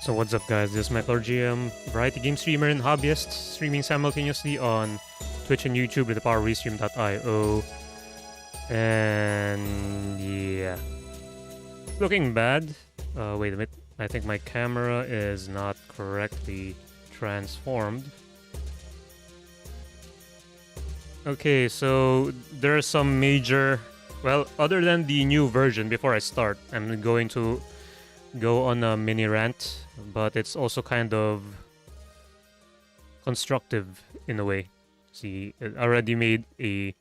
So what's up guys, this is McLordGM, variety game streamer and hobbyist, streaming simultaneously on Twitch and YouTube with the powerrestream.io. And yeah, looking bad. Wait a minute, I think my camera is not correctly transformed. Okay, so there are some major, well, other than the new version, before I start, I'm going to go on a mini rant, but it's also kind of constructive in a way. See, it already made a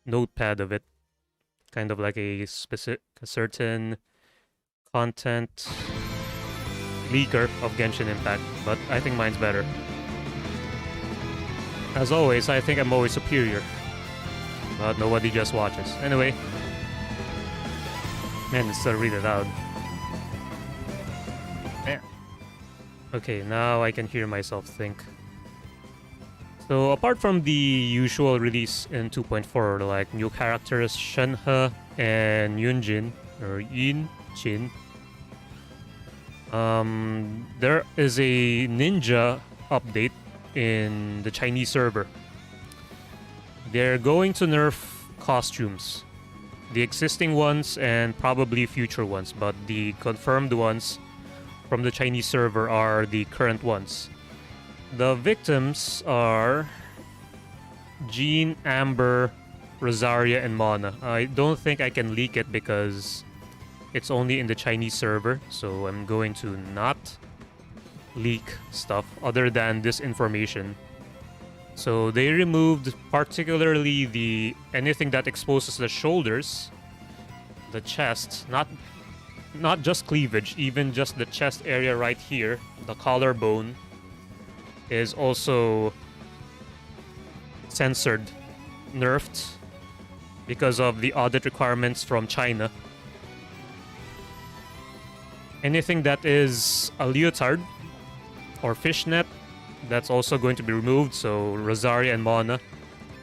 notepad of it, kind of like a certain content leaker of Genshin Impact, but I think mine's better. As always, I think I'm always superior, but nobody just watches. Anyway, man, it's still really loud. Yeah. Okay, now I can hear myself think. So apart from the usual release in 2.4, like new characters Shenhe and Yunjin, or Yunjin, there is a ninja update in the Chinese server. They're going to nerf costumes. The existing ones and probably future ones, but the confirmed ones from the Chinese server are the current ones. The victims are Jean, Amber, Rosaria, and Mana. I don't think I can leak it because it's only in the Chinese server, so I'm going to not leak stuff other than this information. So they removed particularly anything that exposes the shoulders, the chest, not just cleavage, even just the chest area right here, the collarbone is also censored, nerfed because of the audit requirements from China. Anything that is a leotard or fishnet, that's also going to be removed, so Rosaria and Mana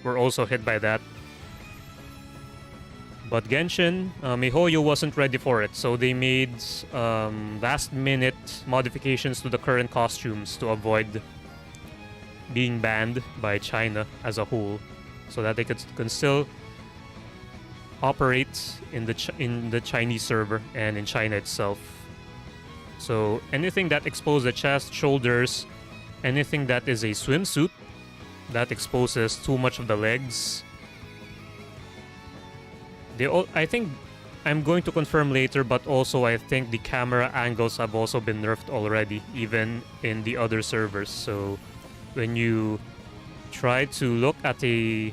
were also hit by that. But Genshin, Mihoyo wasn't ready for it, so they made last-minute modifications to the current costumes to avoid being banned by China as a whole, so that they can still operate in the Chinese server and in China itself. So anything that exposes the chest, shoulders, anything that is a swimsuit that exposes too much of the legs. I think I'm going to confirm later, but also I think the camera angles have also been nerfed already, even in the other servers. So when you try to look at your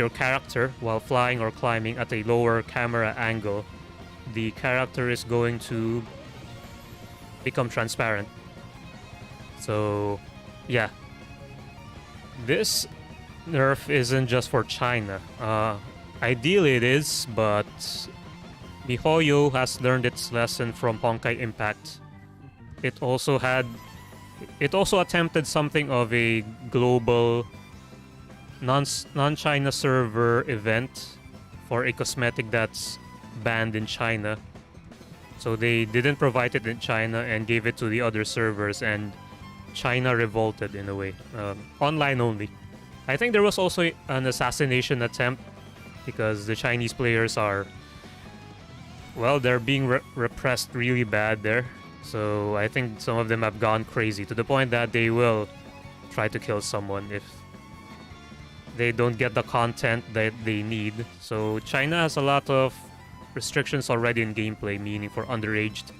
character while flying or climbing at a lower camera angle, the character is going to become transparent. So yeah, this nerf isn't just for China. Ideally it is, but Mihoyo has learned its lesson from Honkai Impact. It also attempted something of a global non-China server event for a cosmetic that's banned in China. So they didn't provide it in China and gave it to the other servers, and China revolted in a way. Online only. I think there was also an assassination attempt because the Chinese players are, well, they're being repressed really bad there. So I think some of them have gone crazy to the point that they will try to kill someone if they don't get the content that they need. So China has a lot of restrictions already in gameplay, meaning for underaged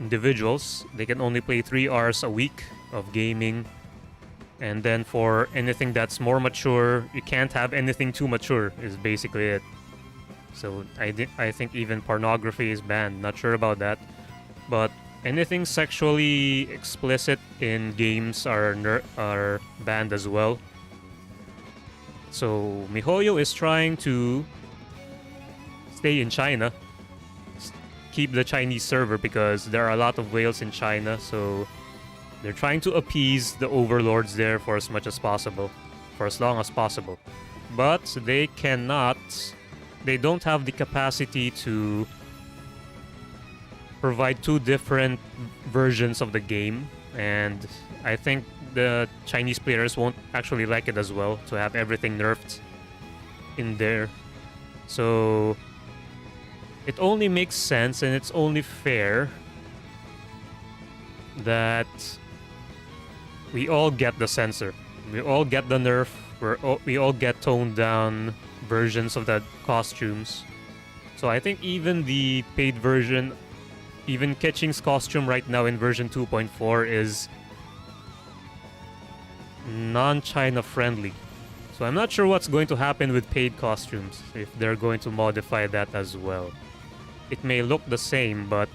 individuals, they can only play 3 hours a week of gaming. And then for anything that's more mature, you can't have anything too mature, is basically it. So I think even pornography is banned. Not sure about that. But anything sexually explicit in games are banned as well. So Mihoyo is trying to stay in China, keep the Chinese server, because there are a lot of whales in China, so they're trying to appease the overlords there for as much as possible, for as long as possible. But they don't have the capacity to provide 2 different versions of the game, and I think the Chinese players won't actually like it as well, to have everything nerfed in there. So it only makes sense and it's only fair that we all get the censor. We all get the nerf. We all get toned down versions of the costumes. So I think even the paid version, even Ketching's costume right now in version 2.4 is non-China friendly. So I'm not sure what's going to happen with paid costumes, if they're going to modify that as well. It may look the same, but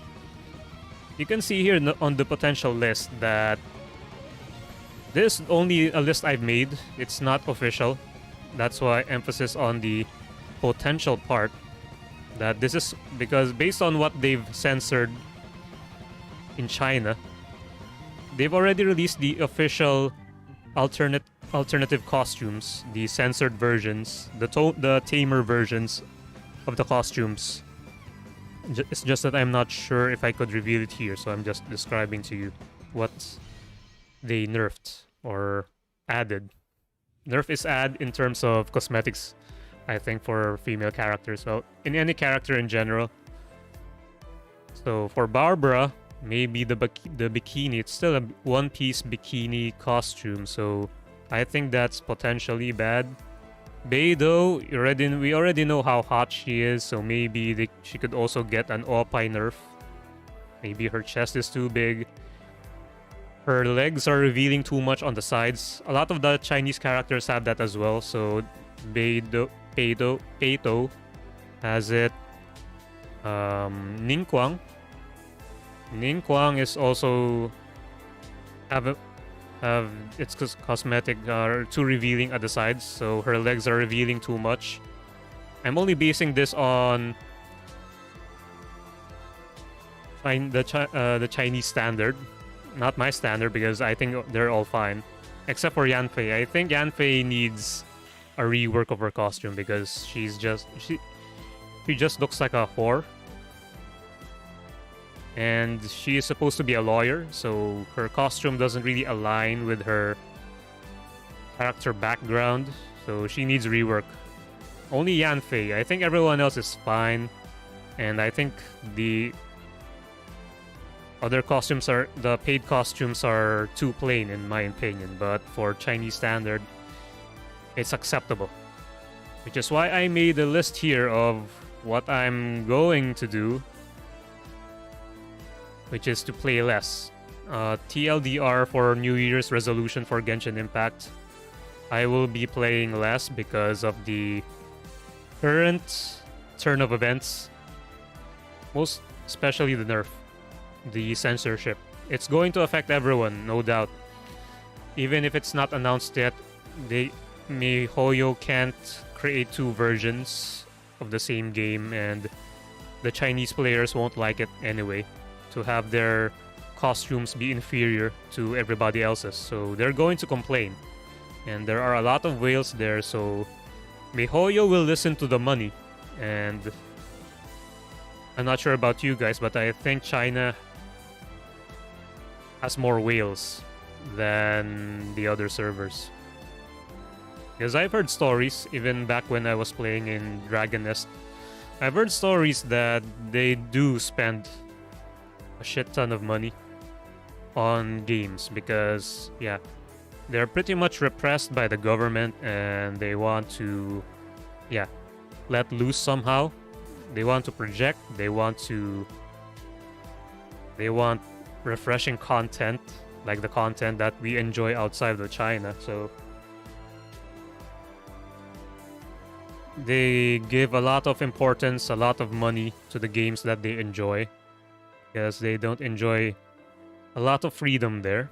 you can see here on the potential list that this is only a list I've made. It's not official. That's why emphasis on the potential part. That this is because based on what they've censored in China, they've already released the official alternative costumes, the censored versions, the tamer versions of the costumes. It's just that I'm not sure if I could reveal it here, so I'm just describing to you what they nerfed or added. Nerf is add in terms of cosmetics, I think, for female characters. Well, in any character in general. So for Barbara, maybe the bikini. It's still a one-piece bikini costume, so I think that's potentially bad. Bey, though, we already know how hot she is, so maybe she could also get an OP nerf. Maybe her chest is too big. Her legs are revealing too much on the sides. A lot of the Chinese characters have that as well, so Beidou has it. Ningguang is also have its cosmetic are too revealing at the sides, so her legs are revealing too much. I'm only basing this on the Chinese standard, not my standard, because I think they're all fine, except for Yanfei. I think Yanfei needs a rework of her costume because she just looks like a whore. And she is supposed to be a lawyer, so her costume doesn't really align with her character background, so she needs rework. Only Yanfei. I think everyone else is fine, and I think the other costumes the paid costumes are too plain in my opinion, but for Chinese standard, it's acceptable. Which is why I made a list here of what I'm going to do, which is to play less. TLDR for New Year's resolution for Genshin Impact. I will be playing less because of the current turn of events. Most especially the nerf, the censorship. It's going to affect everyone, no doubt. Even if it's not announced yet, Mihoyo can't create two versions of the same game, and the Chinese players won't like it anyway, to have their costumes be inferior to everybody else's. So they're going to complain. And there are a lot of whales there, so Mihoyo will listen to the money. And I'm not sure about you guys, but I think China has more whales than the other servers. Because I've heard stories, even back when I was playing in Dragon Nest, I've heard stories that they do spend a shit ton of money on games because, yeah, they're pretty much repressed by the government and they want to, yeah, let loose somehow. They want to project, they want refreshing content, like the content that we enjoy outside of China. So they give a lot of importance, a lot of money to the games that they enjoy, because they don't enjoy a lot of freedom there.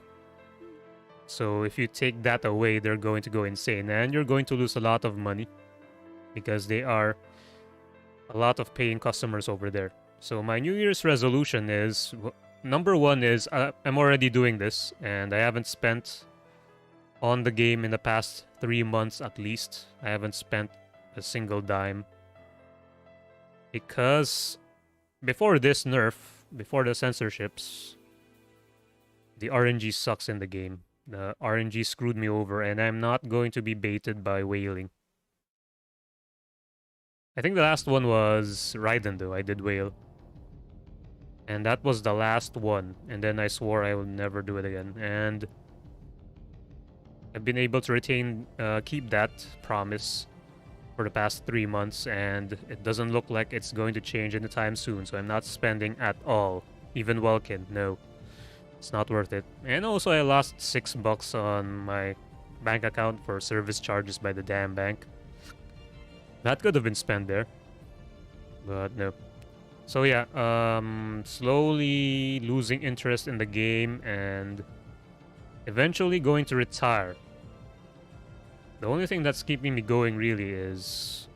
So if you take that away, they're going to go insane, and you're going to lose a lot of money because they are a lot of paying customers over there. So my New Year's resolution is, number one is, I'm already doing this, and I haven't spent on the game in the past 3 months at least. I haven't spent a single dime. Because before this nerf, before the censorships, the RNG sucks in the game. The RNG screwed me over, and I'm not going to be baited by whaling. I think the last one was Raiden, though. I did whale. And that was the last one. And then I swore I would never do it again. And I've been able to keep that promise for the past 3 months, and it doesn't look like it's going to change anytime soon, so I'm not spending at all. Even Welkin, no. It's not worth it. And also I lost $6 on my bank account for service charges by the damn bank. That could have been spent there, but no. So yeah, slowly losing interest in the game and eventually going to retire. The only thing that's keeping me going really is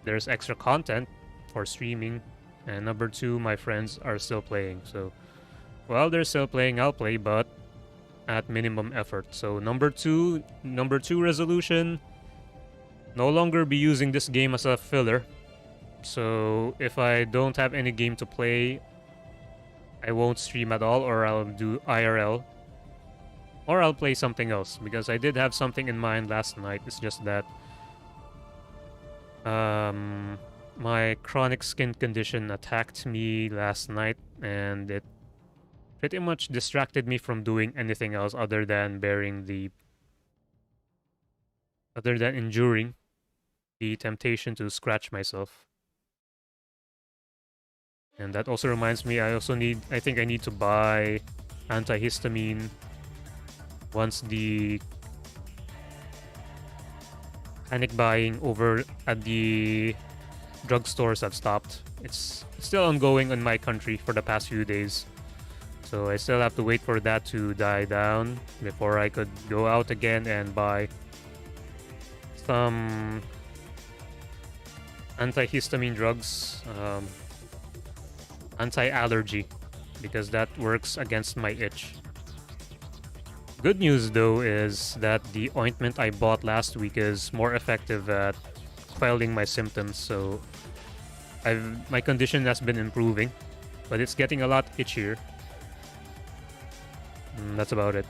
there's extra content for streaming, and number two, my friends are still playing. So while they're still playing, I'll play, but at minimum effort. So number two resolution, no longer be using this game as a filler. So if I don't have any game to play, I won't stream at all, or I'll do IRL, or I'll play something else, because I did have something in mind last night. It's just that my chronic skin condition attacked me last night, and it pretty much distracted me from doing anything else other than enduring the temptation to scratch myself. And that also reminds me, I think I need to buy antihistamine once the panic buying over at the drugstores have stopped. It's still ongoing in my country for the past few days. So I still have to wait for that to die down before I could go out again and buy some antihistamine drugs, anti-allergy, because that works against my itch. Good news though is that the ointment I bought last week is more effective at quelling my symptoms, so my condition has been improving, but it's getting a lot itchier. That's about it.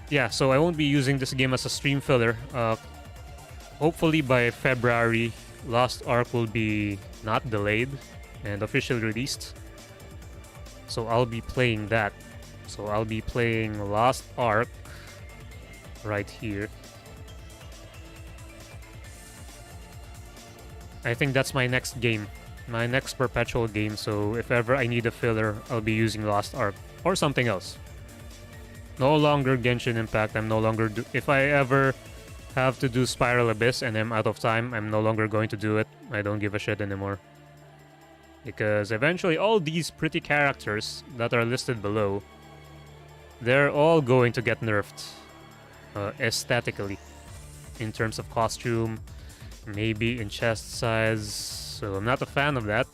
Yeah, so I won't be using this game as a stream filler. Hopefully by February, Lost Ark will be not delayed and officially released. So I'll be playing that. So I'll be playing Lost Ark right here. I think that's my next game. My next perpetual game, so if ever I need a filler, I'll be using Lost Ark. Or something else. No longer Genshin Impact. I'm no longer... if I ever have to do Spiral Abyss and I'm out of time, I'm no longer going to do it. I don't give a shit anymore. Because eventually all these pretty characters that are listed below, they're all going to get nerfed. Aesthetically. In terms of costume, maybe in chest size. So I'm not a fan of that.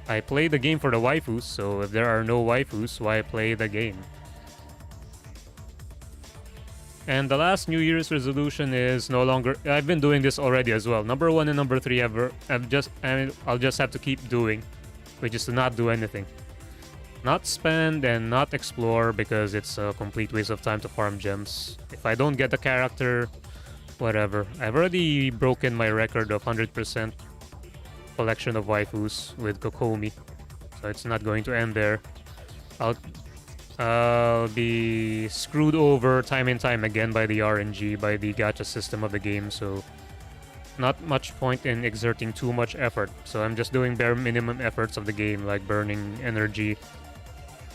I play the game for the waifus, so if there are no waifus, why play the game? And the last New Year's resolution is no longer... I've been doing this already as well. Number 1 and number 3 I'll just have to keep doing, which is to not do anything. Not spend and not explore, because it's a complete waste of time to farm gems. If I don't get the character, whatever. I've already broken my record of 100% collection of waifus with Kokomi, so it's not going to end there. I'll be screwed over time and time again by the RNG, by the gacha system of the game, so not much point in exerting too much effort. So I'm just doing bare minimum efforts of the game, like burning energy,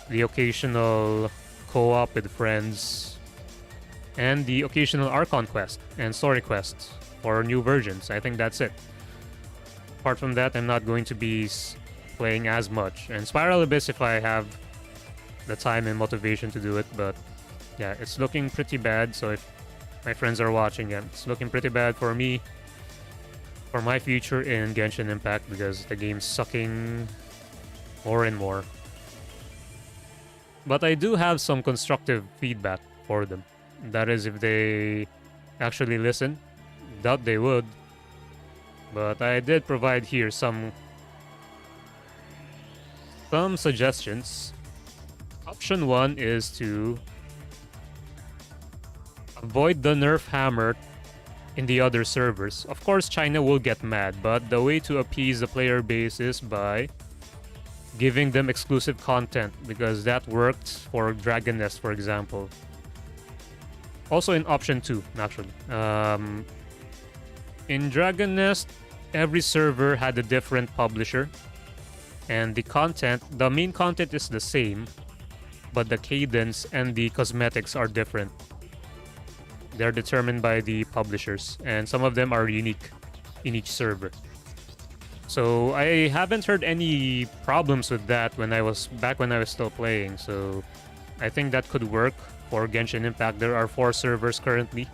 the occasional co-op with friends, and the occasional Archon quest and story quest for new versions. I think that's it. Apart from that, I'm not going to be playing as much. And Spiral Abyss if I have the time and motivation to do it, but yeah, it's looking pretty bad. So if my friends are watching, yeah, it's looking pretty bad for me, for my future in Genshin Impact, because the game's sucking more and more. But I do have some constructive feedback for them. That is, if they actually listen. Doubt they would. But I did provide here some suggestions. Option 1 is to avoid the nerf hammer in the other servers. Of course, China will get mad, but the way to appease the player base is by giving them exclusive content, because that worked for Dragon Nest, for example. Also in option 2, actually. In Dragon Nest, every server had a different publisher, and the main content is the same, but the cadence and the cosmetics are different. They're determined by the publishers, and some of them are unique in each server. So I haven't heard any problems with that when I was still playing. So I think that could work for Genshin Impact. There are 4 servers currently.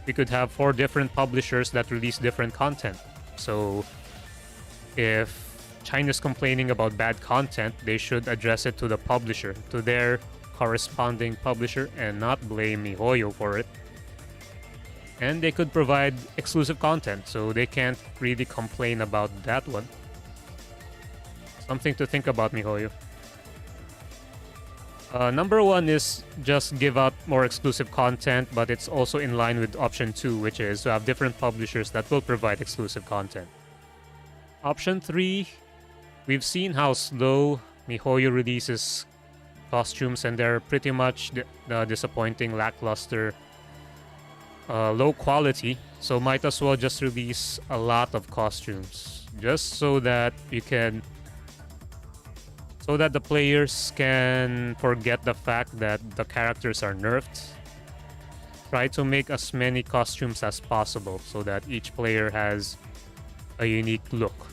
We could have 4 different publishers that release different content. So if China's complaining about bad content, they should address it to the publisher, to their corresponding publisher, and not blame Mihoyo for it. And they could provide exclusive content, so they can't really complain about that one. Something to think about, Mihoyo. Number 1 is just give out more exclusive content, but it's also in line with option 2, which is to have different publishers that will provide exclusive content. Option 3, we've seen how slow Mihoyo releases costumes, and they're pretty much disappointing, lackluster, low quality, so might as well just release a lot of costumes just so that the players can forget the fact that the characters are nerfed. Try to make as many costumes as possible so that each player has a unique look,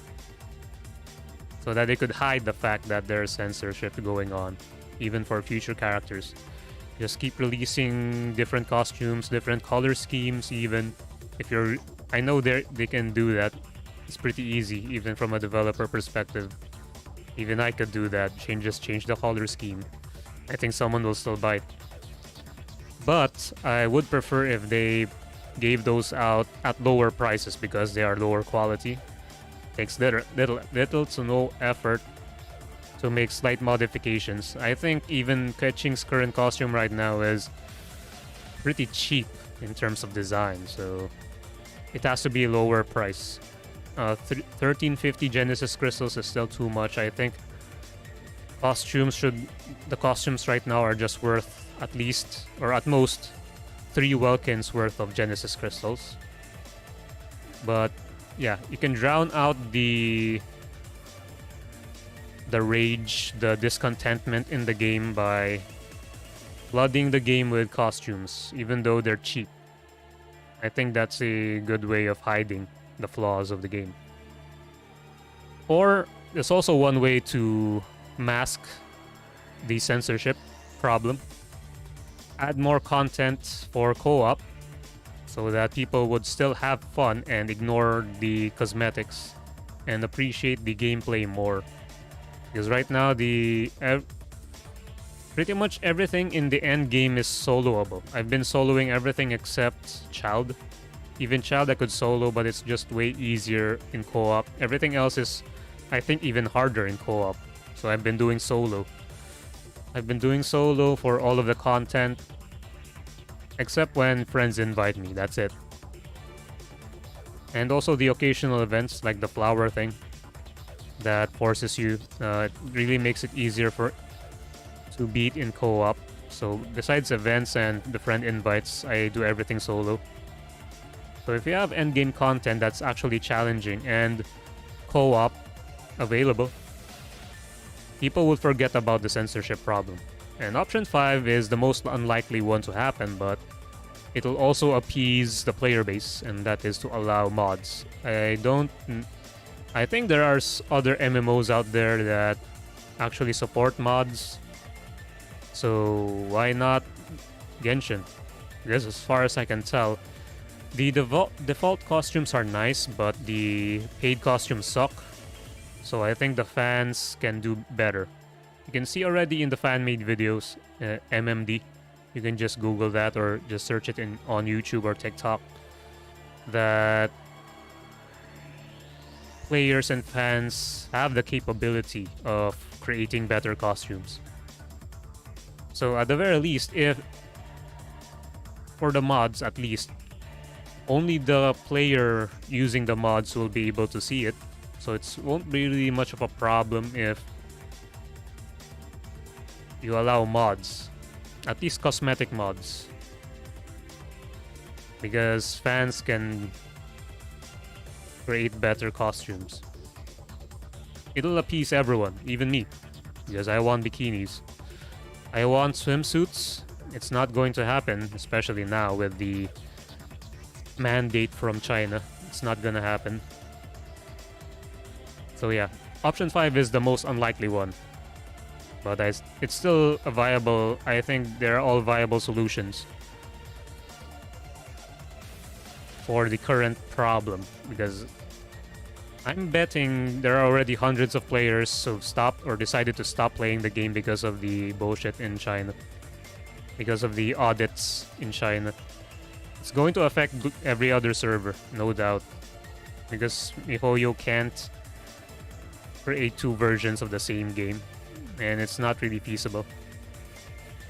so that they could hide the fact that there's censorship going on, even for future characters. Just keep releasing different costumes, different color schemes, even if you're... I know they can do that. It's pretty easy, even from a developer perspective. Even I could do that. Just change the color scheme. I think someone will still bite. But I would prefer if they gave those out at lower prices because they are lower quality. Takes little to no effort to make slight modifications. I think even Keqing's current costume right now is pretty cheap in terms of design, so it has to be a lower price. 1350 Genesis crystals is still too much. I think the costumes right now are just worth at least, or at most, 3 Welkins worth of Genesis crystals. But yeah, you can drown out the rage, the discontentment in the game by flooding the game with costumes, even though they're cheap. I think that's a good way of hiding the flaws of the game. Or there's also one way to mask the censorship problem. Add more content for co-op so that people would still have fun and ignore the cosmetics and appreciate the gameplay more. Because right now, pretty much everything in the end game is soloable. I've been soloing everything except Child. Even Child I could solo, but it's just way easier in co-op. Everything else is, I think, even harder in co-op. So I've been doing solo. I've been doing solo for all of the content, except when friends invite me. That's it. And also the occasional events, like the flower thing, that forces you, it really makes it easier to beat in co-op. So besides events and the friend invites, I do everything solo. So if you have endgame content that's actually challenging and co-op available, people will forget about the censorship problem. And option 5 is the most unlikely one to happen, but it'll also appease the player base, and that is to allow mods. I think there are other MMOs out there that actually support mods, so why not Genshin? Because as far as I can tell, the default costumes are nice, but the paid costumes suck. So I think the fans can do better. You can see already in the fan-made videos, MMD. You can just Google that or just search it on YouTube or TikTok, that players and fans have the capability of creating better costumes. So at the very least, if for the mods at least, only the player using the mods will be able to see it. So it won't be really much of a problem if you allow mods, at least cosmetic mods, because fans can create better costumes. It'll appease everyone, even me, because I want bikinis. I want swimsuits. It's not going to happen, especially now with the mandate from China. It's not gonna happen. So yeah, option 5 is the most unlikely one. But it's still a viable... I think they're all viable solutions for the current problem. Because I'm betting there are already hundreds of players who've stopped or decided to stop playing the game because of the bullshit in China. Because of the audits in China. It's going to affect every other server, no doubt. Because Mihoyo can't create 2 versions of the same game. And it's not really feasible.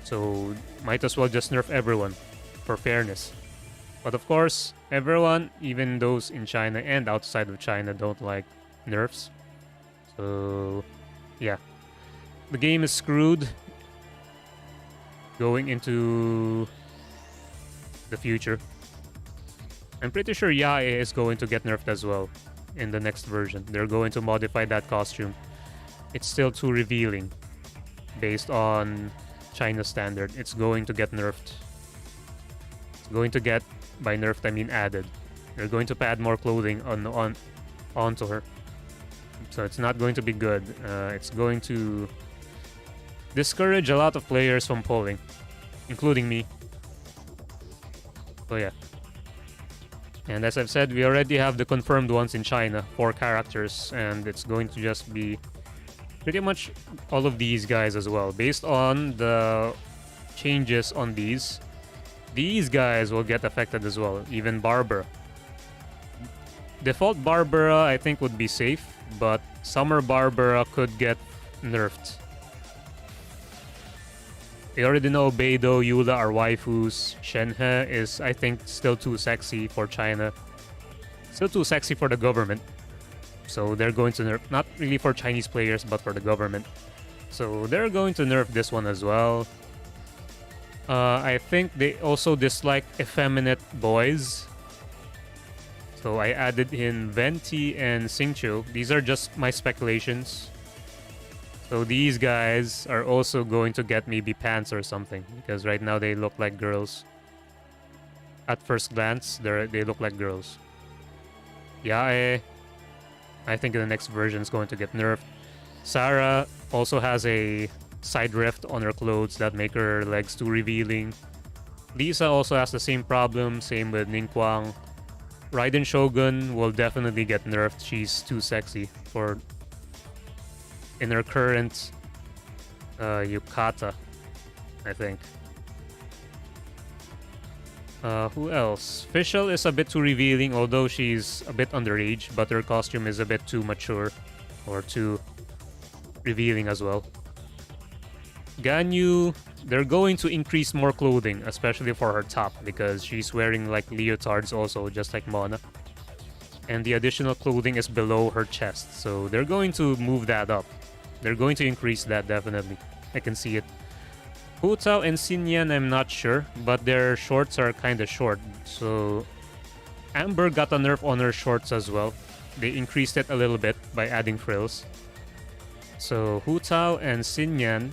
So, might as well just nerf everyone, for fairness. But of course, everyone, even those in China and outside of China, don't like nerfs. So, yeah. The game is screwed going into the future. I'm pretty sure Yae is going to get nerfed as well in the next version. They're going to modify that costume. It's still too revealing based on China standard. It's going to get nerfed. It's going to get, by nerfed I mean added. They're going to add more clothing onto her. So it's not going to be good. It's going to discourage a lot of players from polling, including me. So yeah. And as I've said, we already have the confirmed ones in China, 4 characters, and it's going to just be pretty much all of these guys as well. Based on the changes on these guys will get affected as well, even Barbara. Default Barbara I think would be safe, but Summer Barbara could get nerfed. We already know Beidou, Eula are waifus. Shenhe is, I think, still too sexy for China. Still too sexy for the government. So they're going to nerf, not really for Chinese players, but for the government. So they're going to nerf this one as well. I think they also dislike effeminate boys. So I added in Venti and Xingqiu. These are just my speculations. So these guys are also going to get maybe pants or something, because right now they look like girls. At first glance, they look like girls. Yae, I think the next version is going to get nerfed. Sarah also has a side rift on her clothes that make her legs too revealing. Lisa also has the same problem, same with Ningguang. Raiden Shogun will definitely get nerfed. She's too sexy for in her current yukata, I think. Who else? Fischl is a bit too revealing, although she's a bit underage, but her costume is a bit too mature or too revealing as well. Ganyu, they're going to increase more clothing, especially for her top, because she's wearing like leotards also, just like Mona. And the additional clothing is below her chest, so they're going to move that up. They're going to increase that, definitely. I can see it. Hu Tao and Xinyan, I'm not sure, but their shorts are kind of short. So Amber got a nerf on her shorts as well. They increased it a little bit by adding frills. So Hu Tao and Xinyan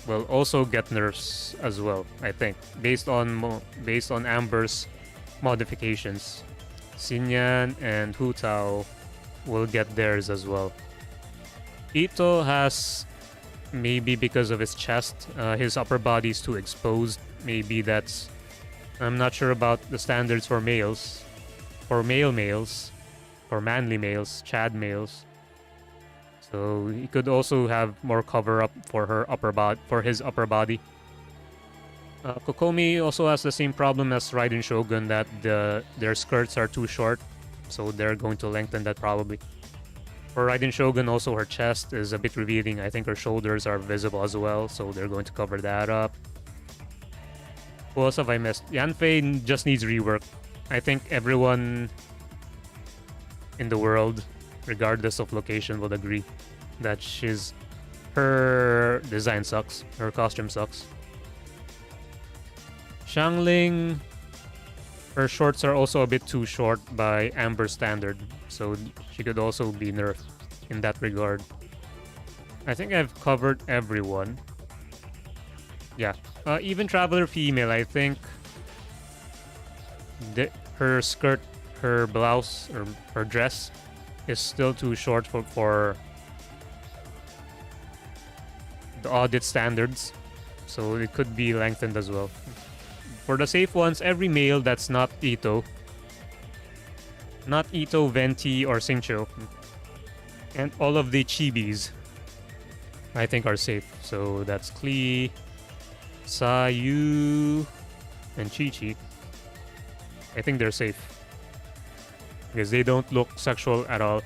will also get nerfs as well, I think, based on Amber's modifications. Xinyan and Hu Tao will get theirs as well. Ito has, maybe because of his chest, his upper body is too exposed. Maybe that's... I'm not sure about the standards for males. For males. For manly males. Chad males. So he could also have more cover-up for her his upper body. Kokomi also has the same problem as Raiden Shogun, that their skirts are too short. So they're going to lengthen that probably. For Raiden Shogun, also her chest is a bit revealing. I think her shoulders are visible as well, so they're going to cover that up. Who else have I missed? Yanfei just needs rework. I think everyone in the world, regardless of location, would agree that her design sucks. Her costume sucks. Xiangling, her shorts are also a bit too short by Amber standard, so she could also be nerfed in that regard. I think I've covered everyone. Yeah. Even Traveler female, I think her skirt, her blouse, or her dress is still too short for the audit standards. So it could be lengthened as well. For the safe ones, every male that's not Ito, Venti, or Xingqiu, and all of the chibis, I think are safe. So that's Klee, Sayu, and Chi-Chi. I think they're safe. Because they don't look sexual at all.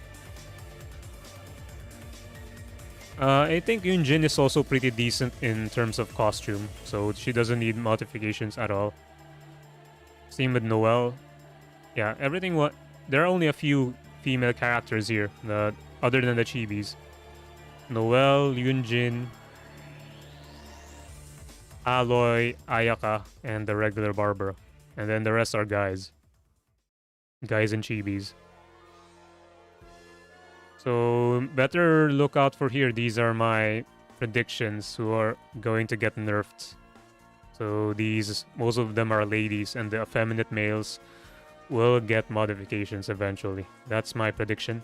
I think Yunjin is also pretty decent in terms of costume, so she doesn't need modifications at all. Same with Noelle. Yeah, everything there are only a few female characters here, other than the chibis. Noelle, Yunjin, Aloy, Ayaka, and the regular Barbara. And then the rest are guys. Guys and chibis. So better look out for here. These are my predictions who are going to get nerfed. So most of them are ladies, and the effeminate males will get modifications eventually. That's my prediction.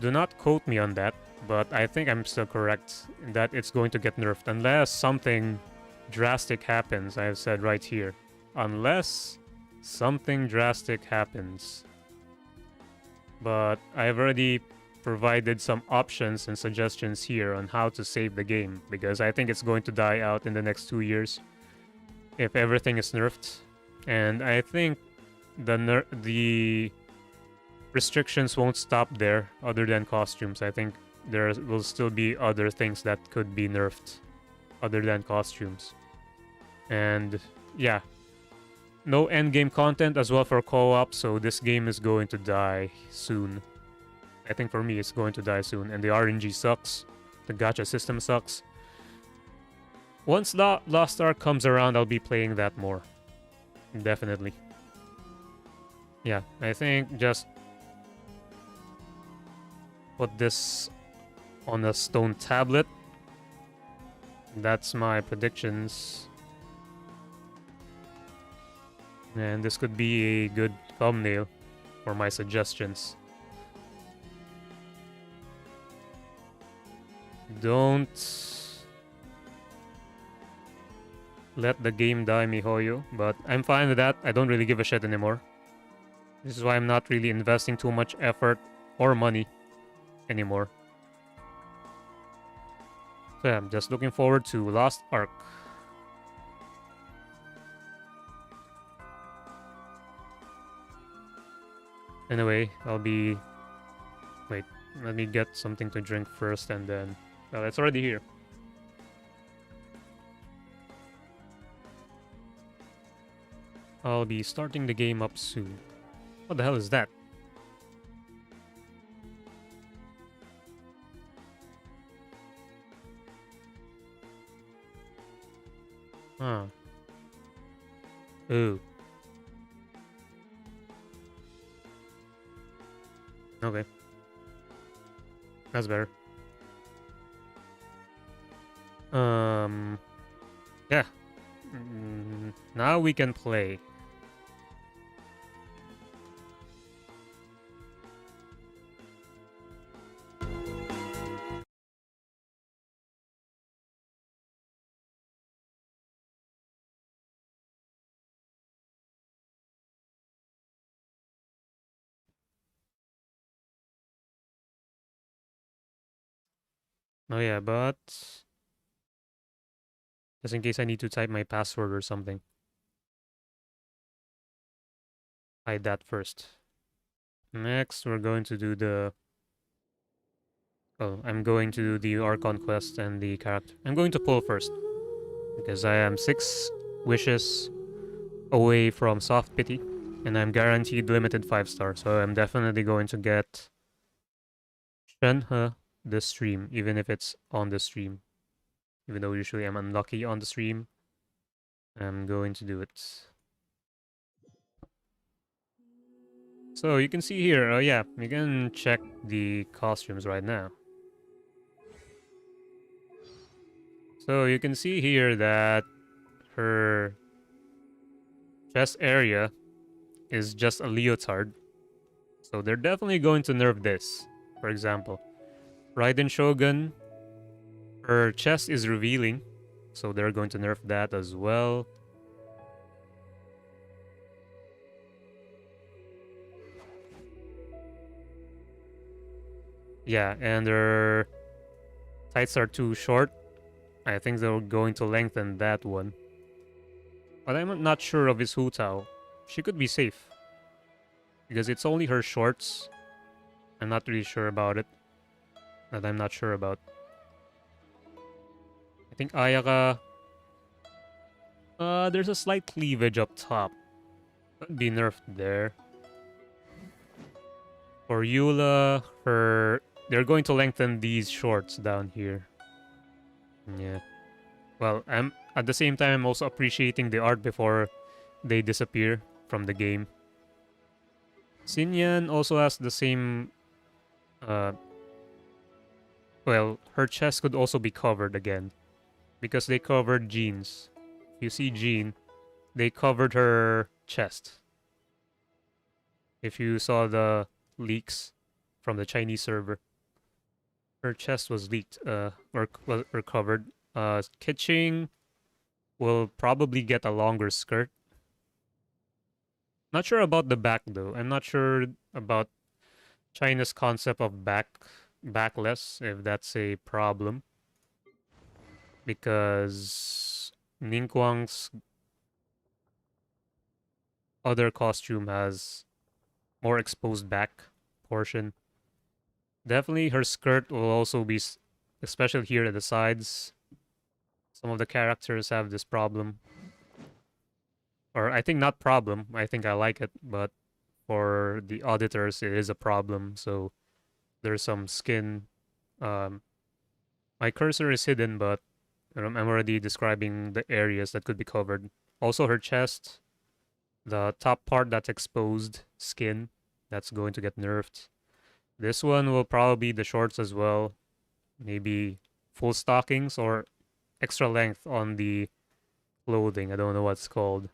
Do not quote me on that, but I think I'm still correct in that it's going to get nerfed unless something drastic happens. I have said right here. Unless something drastic happens. But I've already provided some options and suggestions here on how to save the game, because I think it's going to die out in the next 2 years if everything is nerfed. And I think the restrictions won't stop there other than costumes. I think there will still be other things that could be nerfed other than costumes. And yeah, no endgame content as well for co-op, so this game is going to die soon. I think for me it's going to die soon, and the RNG sucks. The gacha system sucks. Once Lost Ark comes around, I'll be playing that more. Definitely. Yeah, I think just put this on a stone tablet. That's my predictions. And this could be a good thumbnail for my suggestions. Don't let the game die, Mihoyo, but I'm fine with that. I don't really give a shit anymore. This is why I'm not really investing too much effort or money anymore. So yeah, I'm just looking forward to Lost Ark. Anyway, Wait, let me get something to drink first and then... Well, it's already here. I'll be starting the game up soon. What the hell is that? Huh. Ooh. Okay. That's better. Yeah. Now we can play. Oh yeah, but just in case I need to type my password or something. Hide that first. Next, we're going to do the... Oh, I'm going to do the Archon quest and the character. I'm going to pull first, because I am 6 wishes away from soft pity, and I'm guaranteed limited 5-star, so I'm definitely going to get Shenhe this stream, even if it's on the stream. Even though usually I'm unlucky on the stream, I'm going to do it. So you can see here, yeah, you can check the costumes right now. So you can see here that her chest area is just a leotard. So they're definitely going to nerf this. For example, Raiden Shogun, her chest is revealing. So they're going to nerf that as well. Yeah, and her tights are too short. I think they're going to lengthen that one. But I'm not sure of his Hu Tao. She could be safe. Because it's only her shorts. I'm not really sure about it. That I'm not sure about. I think Ayaka... there's a slight cleavage up top. Could be nerfed there. For Eula, they're going to lengthen these shorts down here. Yeah. Well, I'm at the same time I'm also appreciating the art before they disappear from the game. Xinyan also has the same well, her chest could also be covered again. Because they covered Jean's. If you see Jean, they covered her chest. If you saw the leaks from the Chinese server. Her chest was leaked, or covered. Kitching will probably get a longer skirt. Not sure about the back though. I'm not sure about China's concept of backless, if that's a problem. Because Ningguang's other costume has more exposed back portion. Definitely her skirt will also be, especially here at the sides. Some of the characters have this problem. Or I think not problem, I think I like it, but for the auditors it is a problem, so there's some skin. My cursor is hidden, but I'm already describing the areas that could be covered. Also her chest, the top part that's exposed, skin, that's going to get nerfed. This one will probably be the shorts as well. Maybe full stockings or extra length on the clothing. I don't know what's called.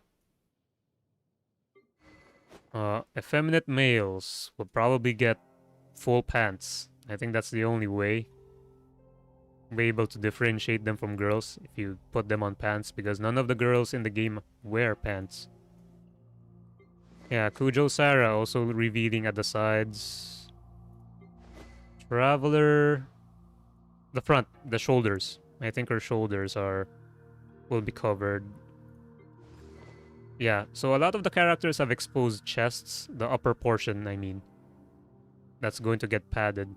Effeminate males will probably get full pants. I think that's the only way. Be able to differentiate them from girls if you put them on pants, because none of the girls in the game wear pants. Yeah, Kujo Sarah also revealing at the sides. Traveler, the front, the shoulders. I think her shoulders will be covered. Yeah, so a lot of the characters have exposed chests, the upper portion, I mean. That's going to get padded.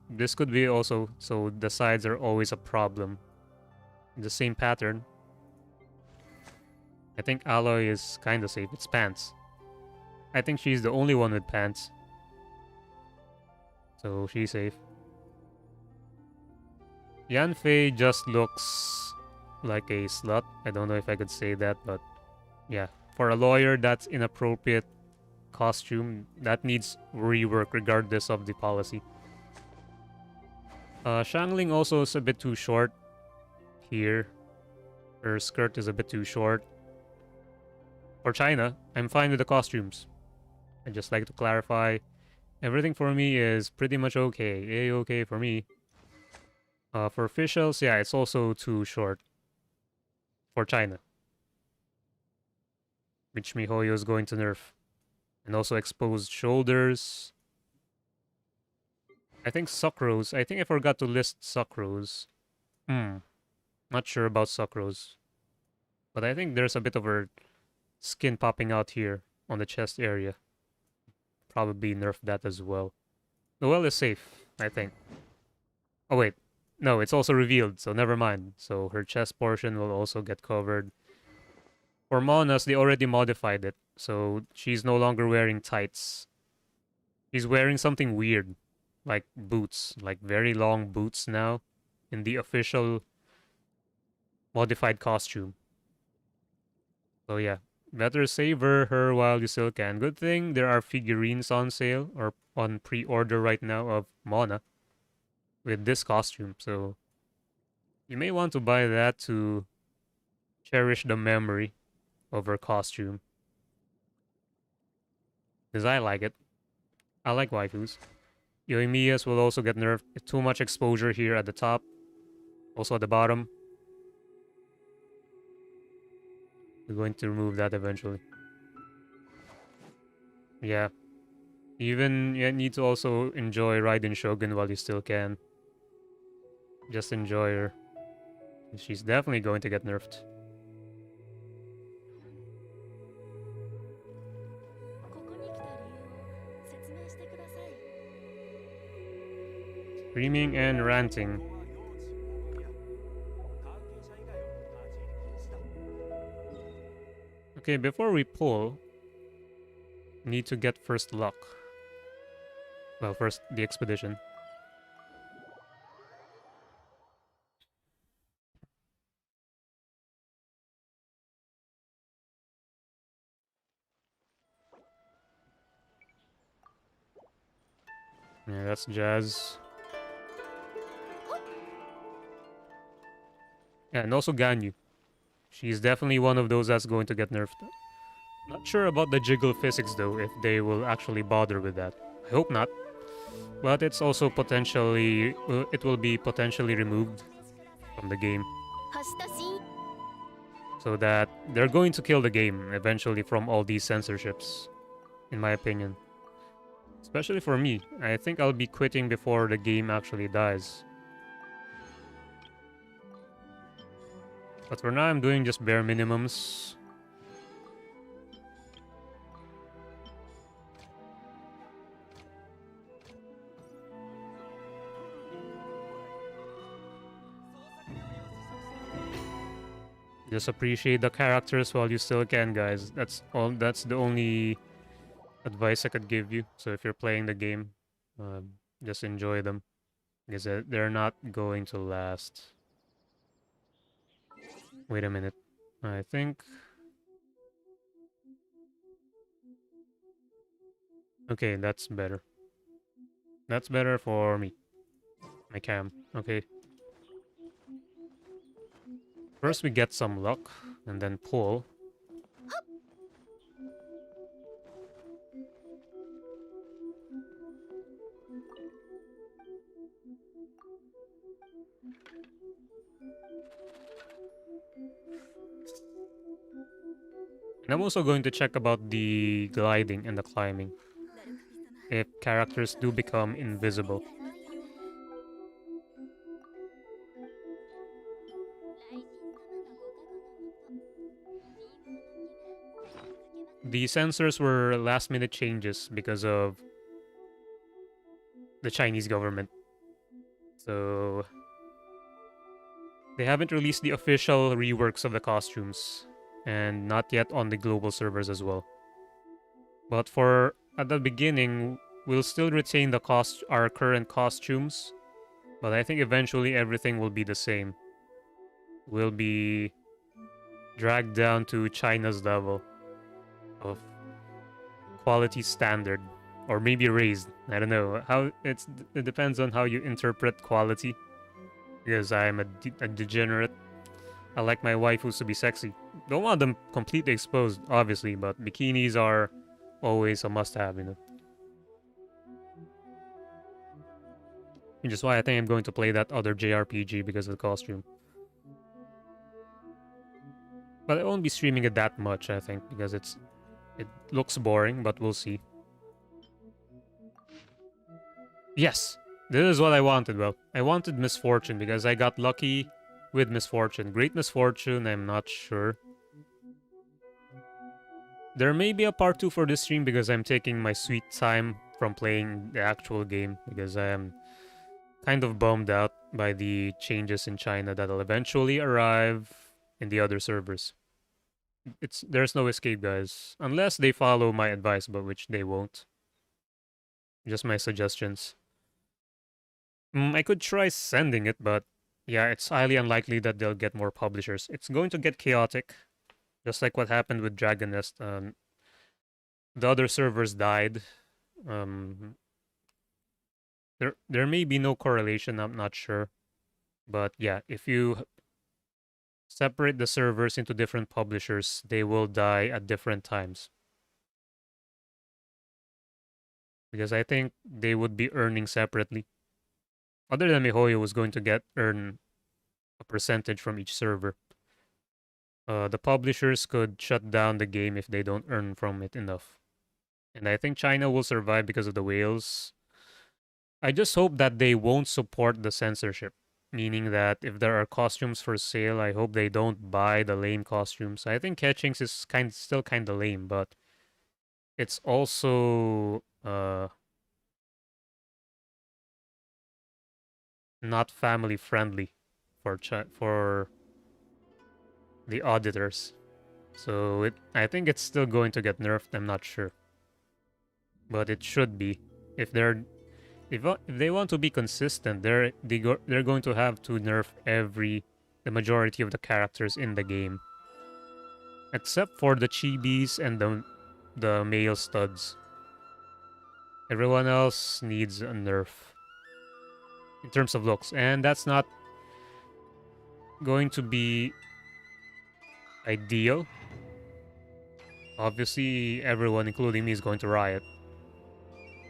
This could be also, so the sides are always a problem. The same pattern. I think Aloy is kind of safe. It's pants. I think she's the only one with pants. So she's safe. Yanfei just looks like a slut. I don't know if I could say that, but yeah. For a lawyer, that's inappropriate costume. That needs rework regardless of the policy. Shangling also is a bit too short here. Her skirt is a bit too short. For China, I'm fine with the costumes. I just like to clarify. Everything for me is pretty much okay. A-okay for me. For officials, yeah, it's also too short. For China. Which Mihoyo is going to nerf. And also exposed shoulders. I think Sucrose. I think I forgot to list Sucrose. Not sure about Sucrose. But I think there's a bit of her skin popping out here on the chest area. Probably nerf that as well. Noelle is safe, I think. Oh wait. No, it's also revealed, so never mind. So her chest portion will also get covered. For Monas, they already modified it. So she's no longer wearing tights. She's wearing something weird. Like boots. Like very long boots now. In the official modified costume. So yeah. Better savor her while you still can. Good thing there are figurines on sale or on pre-order right now of Mona with this costume. So You may want to buy that to cherish the memory of her costume. Because I like it. I like waifus. Yoimiya's will also get nerfed. Too much exposure here at the top. Also at the bottom. We're going to remove that eventually. Yeah. You need to also enjoy Raiden Shogun while you still can. Just enjoy her. She's definitely going to get nerfed. Screaming and ranting. Okay, before we pull, we need to get first luck. Well, first the expedition. Yeah, that's Jazz. Yeah, and also Ganyu. She's definitely one of those that's going to get nerfed. Not sure about the jiggle physics though, if they will actually bother with that. I hope not. But it's also potentially... it will be potentially removed from the game. So that they're going to kill the game eventually from all these censorships, in my opinion. Especially for me. I think I'll be quitting before the game actually dies. But for now, I'm doing just bare minimums. Just appreciate the characters while you still can, guys. That's all. That's the only advice I could give you. So if you're playing the game, just enjoy them, because they're not going to last. Wait a minute. I think... Okay, that's better. That's better for me. My cam. Okay. First we get some luck, and then pull. And I'm also going to check about the gliding and the climbing. If characters do become invisible. The sensors were last minute changes because of the Chinese government. So they haven't released the official reworks of the costumes, and not yet on the global servers as well. But for at the beginning, we'll still retain our current costumes, but I think eventually everything will be the same. We'll be dragged down to China's level of quality standard, or maybe raised. I don't know how it depends on how you interpret quality, because I'm a degenerate. I like my waifus to be sexy. Don't want them completely exposed, obviously, but bikinis are always a must-have, you know. Which is why I think I'm going to play that other JRPG because of the costume. But I won't be streaming it that much, I think, because it looks boring, but we'll see. Yes! This is what I wanted, well. I wanted Misfortune because I got lucky with Misfortune. Great Misfortune, I'm not sure. There may be a part 2 for this stream because I'm taking my sweet time from playing the actual game, because I am kind of bummed out by the changes in China that'll eventually arrive in the other servers. There's no escape, guys, unless they follow my advice, but which they won't. Just my suggestions. I could try sending it, but yeah, it's highly unlikely that they'll get more publishers. It's going to get chaotic, just like what happened with Dragon Nest. The other servers died. There may be no correlation, I'm not sure. But yeah, if you separate the servers into different publishers, they will die at different times. Because I think they would be earning separately. Other than Mihoyo was going to earn a percentage from each server. The publishers could shut down the game if they don't earn from it enough. And I think China will survive because of the whales. I just hope that they won't support the censorship. Meaning that if there are costumes for sale, I hope they don't buy the lame costumes. I think Catchings is still kind of lame, but it's also not family friendly for the auditors. So I think it's still going to get nerfed. I'm not sure, but it should be. If they're if they want to be consistent, they're going to have to nerf the majority of the characters in the game, except for the chibis and the male studs. Everyone else needs a nerf in terms of looks, and that's not going to be ideal. Obviously, everyone, including me, is going to riot.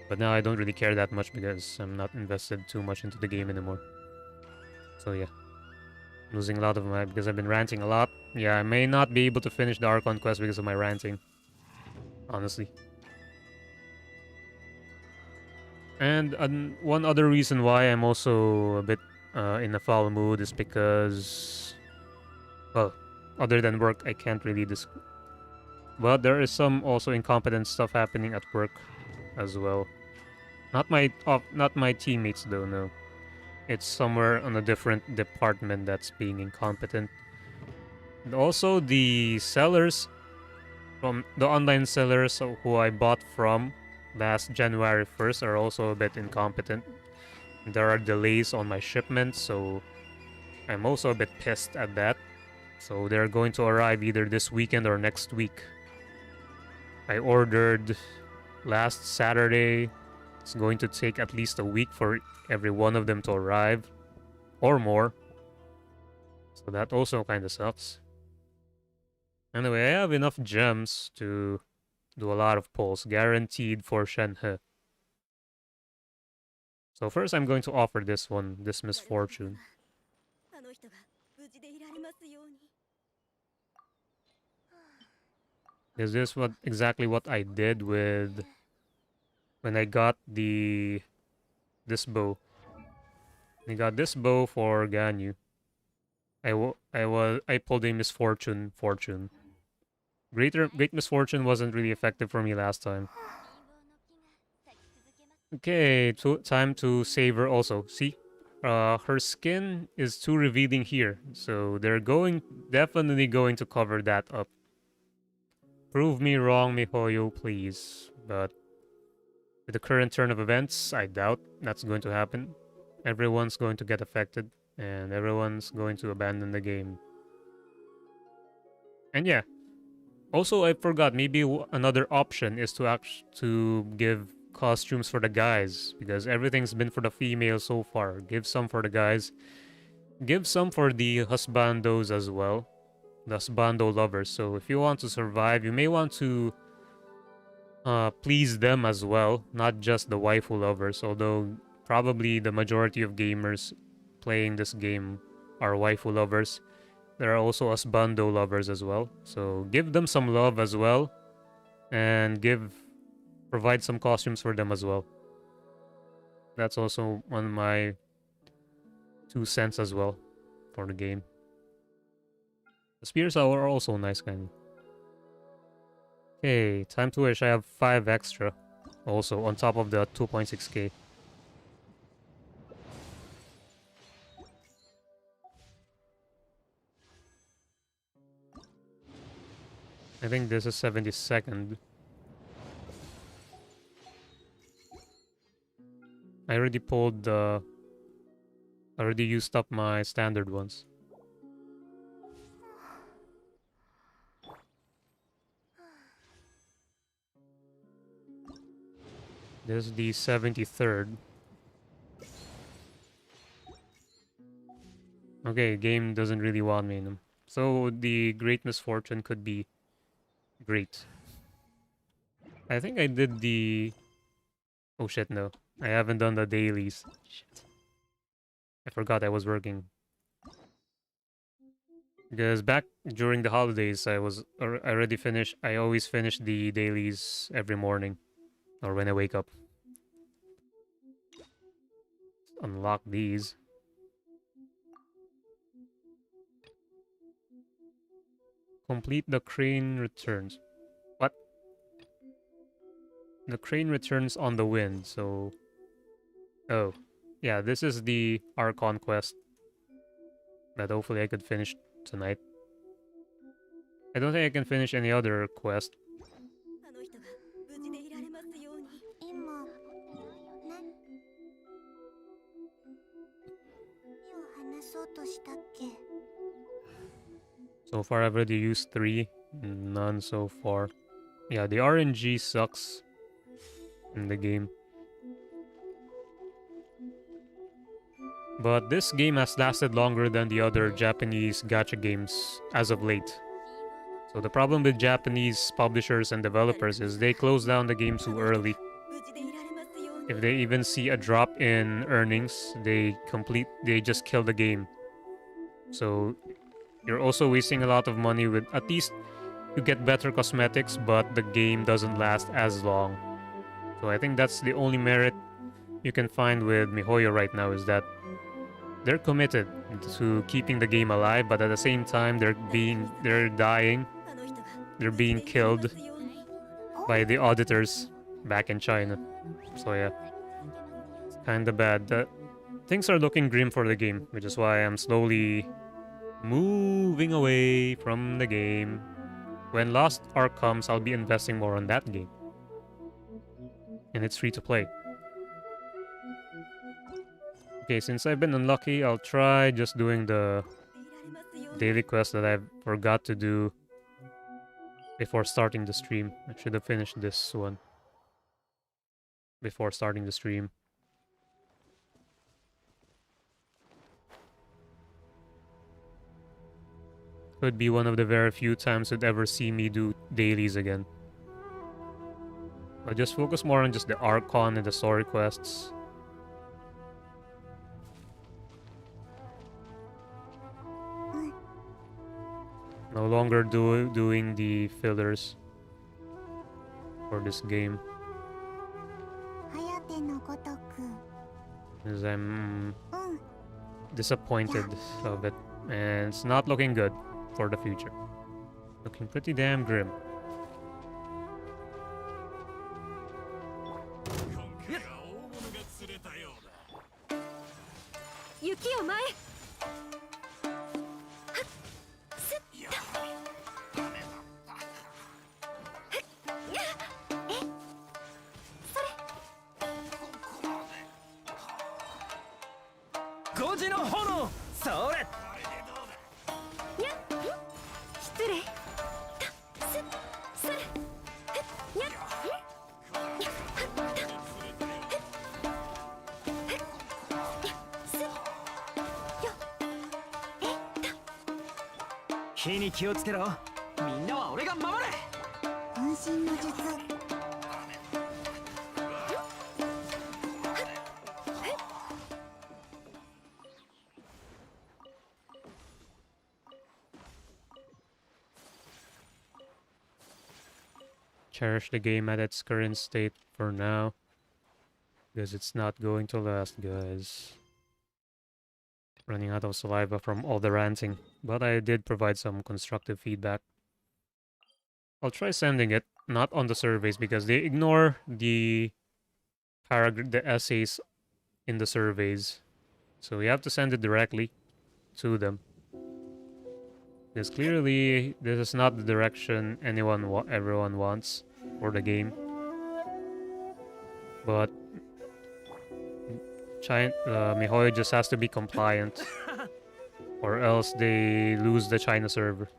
But now I don't really care that much because I'm not invested too much into the game anymore. So yeah, losing a lot of my because I've been ranting a lot. Yeah, I may not be able to finish the Archon quest because of my ranting, honestly. And one other reason why I'm also a bit in a foul mood is because, well, other than work, I can't really But there is some also incompetent stuff happening at work as well. Not my teammates though. No, it's somewhere on a different department that's being incompetent. And also the sellers from the online sellers who I bought from last January 1st are also a bit incompetent. There are delays on my shipments, so I'm also a bit pissed at that. So they're going to arrive either this weekend or next week. I ordered last Saturday. It's going to take at least a week for every one of them to arrive, or more. So that also kind of sucks. Anyway, I have enough gems to do a lot of pulls, guaranteed for Shenhe. So first I'm going to offer this one, this misfortune. Is this exactly what I did with when I got this bow? I got this bow for Ganyu. I pulled a fortune. Great misfortune wasn't really effective for me last time. Okay, time to save her also. See? Her skin is too revealing here, so they're definitely going to cover that up. Prove me wrong, Mihoyo, please. But with the current turn of events, I doubt that's going to happen. Everyone's going to get affected, and everyone's going to abandon the game. And yeah, also I forgot, maybe another option is to give costumes for the guys, because everything's been for the females so far. Give some for the guys. Give some for the husbandos as well. The husbando lovers. So if you want to survive, you may want to please them as well, not just the waifu lovers, although probably the majority of gamers playing this game are waifu lovers. There are also husbando lovers as well. So give them some love as well, and provide some costumes for them as well. That's also one of my 2 cents as well for the game. The spears are also nice kind. Okay, time to wish. I have 5 extra also on top of the 2.6k. I think this is 72nd. I already I already used up my standard ones. This is the 73rd. Okay, game doesn't really want me in them. So the great misfortune could be great. I think I did the... Oh shit, no. I haven't done the dailies. Shit. I forgot I was working. Because back during the holidays, I already finished. I always finish the dailies every morning. Or when I wake up. Unlock these. Complete the crane returns. What? The crane returns on the wind, so... Oh. Yeah, this is the Archon quest that hopefully I could finish tonight. I don't think I can finish any other quest. So far I've already used 3. None so far. Yeah, the RNG sucks in the game. But this game has lasted longer than the other Japanese gacha games as of late. So the problem with Japanese publishers and developers is they close down the game too early. If they even see a drop in earnings, they just kill the game. So you're also wasting a lot of money with... At least you get better cosmetics, but the game doesn't last as long. So I think that's the only merit you can find with Mihoyo right now, is that they're committed to keeping the game alive, but at the same time they're dying. They're being killed by the auditors back in China. So yeah, it's kinda bad. Things are looking grim for the game, which is why I'm slowly moving away from the game. When Lost Ark comes, I'll be investing more on that game. And it's free to play. Okay, since I've been unlucky, I'll try just doing the daily quest that I forgot to do before starting the stream. I should have finished this one before starting the stream. Could be one of the very few times you'd ever see me do dailies again. I'll just focus more on just the Archon and the story quests. No longer doing the fillers for this game. Because I'm disappointed of it. And it's not looking good for the future. Looking pretty damn grim. Cherish the game at its current state for now, because it's not going to last, guys. Running out of saliva from all the ranting, but I did provide some constructive feedback. I'll try sending it, not on the surveys, because they ignore the essays in the surveys. So you have to send it directly to them. Because clearly, this is not the direction everyone wants for the game. But Mihoyo just has to be compliant, or else they lose the China server.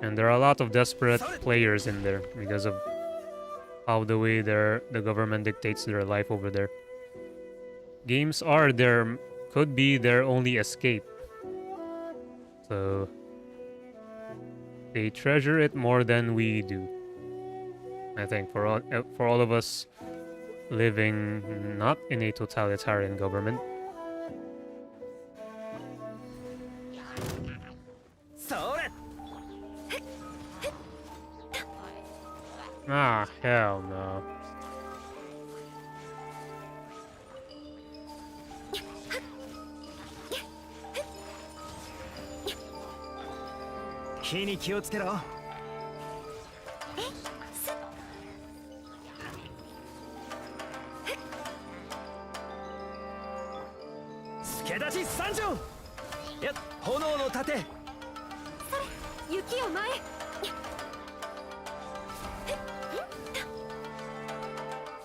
And there are a lot of desperate players in there because of how the way the government dictates their life over there. Games are their could be their only escape. So they treasure it more than we do. I think for all of us living not in a totalitarian government. Ah, hell no.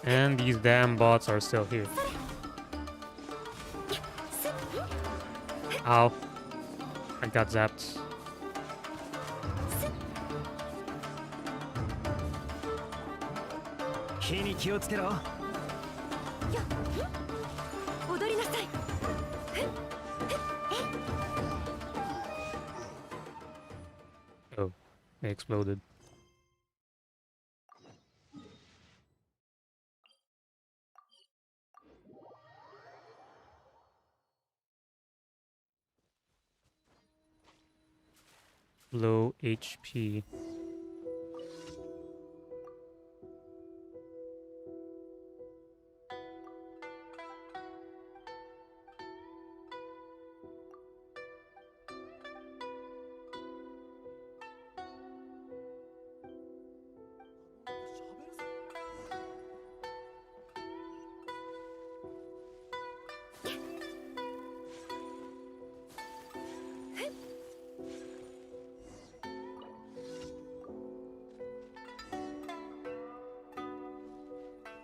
And these damn bots are still here. Ow. I got zapped. Oh, they exploded. Low HP.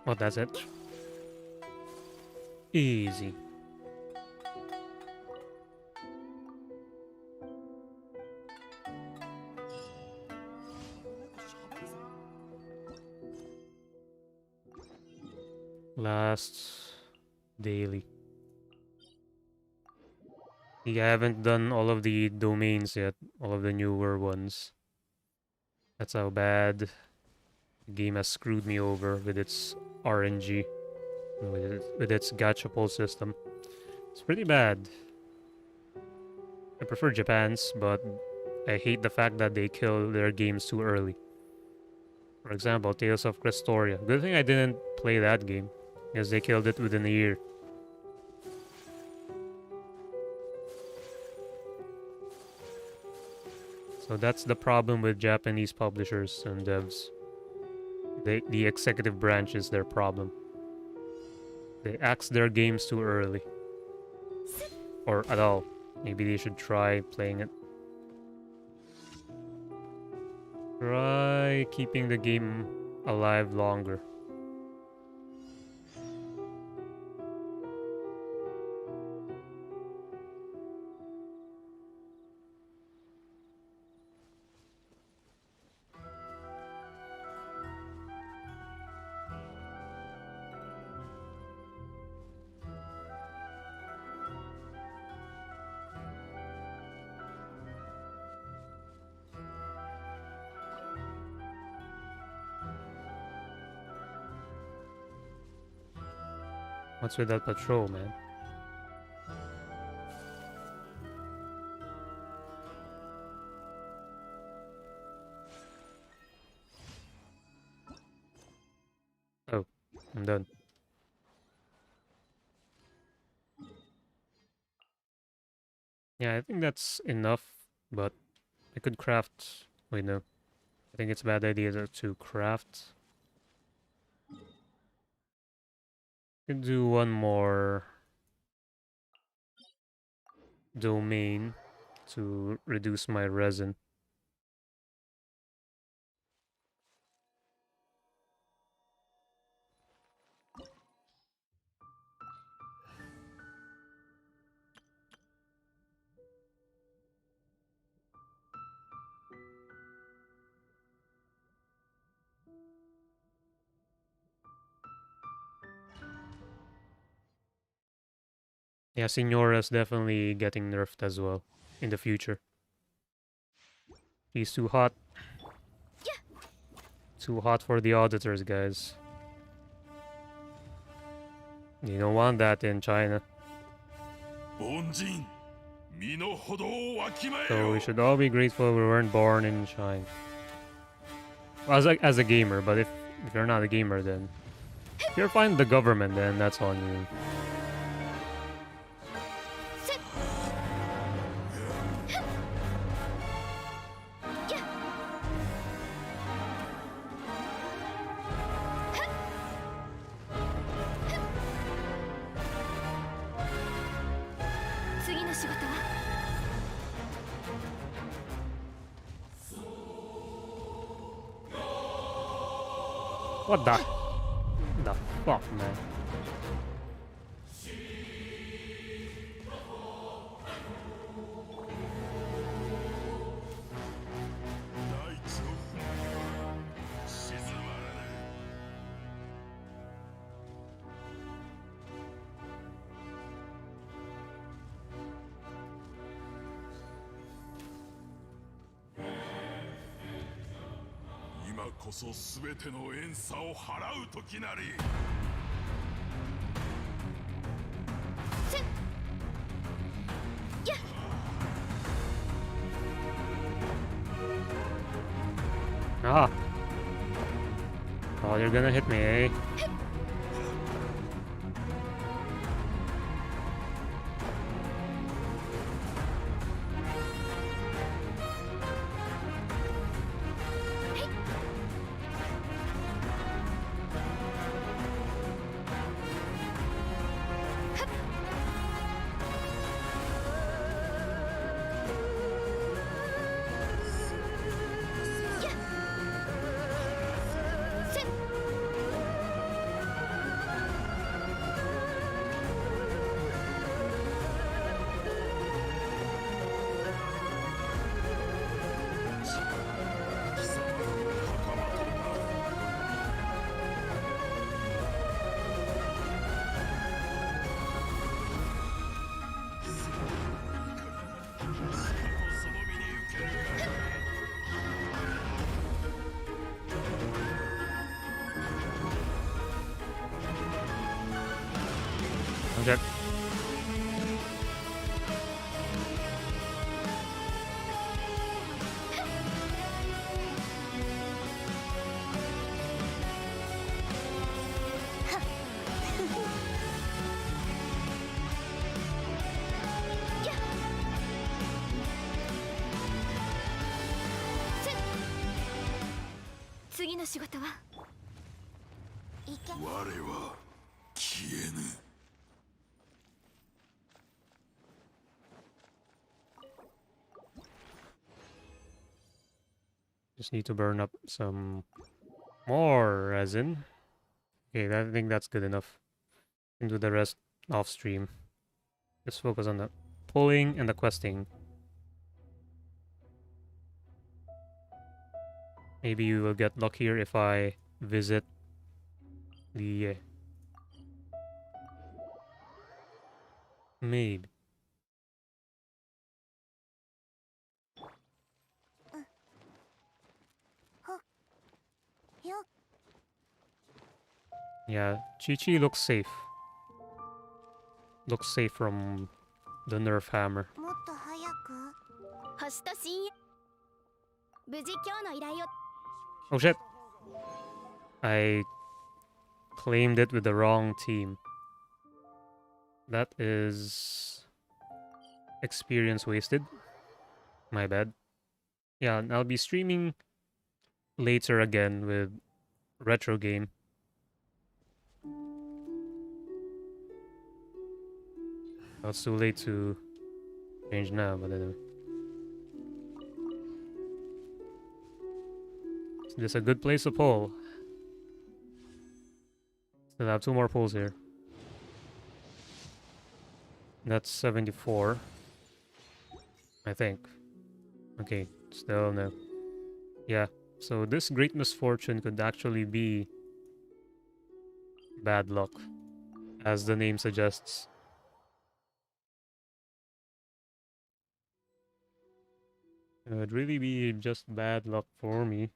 Oh, that's it. Easy. Last daily. Yeah, I haven't done all of the domains yet, all of the newer ones. That's how bad the game has screwed me over with its RNG, with its gacha pull system. It's pretty bad. I prefer Japan's, but I hate the fact that they kill their games too early. For example, Tales of Crestoria. Good thing I didn't play that game, because they killed it within a year. So that's the problem with Japanese publishers and devs. The executive branch is their problem. They axe their games too early. Or at all. Maybe they should try playing it. Try keeping the game alive longer. What's with that patrol, man? Oh, I'm done. Yeah, I think that's enough, but I could craft... Wait, no. I think it's a bad idea to craft. Could do one more domain to reduce my resin. Yeah, Signora's definitely getting nerfed as well in the future. He's too hot. Too hot for the auditors, guys. You don't want that in China. So we should all be grateful we weren't born in China. Well, as a gamer, but if you're not a gamer, then if you're fine with the government, then that's on you. What the fuck, man? Ah. Oh, you're gonna hit me, eh? Okay. Just need to burn up some more resin. Okay, I think that's good enough. And do the rest off stream. Just focus on the pulling and the questing. Maybe you will get luckier if I visit the... maybe. Yeah, Chi-Chi looks safe. Looks safe from the nerf hammer. Oh shit! I claimed it with the wrong team. That is experience wasted. My bad. Yeah, and I'll be streaming later again with retro game. Well, it's too late to change now, but anyway. Is this a good place to pull? Still have 2 more pulls here. That's 74. I think. Okay, still no. Yeah, so this great misfortune could actually be bad luck, as the name suggests. It would really be just bad luck for me.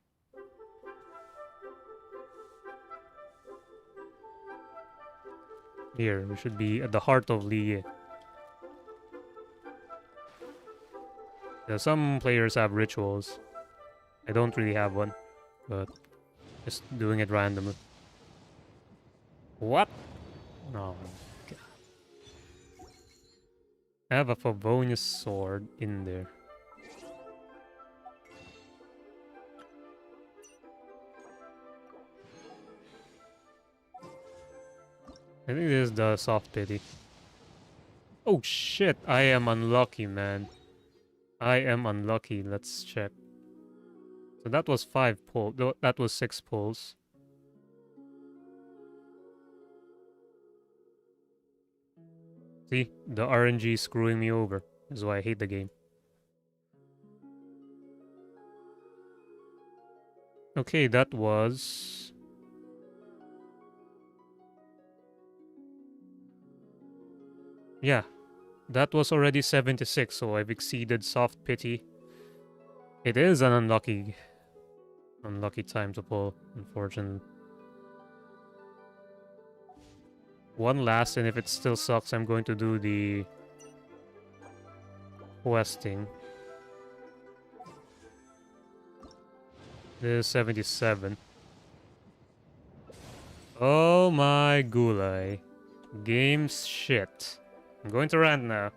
Here, we should be at the heart of League. Yeah, some players have rituals. I don't really have one, but just doing it randomly. What? No. Okay. I have a Favonius sword in there. I think this is the soft pity. Oh shit, I am unlucky, man. I am unlucky. Let's check. So that was 5 pulls. That was 6 pulls. See, the RNG is screwing me over. That's why I hate the game. Okay, that was... Yeah, that was already 76, so I've exceeded soft pity. It is an unlucky time to pull, unfortunately. One last, and if it still sucks, I'm going to do the questing. This is 77. Oh my gulai. Game's shit. I'm going to rant now.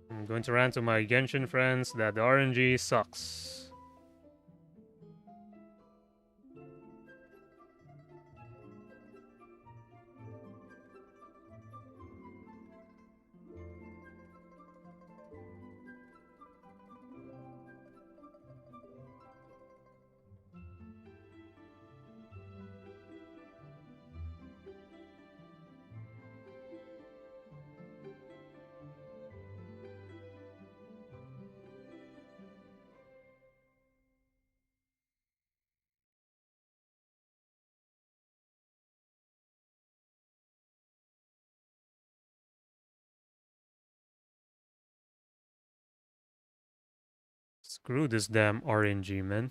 I'm going to rant to my Genshin friends that the RNG sucks. Screw this damn RNG, man.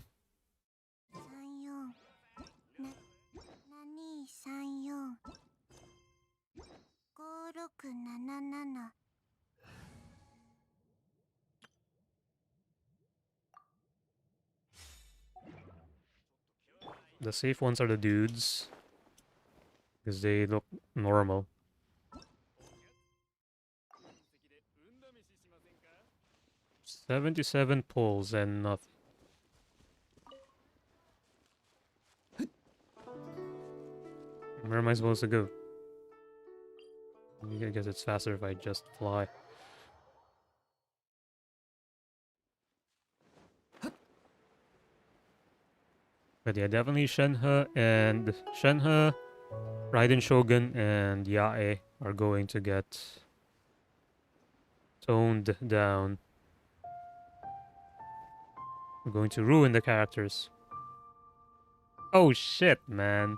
The safe ones are the dudes. Because they look normal. 77 pulls and nothing. Where am I supposed to go? I guess it's faster if I just fly. But yeah, definitely Shenhe, Raiden Shogun, and Yae are going to get toned down. We're going to ruin the characters. Oh shit, man.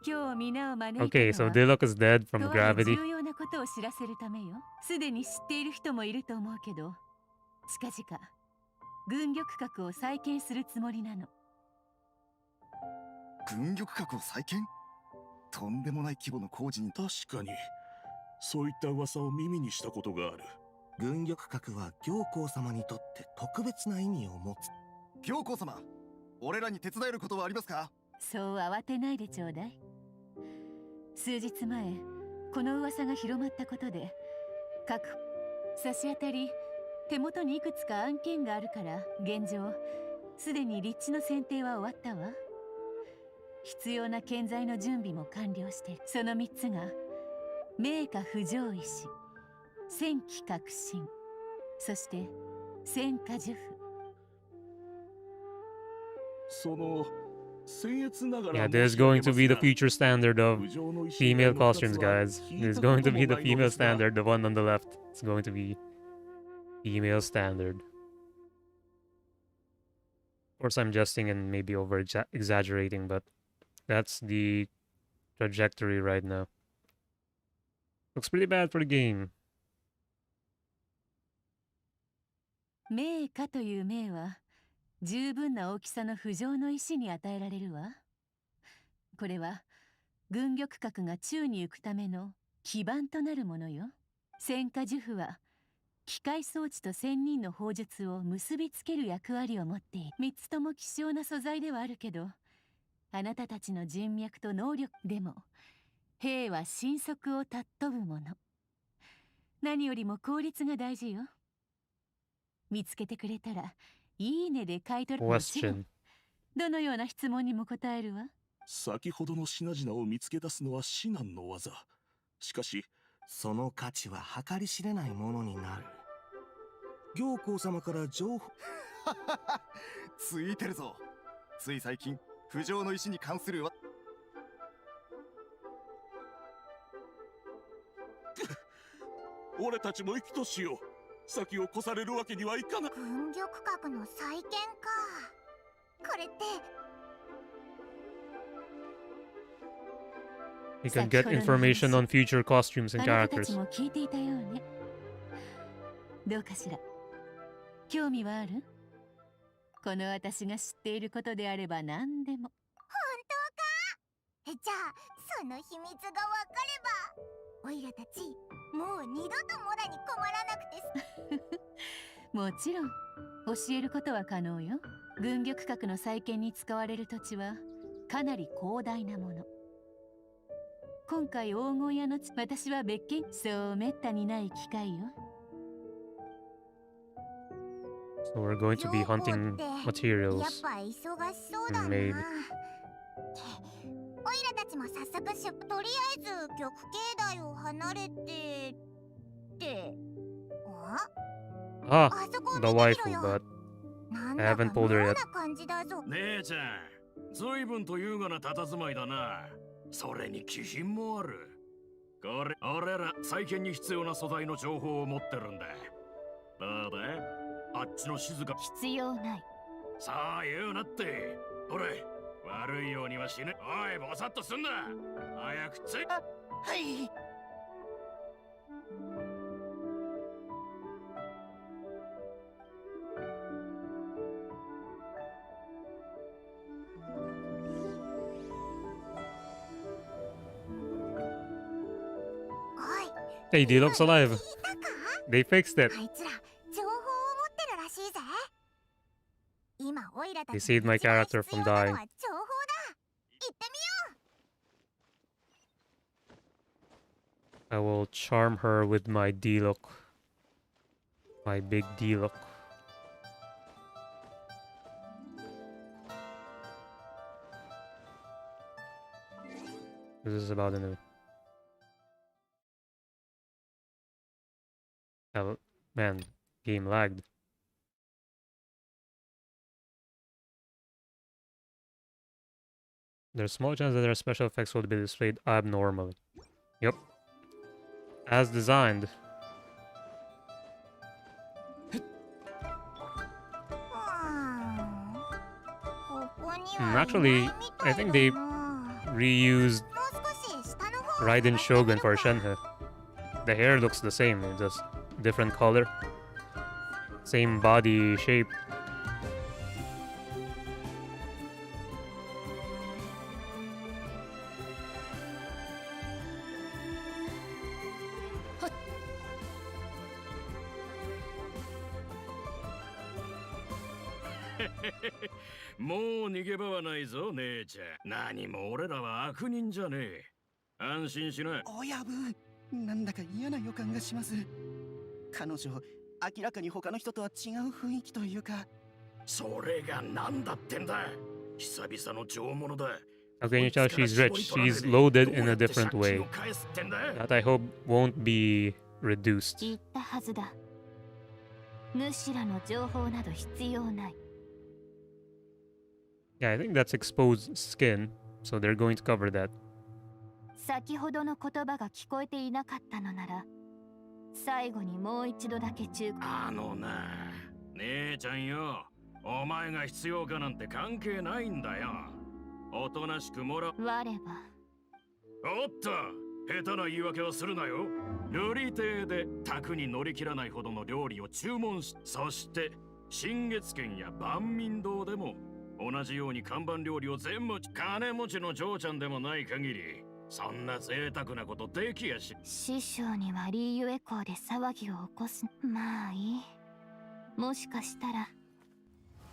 Okay, so Diluc is dead from gravity. 重要なことを知らせるためよ。すでに知っている人もいると思うけど、近々軍玉閣を再建するつもりなの。軍玉閣を再建？とんでもない規模の工事に。確かにそういった噂を耳にしたことがある。軍玉閣は行幸様にとって特別な意味を持つ。行幸様、俺らに手伝えることはありますか？そう慌てないでちょうだい。数日前、この噂が広まったことで、差し当たり手元にいくつか案件があるから、現状すでに立地の選定は終わったわ。必要な建材の準備も完了して、その3つが名家不条石、戦機革新、そして戦火呪符。その Yeah, there's going to be the future standard of female costumes, guys. There's going to be the female standard, the one on the left. It's going to be female standard. Of course, I'm jesting and maybe over exaggerating, but that's the trajectory right now. Looks pretty bad for the game. 名家という名は十分な大きさの浮上の石に与えられるわ。これは軍玉閣が宙に行くための基盤となるものよ。戦火呪符は機械装置と仙人の砲術を結びつける役割を持っている。3つとも希少な素材ではあるけど、あなたたちの人脈と能力でも兵は神速を尊ぶもの。何よりも効率が大事よ。見つけてくれたらいいねで買い取る。もちろん Question. どのような質問にも答えるわ。先ほどの品々を見つけ出すのは至難の技。しかしその価値は計り知れないものになる。行幸様から情報ついてるぞ。つい最近浮上の石に関するわ。俺たちも生きとしよう。先を越されるわけにはいかない。軍玉閣の再建か。これって You can get information on future costumes あ and なたた characters. ちも聞いていたようね。どうかしら。興味はある？この私が知っていることであれば何でも。じゃあその秘密がわかれば、おいらたちもう二度とモラに困らなくてす。もちろん教えることは可能よ。軍玉閣の再建に使われる土地はかなり広大なもの。今回黄金屋の私は別件、そうめったにない機会よ。 So we're going to be hunting やっ materials. ぱ忙しそうだな。 Maybe. おいらたちも早速とりあえず玉境内を離れてってあ Ah, あそこを the 見てみ waifu, ろよ。 but なん I だか haven't pulled her 妙 yet. な感じだぞ。姉ちゃん、随分と優雅な佇まいだな。それに気品もある。これ、俺ら再建に必要な素材の情報を持ってるんだ。どうだ？あっちの静か。必要ない。さあ言うなって。ほれ、悪いようにはしね。おい、ぼさっとすんな。早くつい。はい。おい、 Hey, D-Loc's alive. 聞いたか？ They fixed it. あいつら情報を持ってるらしいぜ。今オイラた They ちに saved my 一番 character 必 from 要なのは dying. 情報だ。行ってみよう。 I will charm her with my D-Loc. My big D-Loc. This is about anyway. Oh, man, game lagged. There's small chance that their special effects will be displayed abnormally. Yep. As designed. Actually, I think they reused Raiden Shogun for Shenhe. The hair looks the same, it's just different color. Same body shape. Mo もう逃げ場はないぞ、姉ちゃん。何も俺らは悪人じゃねえ。安心しな。親分、なんだか嫌な予感がします。彼女、明らかに他の人とは違う雰囲気というか。それがなんだってんだ。久々の上物だ。 How can you tell she's rich? She's loaded in a different way. That I hope won't be reduced. 言ったはずだ。ヌシラの情報など必要ない。 Yeah, I think that's exposed skin, so they're going to cover that. 先ほどの言葉が聞こえていなかったのなら、最後にもう一度だけ忠告。あのな、姉ちゃんよ、お前が必要かなんて関係ないんだよ。おとなしくもら。我はおっと、下手な言い訳はするなよ。瑠璃亭で宅に乗り切らないほどの料理を注文し、そして新月軒や万民堂でも同じように看板料理を全部金持ちの嬢ちゃんでもない限り、そんな贅沢なことできやし。師匠にはリーユエ校で騒ぎを起こす。まあいい。もしかしたら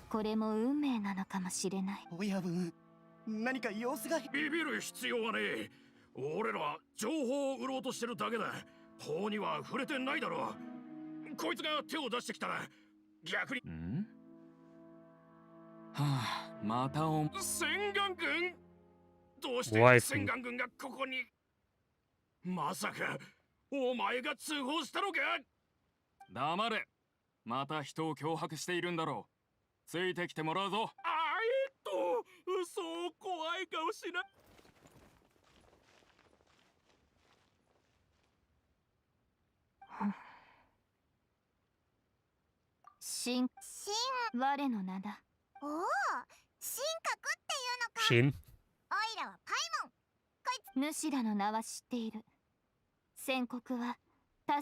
これも運命なのかもしれない。親分、何か様子が。ビビる必要はねえ。俺らは情報を売ろうとしてるだけだ。法には触れてないだろう。こいつが手を出してきたら逆に。ん？はあ、また洗顔軍？どうして洗顔軍がここに？まさかお前が通報したのか？黙れ。また人を脅迫しているんだろう。ついてきてもらうぞ。嘘を怖い顔しな。我の名だ。おお、神格っていうのか。Shin? オイラはパイモン。こいつ主らの名は知っている。宣告は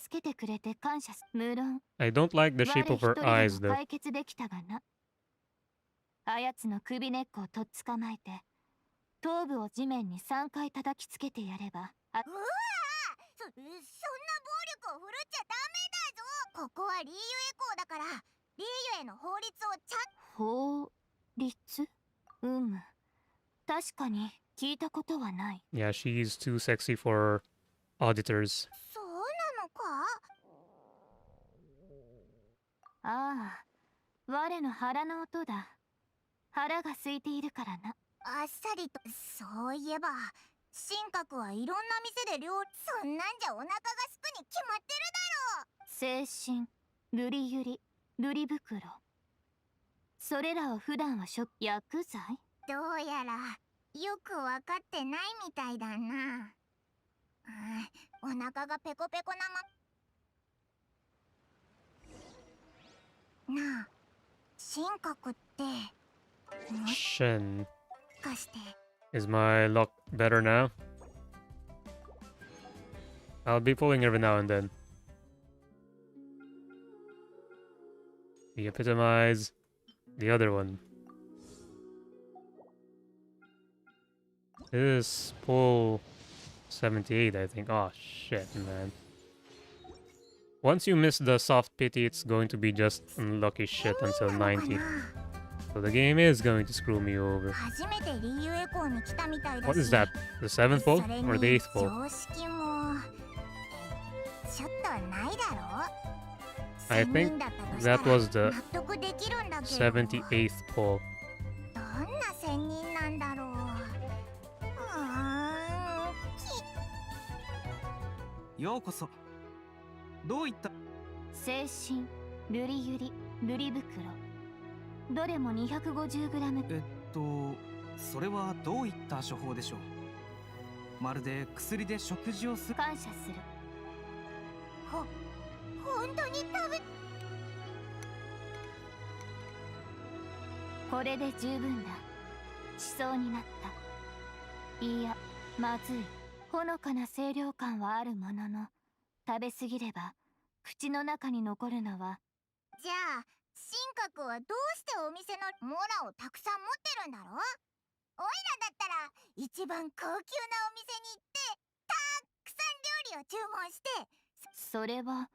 助けてくれて感謝す。無論 I don't like the shape of her 我 eyes 一人で though. も解決できたがな。あやつの首根っこをとっ捕まえて頭部を地面に3回叩きつけてやれば。うわー、そんな暴力を振るっちゃダメだぞ。ここはリーユエ校だから、リーユエの法律をちゃん。法律？確かに聞いたことはない。Yeah, she's too sexy for auditors. そうなのか？ああ、我の腹の音だ。腹が空いているからな。あっさりと。そういえば神格はいろんな店で料理。そんなんじゃお腹がすくに決まってるだろう。精神、瑠璃ゆり、瑠璃袋。それらを普段は薬剤？どうやらよくわかってないみたいだな。お腹がペコペコななあ、神格ってもし Shin. かして。 Is my luck better now? I'll be pulling every now and then. We epitomize the other one. This is pull 78, I think. Oh shit, man. Once you miss the soft pity, it's going to be just unlucky shit until 90. So the game is going to screw me over. 初めてリーユエ校に来たみたいだし。 What is that? The 7th pull それ or the に 8th pull? 常識もちょっとないだろ。 I 仙 think 人だったとしたら that was the 納得できるんだけど。 78th pull. どんな仙人なんだろう。ようこそ。どういった？精神、瑠璃ゆり、瑠璃袋。どれも 250g。それはどういった処方でしょう？まるで薬で食事をする。感謝する。本当に食べ。これで十分だ。しそうになった。いや、まずい。ほのかな清涼感はあるものの、食べ過ぎれば口の中に残るのは。じゃあ神格はどうしてお店のモラをたくさん持ってるんだろう。オイラだったら一番高級なお店に行ってたくさん料理を注文して。それは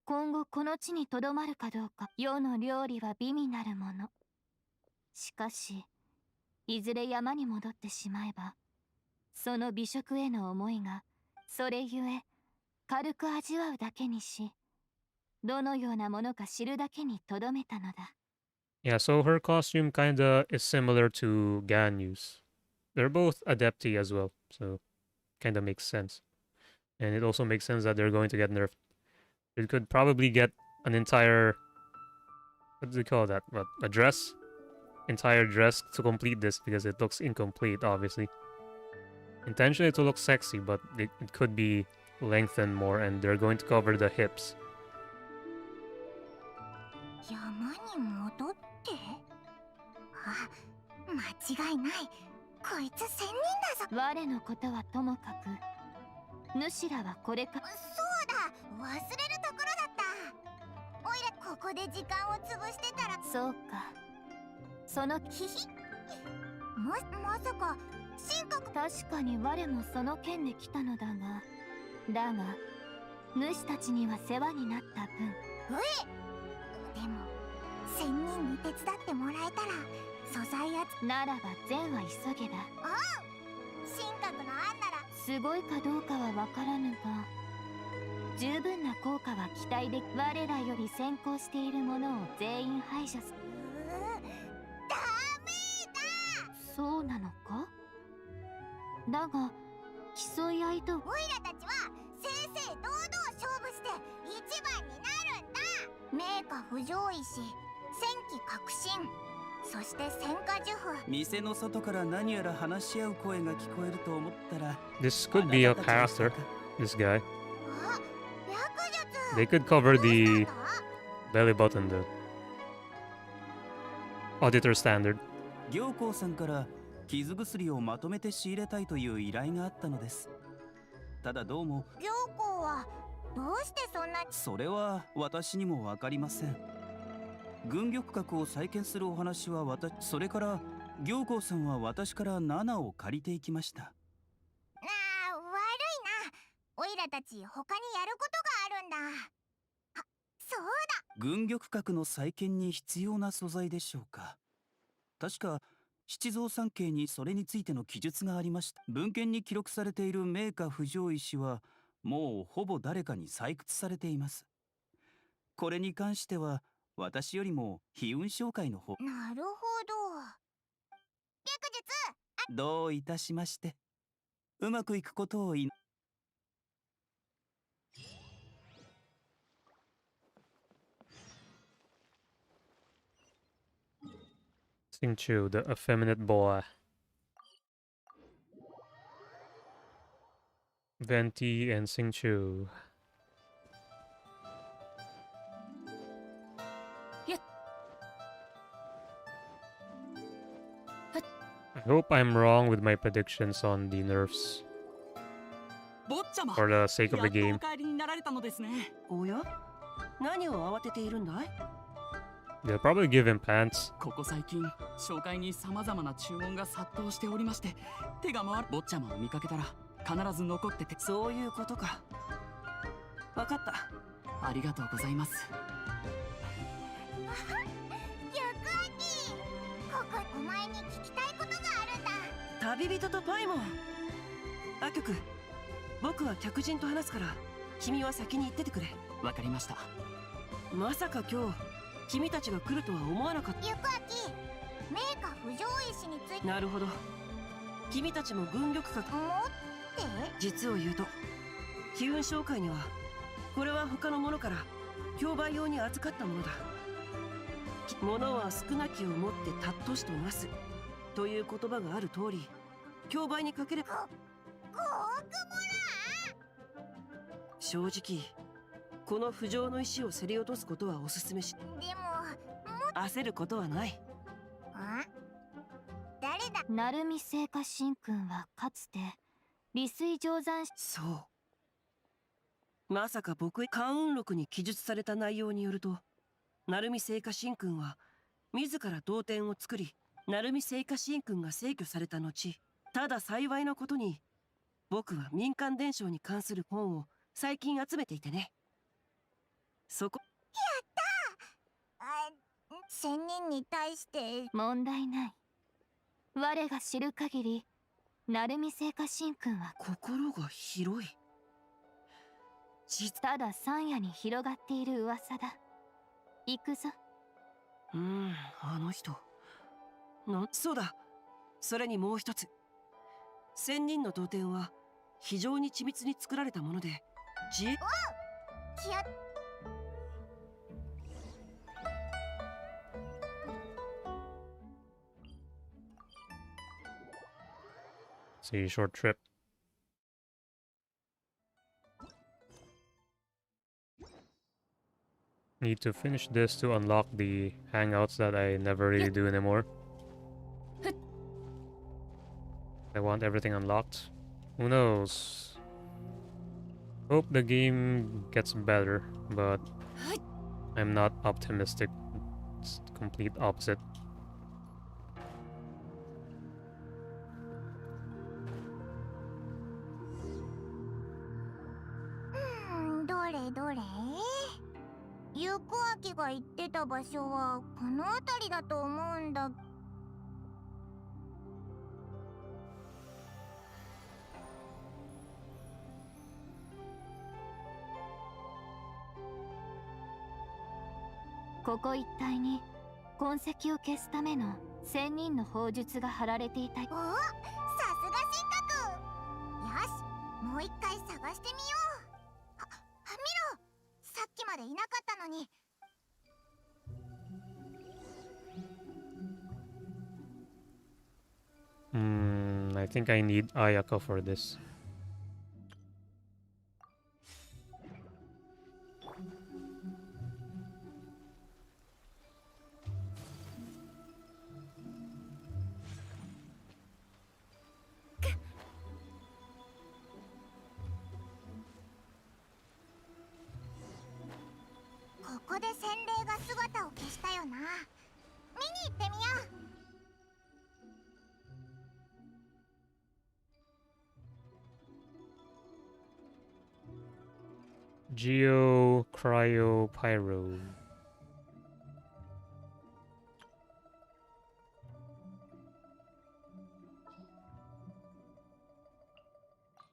今後この地にとどまるかどうか。世の料理は美味なるもの。しかしいずれ山に戻ってしまえば、その美食への思いがそれゆえ軽く味わうだけにし、どのようなものか知るだけにとどめたのだ。Yeah, so her costume kinda is similar to Ganyu's. They're both adepti as well, so kinda makes sense. And it also makes sense that they're going to get nerfed. It could probably get an entire... What do they call that? What, a dress? Entire dress to complete this because it looks incomplete, obviously. Intentionally to look sexy, but it could be lengthened more and they're going to cover the hips. 山に戻って。あ、間違いない。こいつ仙人だぞ。我のことはともかく、主らはこれか。そうだ、忘れるところだった。おいらここで時間を潰してたら。そうか。そのヒヒまさか神格。確かに我もその件で来たのだが、主たちには世話になった分。でも仙人に手伝ってもらえたら素材ならば善は急げだ。神格の案なら。すごいかどうかはわからぬが、十分な効果は期待でき、我らより先行しているものを全員排除する。ダメだ。そうなのか。だが競い合いと。オイラたちは正々堂々勝負して一番になるんだ。名家不条石、戦機革新、そして戦火呪符。店の外から何やら話し合う声が聞こえると思ったら、 This could be a character. This guy. あ、略術。 They could cover どうした the んだ？ belly button, the auditor standard. 行幸さんから傷薬をまとめて仕入れたいという依頼があったのです。ただどうも行幸はどうしてそんな。それは私にもわかりません。軍玉閣を再建するお話はそれから行幸さんは私から7を借りていきました。悪いな。オイラたち他にやることがあるんだ。あ、そうだ。軍玉閣の再建に必要な素材でしょうか。確か七蔵三景にそれについての記述がありました。文献に記録されている名家不条石はもうほぼ誰かに採掘されています。これに関しては私よりも悲運商会の方。なるほど。略術。どういたしまして。うまくいくことをSingchu, the effeminate boy. Venti and Singchu. I hope I'm wrong with my predictions on the nerfs. For the sake of the game. おや、何を慌てているんだい？ They'll probably give him pants. ここ最近紹介に様々な注文が殺到しておりまして、手が回る。坊ちゃまを見かけたら必ず残ってて。そういうことか。わかった。ありがとうございます。ここお前に聞きたいことがあるんだ。旅人とパイモン。アキョク、僕は客人と話すから君は先に行っててくれ。わかりました。まさか今日君たちが来るとは思わなかった。ゆくあき、名家不条石について。なるほど。君たちも軍玉閣。持って実を言うと悲運商会にはこれは他の者から競売用に預かったものだ。物は少なきをもって尊しとなすという言葉がある通り、競売にかければ正直この不浄の石を競り落とすことはお勧めし。でも焦ることはない。誰だ。鳴海聖火神君はかつて利水定山。そう。まさか僕関運録に記述された内容によると、鳴海聖火神君は自ら同点を作り、鳴海聖火神君が逝去された後、ただ幸いなことに僕は民間伝承に関する本を最近集めていてね。そこ。やったー。仙人に対して問題ない。我が知る限り鳴海聖火神君は心が広い。ただ山野に広がっている噂だ。行くぞ。あの人。そうだ。それにもう一つ。仙人の同点は非常に緻密に作られたもので、See, short trip. Need to finish this to unlock the hangouts that I never really do anymore. I want everything unlocked. Who knows? Hope the game gets better, but I'm not optimistic. It's the complete opposite.どれどれゆくあきが言ってた場所はこの辺りだと思うんだ。ここ一帯に痕跡を消すための仙人の砲術が貼られていた。お、さすが進化くん。よし、もう一回探してみよう。見ろ、さっきまでいなかったのに。I think I need Ayaka for this. Geo Cryo Pyro.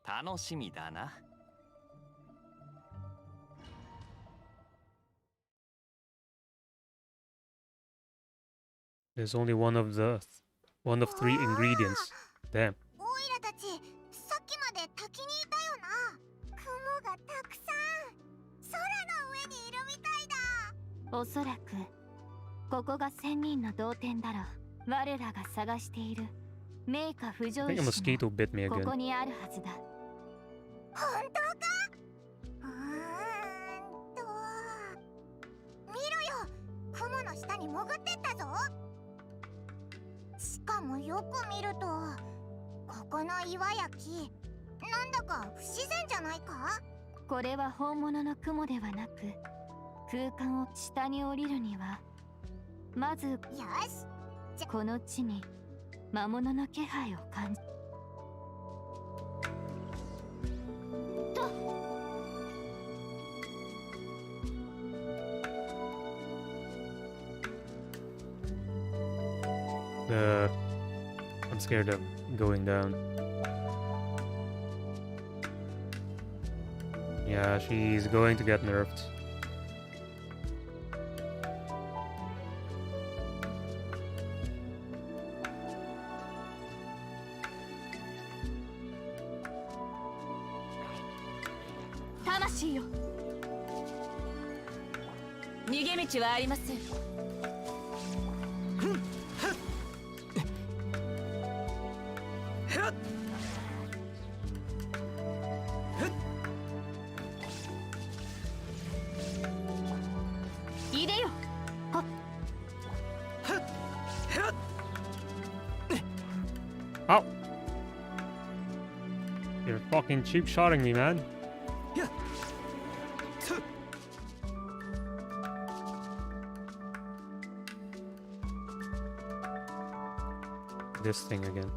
楽しみだな。There's only one of 3 ingredients. Damn. オイラたち、さっきまで滝にいたよな。雲がたくさん。空の上にいるみたいだ。おそらくここが仙人の同点だろう。我らが探している名家不条 I think a 石 mosquito bit me もこ again. こにあるはずだ。本当か？見ろよ、雲の下に潜ってったぞ。しかもよく見ると、ここの岩や木、なんだか不自然じゃないか？これは本物の雲ではなく、空間を下に降りるにはまずよし、この地に魔物の気配を感じ。I'm scared of going down. Yeah, she's going to get nerfed.魂よ、逃げ道はありません。Ow! You're fucking cheap shotting me, man. This thing again.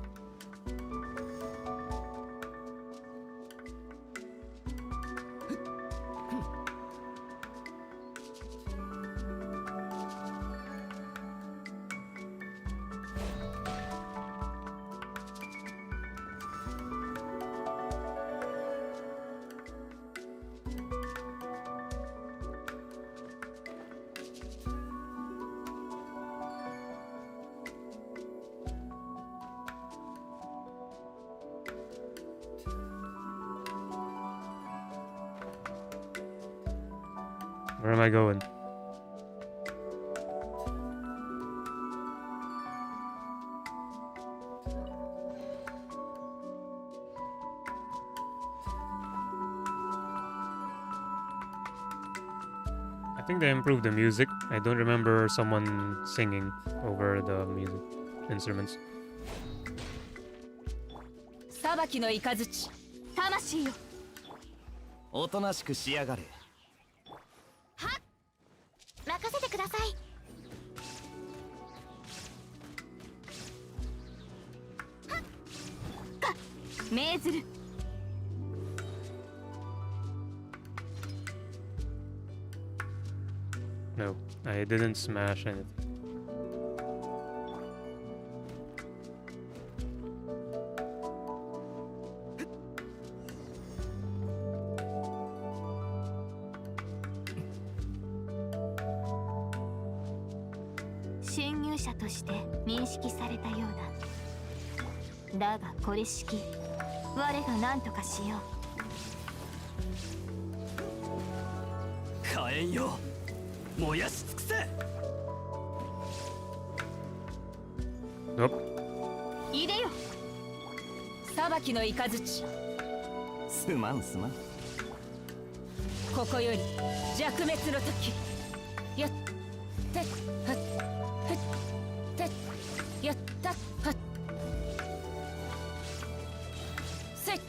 Where am I going? I think they improved the music. I don't remember someone singing over the music instruments. 裁きの雷魂よ。おとなしくしやがれ。任せてください。命ずる。No, I didn't smash anything. "侵入者として認識されたようだ。だがこれしき我が何とかしよう。火炎よ、燃やし尽くせ。Nope. いでよ、裁きの雷。すまんすまん。ここより弱滅の時。やってはっはってやったはっせっ。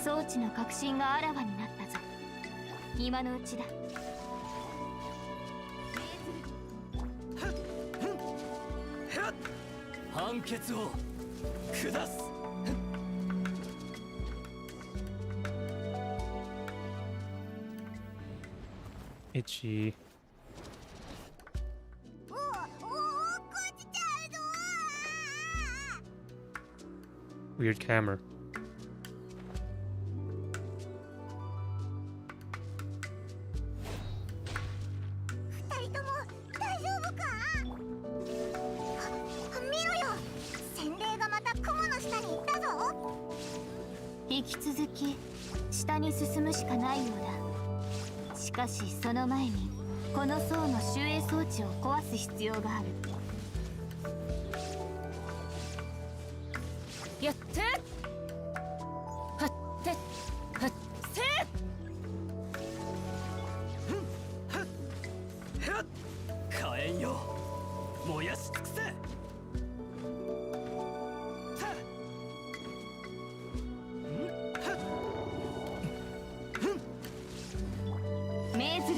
装置の革新があらわになったぞ。今のうちだ。判決を下す。Itchy. 落ちちゃうぞ。 Weird camera. 二人とも大丈夫か。見ろよ、洗礼がまた雲の下に行ったぞ。引き続き下に進むしかないようだ。しかしその前にこの層の集英装置を壊す必要がある。やってはってはっせ火炎よ、燃やし尽くせ。命ずる。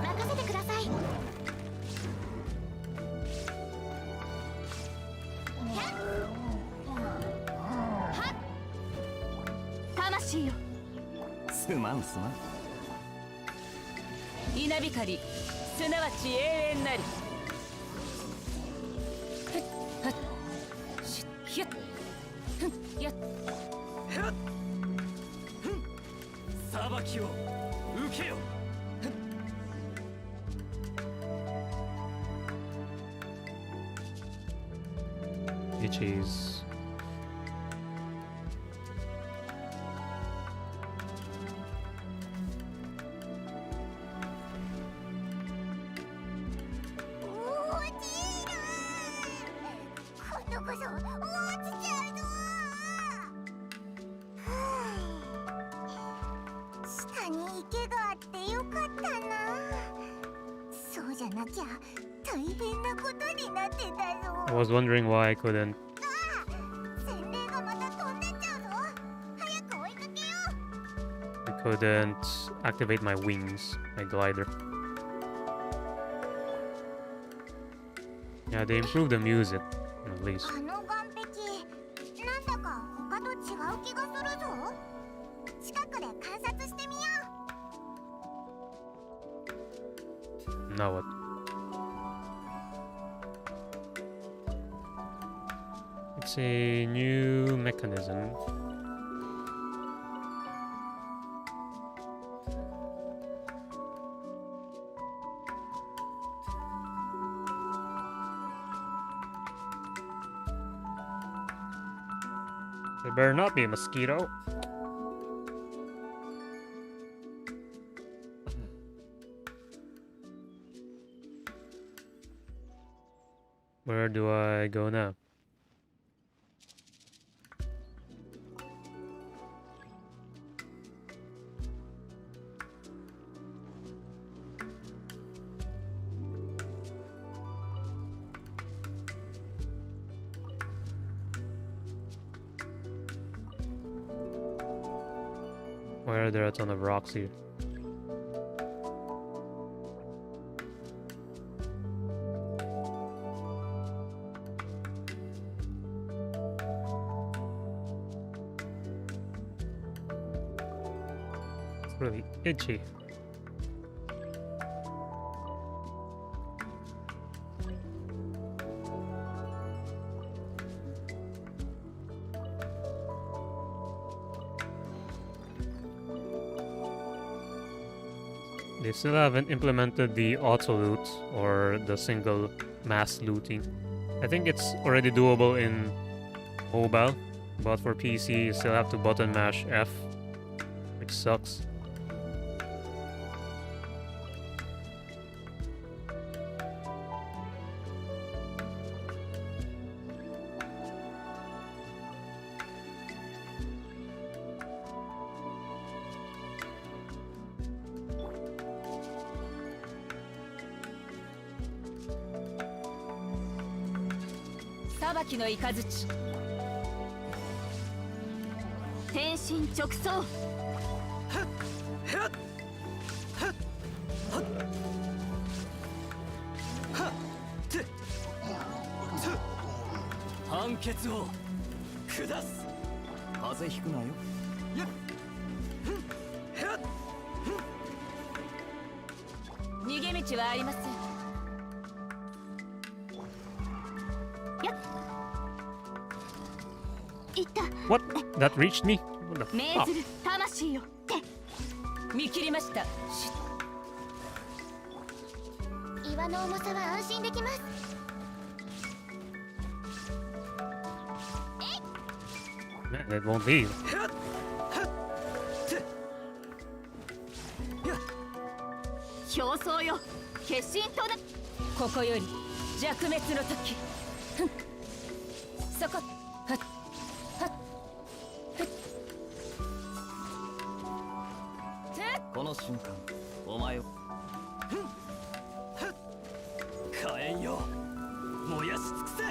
任せてください。魂よ、すまんすまん。稲光すなわち永遠なり。ふっはっしゅひゅっふんやっ裁きを受けよ。 Itchies. I was wondering why I couldn't. I couldn't activate my wings, my glider. Yeah, they improved the music, at least. あの岸壁、なんだか他と違う気がするぞ。近くで観察してみよう。 Now what? It's a new mechanism. There better not be a mosquito. Where do I go now? Why are there a ton of rocks here? It's really itchy. They still haven't implemented the auto loot or the single mass looting. I think it's already doable in mobile, but for PC you still have to button mash F, which sucks. What? That reached me? What the fuck? 魂よって見切りました。岩の重さは安心できます。Man, it won't leave. 表層よ、決心とな。ここより弱滅の時。そこ。この瞬間お前を火炎よ燃やし尽くせ。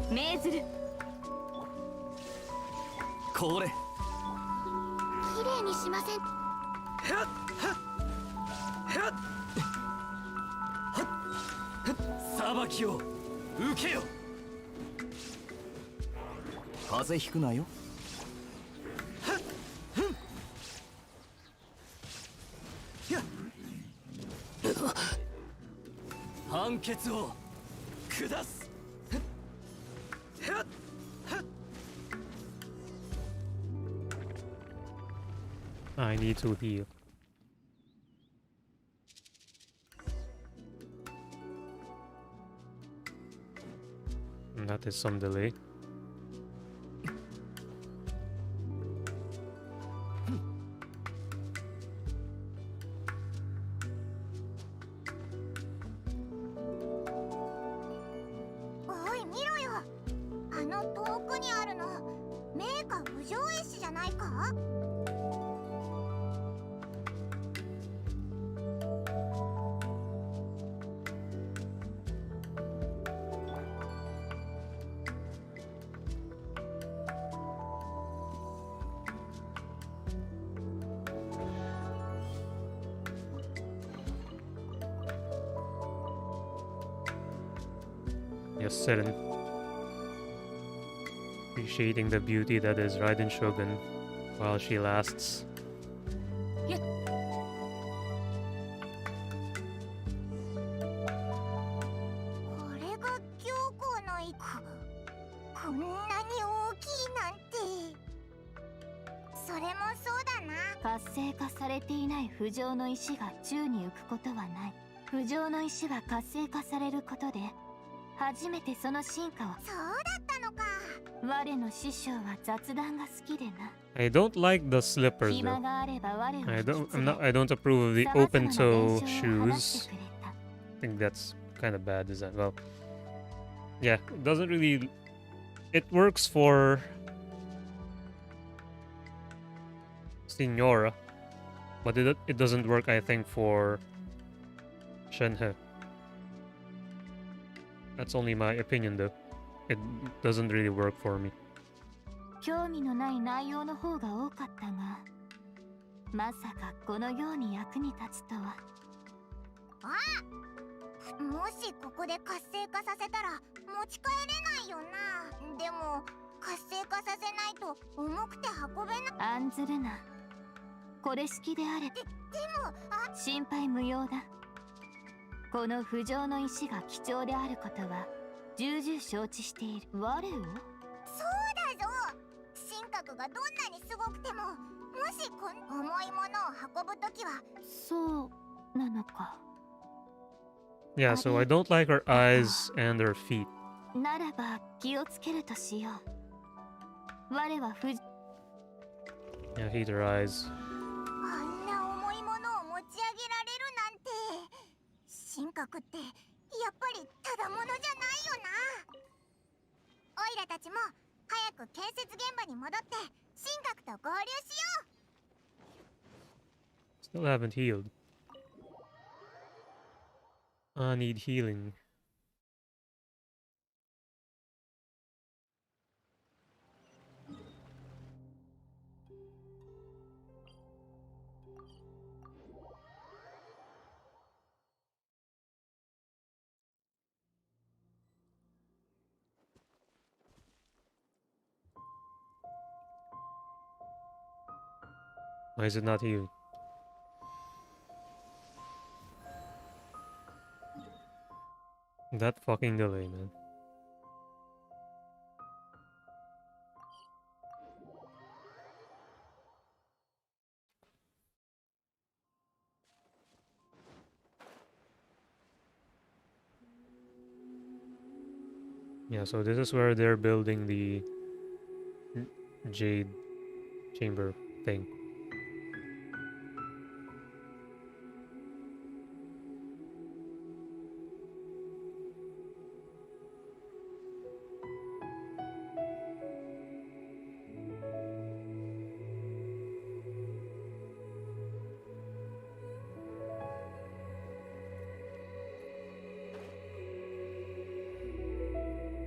命ずる。これ綺麗にしません。裁きを受けよ。風邪ひくなよ。判決を下す。I need to heal. And that is some delay. Yes, Seren. Appreciating the beauty that is Raiden Shogun while she lasts. Yeah. これが教皇の意。こんなに大きいなんて。それもそうだな。活性化されていない浮上の石が宙に浮くことはない。浮上の石は活性化されることで初めてその進化を。そうだったのか。我の師匠は雑談が好きでな。I don't like the slippers though. I don't approve of the open toe shoes. I think that's kind of bad design. Well, yeah, it doesn't really. It works for Signora, but it doesn't work, I think, for Shenhe. That's only my opinion though. It doesn't really work for me. 興味のない内容の方が多かったが、まさかこのように役に立つとは。もしここで活性化させたら持ち帰れないよな。でも活性化させないと重くて運べない。案ずるな。これ式であれば。でも心配無用だ。この浮上の石が貴重であることは重々承知している。我を？そうだぞ。神格がどんなにすごくても、もし重いものを運ぶときは。そうなのか。Yeah, so I don't like her eyes and her feet. ならば気をつけるとしよう。我はYeah, I hate her eyes. あんな重いものを持ち上げられるなんて。神格ってやっぱりただものじゃないよな。オイラたちも早く建設現場に戻って神格と合流しよう。 Still haven't healed. I need healing. Why is it not healed? That fucking delay, man. Yeah, so this is where they're building the jade chamber thing.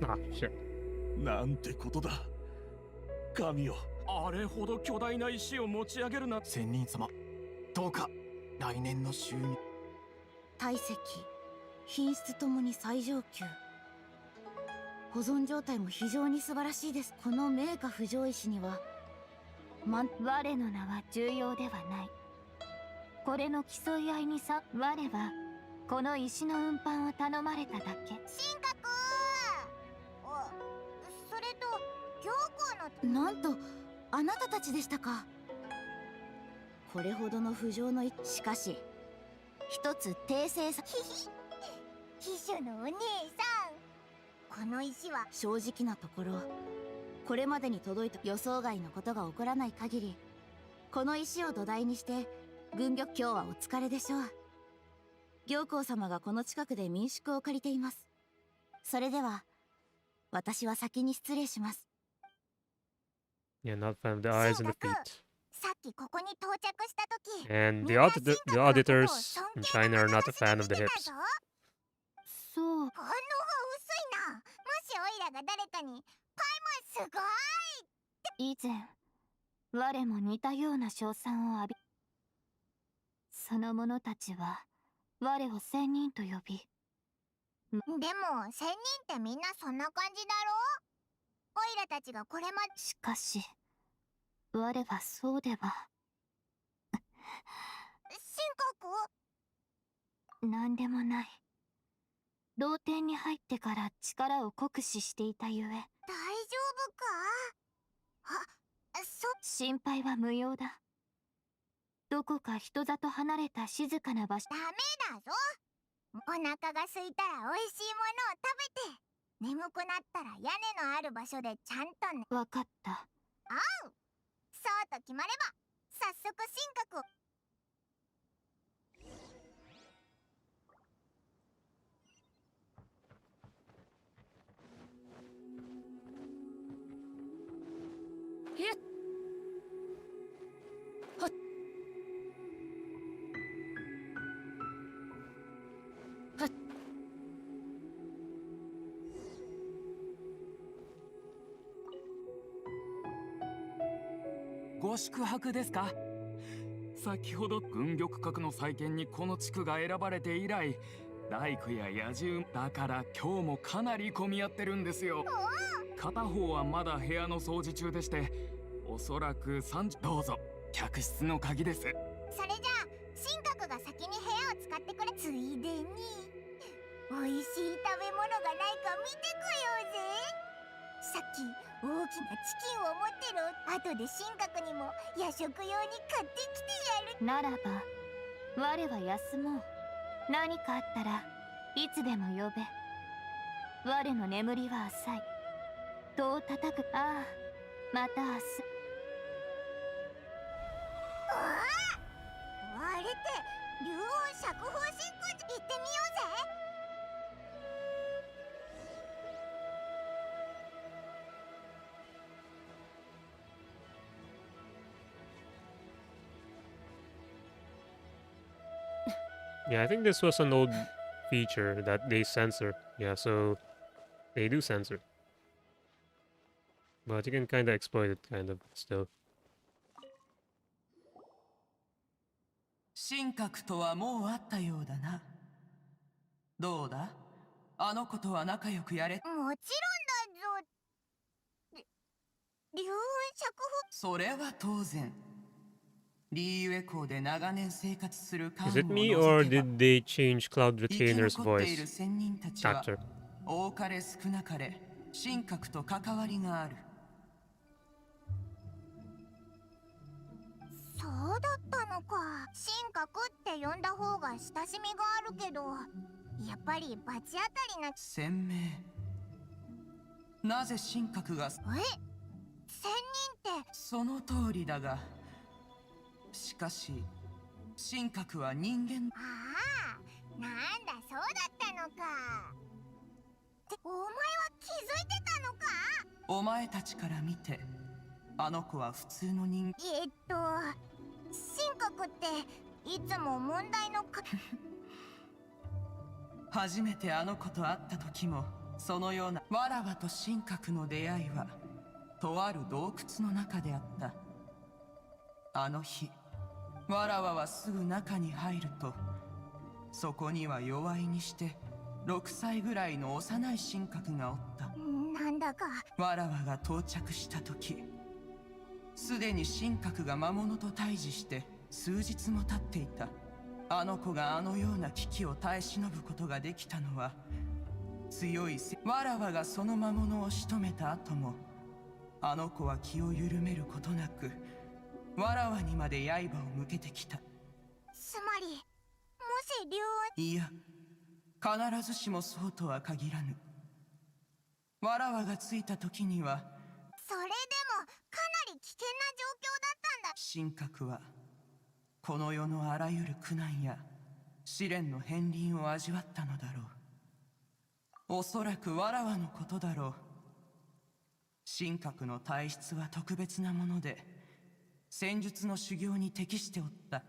Ah, shit. なんてことだ。神よ。あれほど巨大な石を持ち上げるな。仙人様、どうか来年の収入。体積、品質ともに最上級。保存状態も非常に素晴らしいです。この名家不浄石には我の名は重要ではない。これの競い合いに我はこの石の運搬を頼まれただけ。神格。それと行幸の。なんとあなたたちでしたか。これほどの不浄のしかし一つ訂正さ。秘書のお姉さん、この石は正直なところ、これまでに届いた予想外のことが起こらない限り、この石を土台にして軍玉、今日はお疲れでしょう。行幸様がこの近くで民宿を借りています。それでは私は先に失礼します。 Yeah, not fan of the eyes and the feet. さっきここに到着した時、 And the auditors in China are not a fan of the hips. そう。反応が薄いな。もしオイラが誰かにパイもすごい。以前我も似たような称賛を浴び、その者たちは我を仙人と呼び。でも仙人ってみんなそんな感じだろ。オイラたちがこれまで。しかし我はそうでは。神格？なんでもない。同点に入ってから力を酷使していたゆえ。大丈夫か？心配は無用だ。どこか人里離れた静かな場所。ダメだぞ。お腹が空いたら美味しいものを食べて、眠くなったら屋根のある場所でちゃんとね。わかった。そうと決まれば早速神格を。ご宿泊ですか？先ほど軍玉閣の再建にこの地区が選ばれて以来、大工や野獣だから今日もかなり混み合ってるんですよ。片方はまだ部屋の掃除中でして、おそらく30。どうぞ、客室の鍵です。それじゃあ神格が先に部屋を使ってくれ。ついでに美味しい食べ物がないか見てこようぜ。さっき大きなチキンを持ってる。後で神格にも夜食用に買ってきてやる。ならば我は休もう。何かあったらいつでも呼べ。我の眠りは浅い。戸を叩く。ああ、また明日。あれって竜王釈放神君。行ってみようぜ。Yeah, I think this was an old feature that they censor. Yeah, so they do censor. But you can kind of exploit it, kind of, still. 神格とはもう会ったようだな。どうだ？あの子とは仲良くやれ。もちろんだぞ。竜王釈放。それは当然。リーユエ港で長年生活する幹部を Is it me or did they change Cloud Retainer's voice actor? 多かれ少なかれ神格と関わりがある。そうだったのか。神格って呼んだ方が親しみがあるけど、やっぱり罰当たりな。鮮明。なぜ神格が。仙人って。その通りだが、しかし神格は人間。ああ、なんだそうだったのか。ってお前は気づいてたのか。お前たちから見てあの子は普通の人間。神格っていつも問題のか。初めてあの子と会った時もそのような。わらわと神格の出会いはとある洞窟の中であった。あの日わらわはすぐ中に入ると、そこには弱いにして6歳ぐらいの幼い神格がおった。なんだか。わらわが到着した時、すでに神格が魔物と対峙して数日も経っていた。あの子があのような危機を耐え忍ぶことができたのは強いわらわがその魔物を仕留めた後も、あの子は気を緩めることなくわらわにまで刃を向けてきた。つまりもし竜王。いや、必ずしもそうとは限らぬ。わらわがついた時にはそれでもかなり危険な状況だったんだ。神格はこの世のあらゆる苦難や試練の片鱗を味わったのだろう。おそらくわらわのことだろう。神格の体質は特別なもので、戦術の修行に適しておった。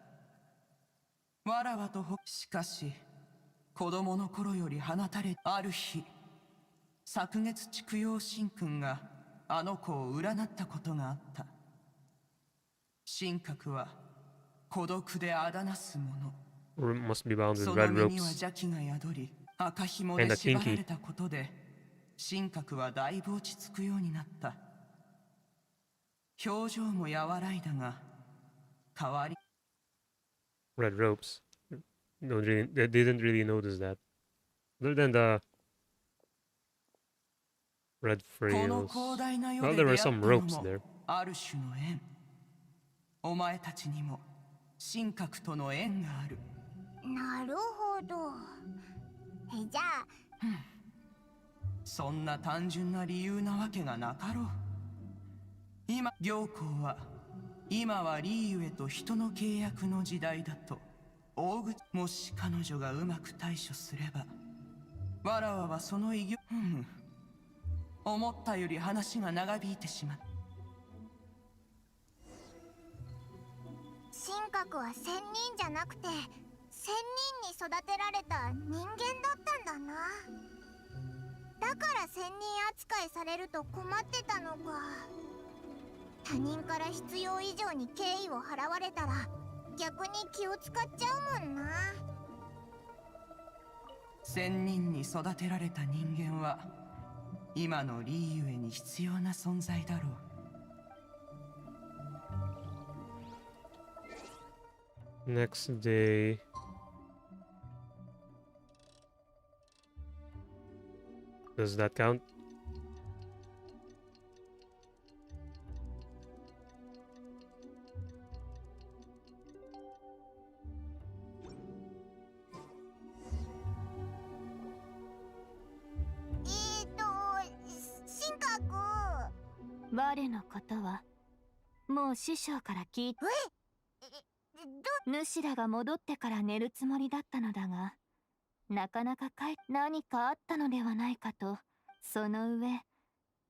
わらわとしかし子供の頃より放たれ。ある日昨月畜養神君があの子を占ったことがあった。神格は孤独であだなすもの。Must be bound with そ red の身には ropes. 邪気が宿り、赤紐で縛られたことで神格はだいぶ落ち着くようになった。表情も和らいだが、代わり。Red ropes. They didn't really notice that. Other than the red この frails. 広大な世 Well, で there 出 were 会った some の ropes も there. ある種の縁。お前たちにも神格との縁がある。なるほど。じゃあ、そんな単純な理由なわけがなかろう。行幸は今はリーユへと人の契約の時代だと大口。もし彼女がうまく対処すれば、わらわはその偉業。思ったより話が長引いてしまった。神格は仙人じゃなくて仙人に育てられた人間だったんだな。だから仙人扱いされると困ってたのか。他人から必要以上に敬意を払われたら逆に気を使っちゃうもんな。仙人に育てられた人間は今のリーゆえに必要な存在だろう。Next day. Does that count? Eh, 神格。我のことはもう師匠から聞いて、主らが戻ってから寝るつもりだったのだが、なかなか何かあったのではないかと。その上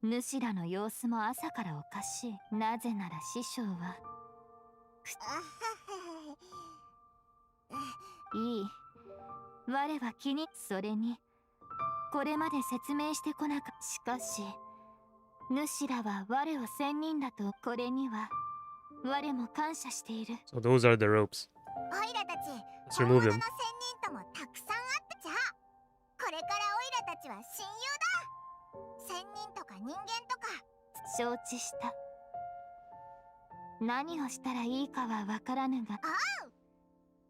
主らの様子も朝からおかしい。なぜなら師匠はいい、我は気に。それにこれまで説明してこなかった。しかし主らは我を仙人だと。これには我も感謝している。 So those are the ropes. オイラたち Let's 本 remove 物の them. 仙人ともたくさんあったじゃ。これからオイラたちは親友だ。仙人とか人間とか。承知した。何をしたらいいかはわからぬが。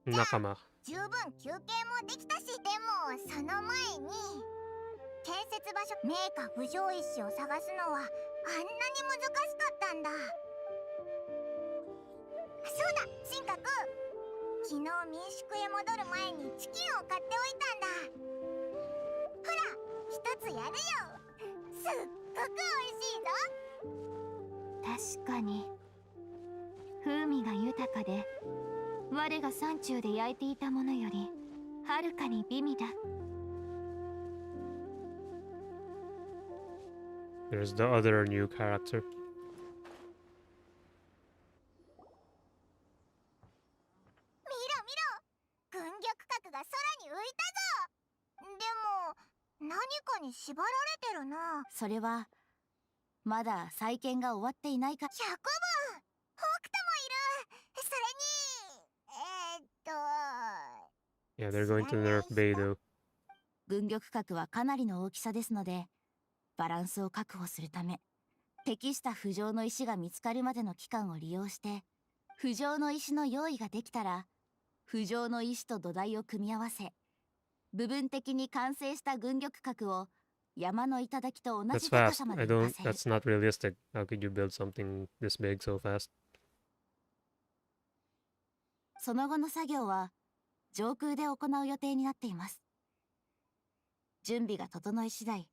Nakama. 十分休憩もできたし。でもその前に建設場所名家不条石を探すのはあんなに難しかったんだ。そうだ、神格。昨日民宿へ戻る前にチキンを買っておいたんだ。ほら、一つやるよ。すっごく美味しいぞ。確かに風味が豊かで、我が山中で焼いていたものよりはるかに美味だ。There's the other new character. 軍玉核が空に浮いたぞ。でも何かに縛られてるな。それはまだ再建が終わっていないか。100分北斗もいる。それにYeah, they're going to nerf Beidou. 軍玉核はかなりの大きさですので、バランスを確保するため適した浮上の石が見つかるまでの期間を利用して、浮上の石の用意ができたら浮上の石と土台を組み合わせ、部分的に完成した軍玉核を山の頂と同 That's じ高 fast. さま I で浮 don't. かせる。 That's not realistic. How could you build something this big so fast? その後の作業は上空で行う予定になっています。準備が整い次第。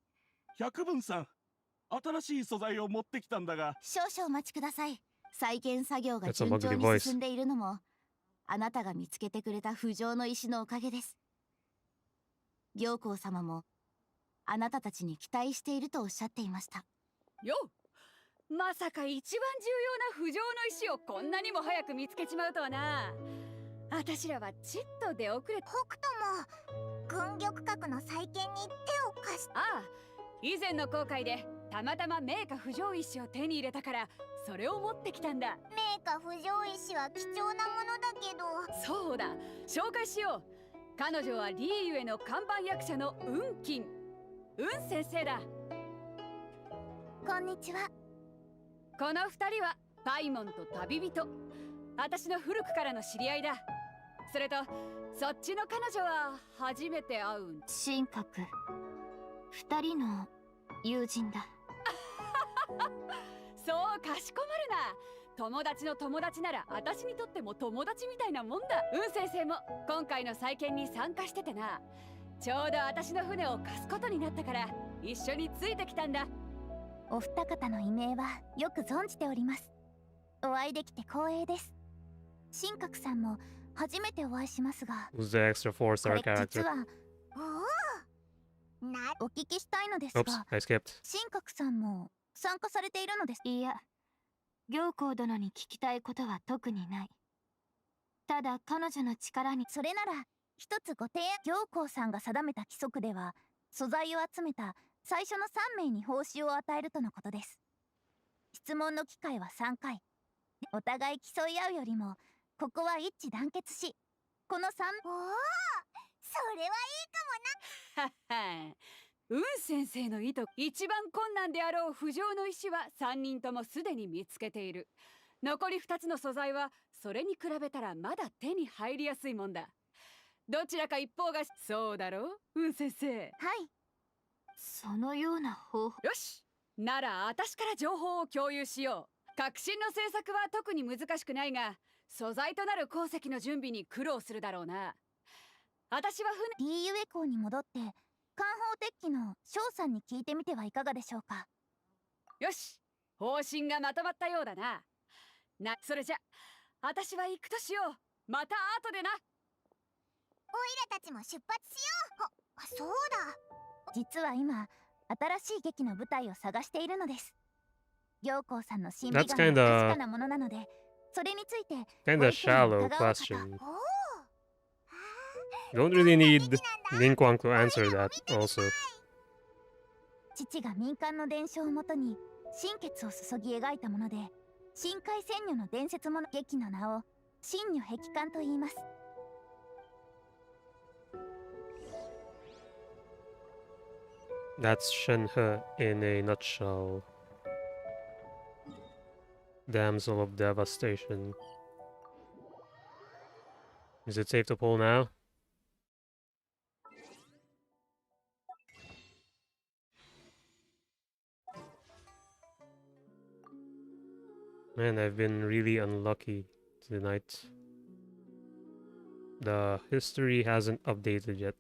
百分さん、新しい素材を持ってきたんだが。少々お待ちください。再建作業が That's a 順調 ugly に voice. 進んでいるのもあなたが見つけてくれた浮上の石のおかげです。行幸様もあなたたちに期待しているとおっしゃっていました。よっ、まさか一番重要な浮上の石をこんなにも早く見つけちまうとはな。あたしらはちっと出遅れ。北斗も軍玉核の再建に手を貸し。ああ、以前の航海でたまたま名家浮上石を手に入れたからそれを持ってきたんだ。名家浮上石は貴重なものだけど。そうだ、紹介しよう。彼女はリーユへの看板役者の雲金、雲先生だ。こんにちは。この二人はパイモンと旅人。私の古くからの知り合いだ。それとそっちの彼女は初めて会う。神格、二人の友人だ。そうかしこまるな。友達の友達なら私にとっても友達みたいなもんだ。先生も今回の再建に参加しててな。ちょうど私の船を貸すことになったから一緒についてきたんだ。お二方の異名はよく存じております。お会いできて光栄です。神格さんも初めてお会いしますが、 Who's the extra 4-star 実 character? はお聞きしたいのですが、 Oops, I skipped. 神格さんも参加されているのです。いや、行幸殿に聞きたいことは特にない。ただ彼女の力に。それなら一つご提案。行幸さんが定めた規則では素材を集めた最初の3名に報酬を与えるとのことです。質問の機会は3回。お互い競い合うよりもここは一致団結し、この3。おお、それはいいかもな。はっは。雲先生の意図、一番困難であろう浮上の石は3人ともすでに見つけている。残り2つの素材はそれに比べたらまだ手に入りやすいもんだ。どちらか一方が。そうだろう、雲先生。はい。そのような方法。よし、なら私から情報を共有しよう。革新の政策は特に難しくないが、素材となる鉱石の準備に苦労するだろうな。私は船 D ゆえ港に戻って、艦砲鉄器の翔さんに聞いてみてはいかがでしょうか。よし、方針がまとまったようだな。それじゃ私は行くとしよう。また後でな。オイラたちも出発しよう。そうだ、実は今新しい劇の舞台を探しているのです。行幸さんの審美眼が確かなものなので、それについて Kinda shallow question. You don't really need Ninquan to answer that also. 父が民間の伝承をもとに心血を注ぎ描いたもので、深海仙女の伝説もの劇の名を真女壁観と言います。That's Shenhe in a nutshell. Damsel of Devastation. Is it safe to pull now? Man, I've been really unlucky tonight. The history hasn't updated yet.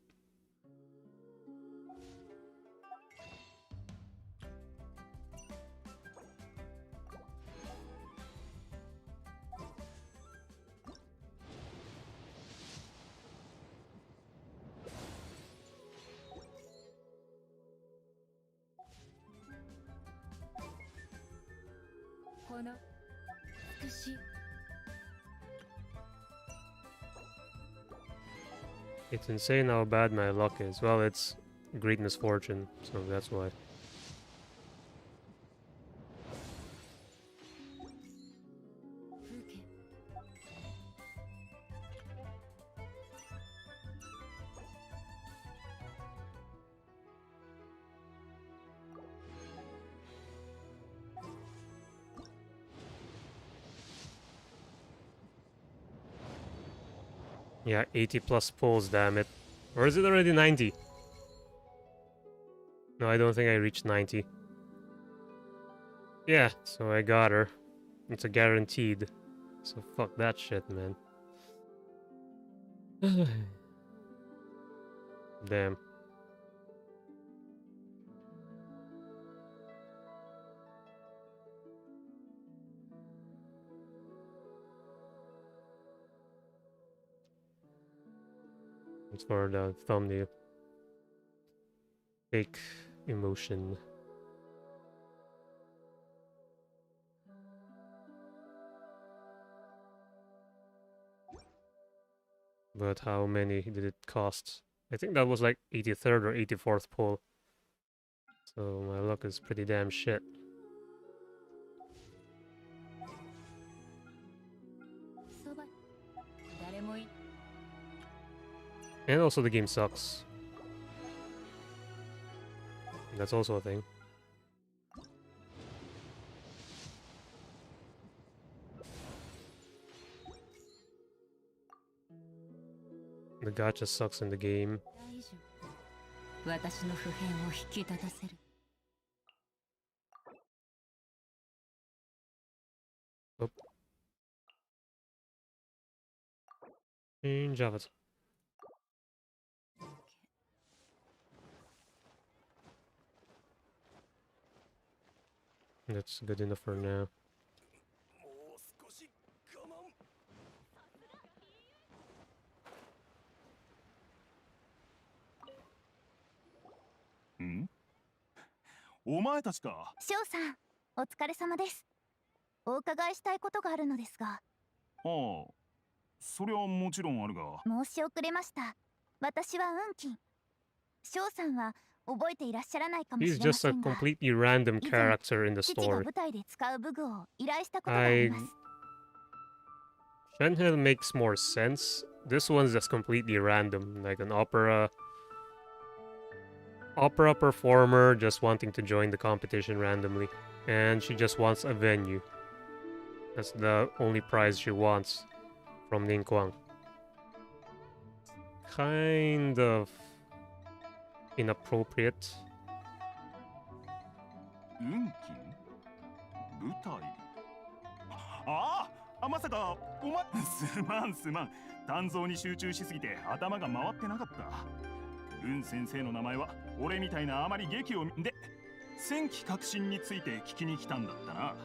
It's insane how bad my luck is. Well, it's great misfortune, so that's why. Yeah, 80 plus pulls, damn it. Or is it already 90? No, I don't think I reached 90. Yeah, so I got her. It's a guaranteed. So fuck that shit, man. Damn. It's for the thumbnail. Fake emotion. But how many did it cost? I think that was like 83rd or 84th pull. So my luck is pretty damn shit. And also the game sucks. That's also a thing. The gacha sucks in the game. Oh. Change avatar. That's good enough for now. Hmm? お前たちか。翔さん、お疲れ様です。お伺いしたいことがあるのですが。ああ、それはもちろんあるが。申し遅れました。私は運金。翔さんは覚えていらっしゃらないかもし He's れま just せ a んが、 completely random 以前 character in the 父が story. 舞台で使う武具を依頼したことがあります。 Shenhe makes more sense. This one's just completely random, like an opera performer just wanting to join the competition randomly. And she just wants a venue. That's the only prize she wants from Ningguang. Kind of inappropriate. 運金舞台ああまさかお前すまん鍛造に集中しすぎて頭が回ってなかった。運先生の名前は俺みたいなあまり劇をで戦機革新について聞きに来たんだったな。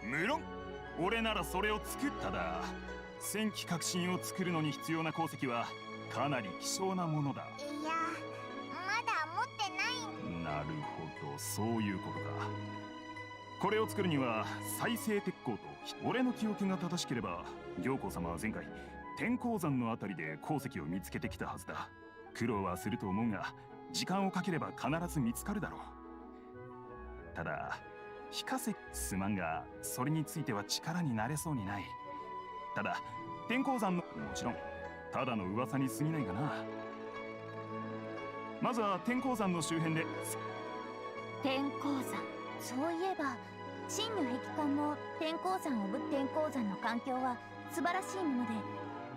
無論俺ならそれを作っただ。戦機革新を作るのに必要な鉱石はかなり希少なものだ。いやまだ持ってない。なるほど、そういうことか。これを作るには再生鉄鋼と、俺の記憶が正しければ行幸様は前回天鉱山のあたりで鉱石を見つけてきたはずだ。苦労はすると思うが時間をかければ必ず見つかるだろう。ただ非化石すまんがそれについては力になれそうにない。ただ天鉱山のもちろんただの噂に過ぎないがな。まずは天鉱山の周辺で。天鉱山、そういえば真の壁観も天鉱山を天鉱山の環境は素晴らしいもので、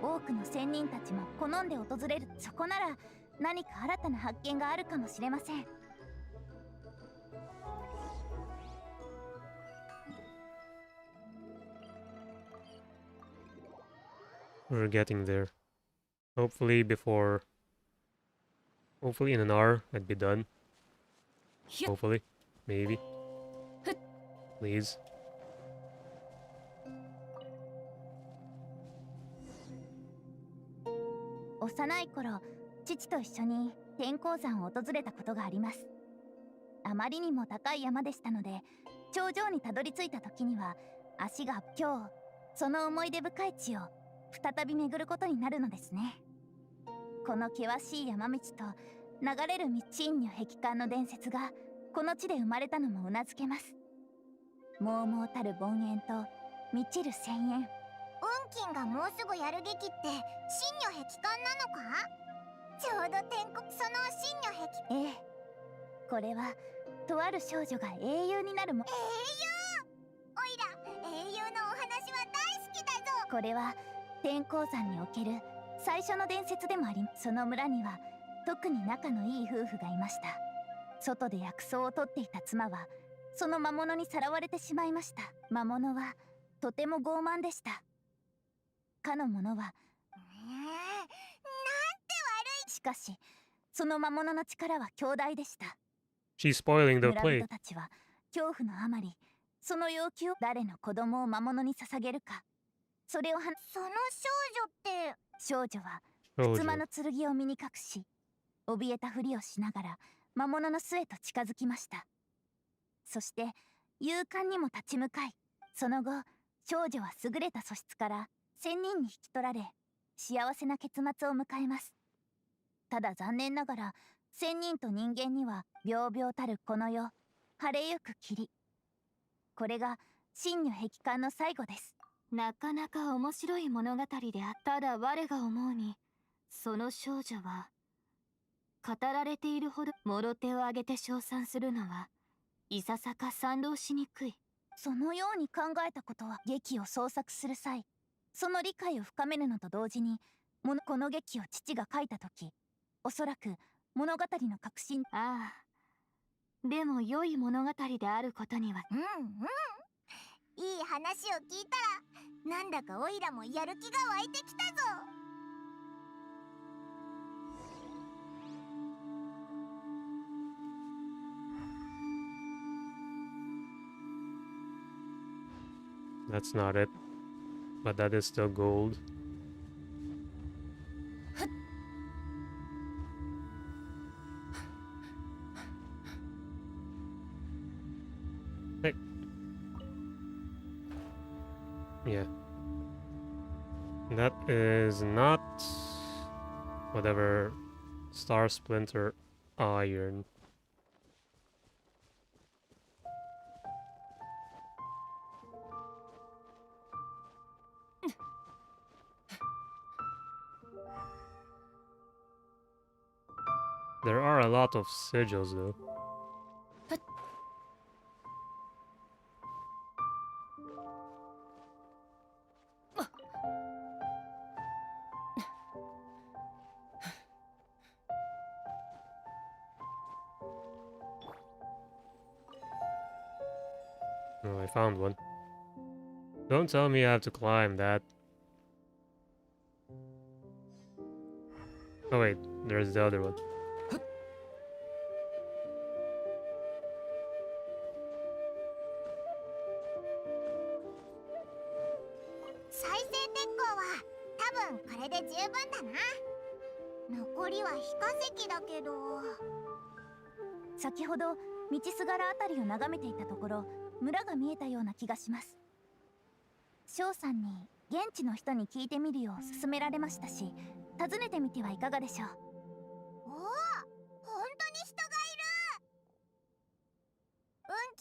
多くの仙人たちも好んで訪れる。そこなら何か新たな発見があるかもしれません。 We're getting there. Hopefully in an hour I'd be done. Hopefully. Maybe. Please. 幼い頃、父と一緒に天鉱山を訪れたことがあります。あまりにも高い山でしたので、頂上にたどり着いた時には足が今日その思い出深い地を再び巡ることになるのですね。この険しい山道と流れる真如壁観の伝説がこの地で生まれたのもうなずけます。猛々たる凡円と満ちる泉源。運金がもうすぐやる劇って真如壁観なのか？ちょうど天国その真如壁。ええ、これはとある少女が英雄になるも。英雄？おいら英雄のお話は大好きだぞ。これは天鉱山における最初の伝説でもあり、その村には特に仲のいい夫婦がいました。外で薬草を取っていた妻はその魔物にさらわれてしまいました。魔物はとても傲慢でした。かの者はなんて悪い。しかしその魔物の力は強大でした。 She's spoiling the 村 play. 人たちは恐怖のあまりその要求を誰の子供を魔物に捧げるか、それをその少女って。少女はふつまの剣を身に隠し、怯えたふりをしながら魔物の巣へと近づきました。そして勇敢にも立ち向かい、その後少女は優れた素質から仙人に引き取られ幸せな結末を迎えます。ただ残念ながら仙人と人間には病々たるこの世晴れゆく霧、これが真如壁観の最後です。なかなか面白い物語であった。ただ我が思うに、その少女は語られているほどもろ手を挙げて称賛するのはいささか賛同しにくい。そのように考えたことは、劇を創作する際その理解を深めるのと同時に、この劇を父が書いた時、おそらく物語の核心。ああ、でも良い物語であることには。いい話を聞いたらなんだかオイラもやる気が湧いてきたぞ。That's not it. But that is still gold. Hey. Yeah. That is not whatever Star Splinter iron. There are a lot of sigils though. Oh, I found one. Don't tell me I have to climb that. Oh wait, there's the other one.残りは非化石だけど。先ほど道すがらあたりを眺めていたところ、村が見えたような気がします。翔さんに現地の人に聞いてみるよう勧められましたし、訪ねてみてはいかがでしょう。おお、本当に人がい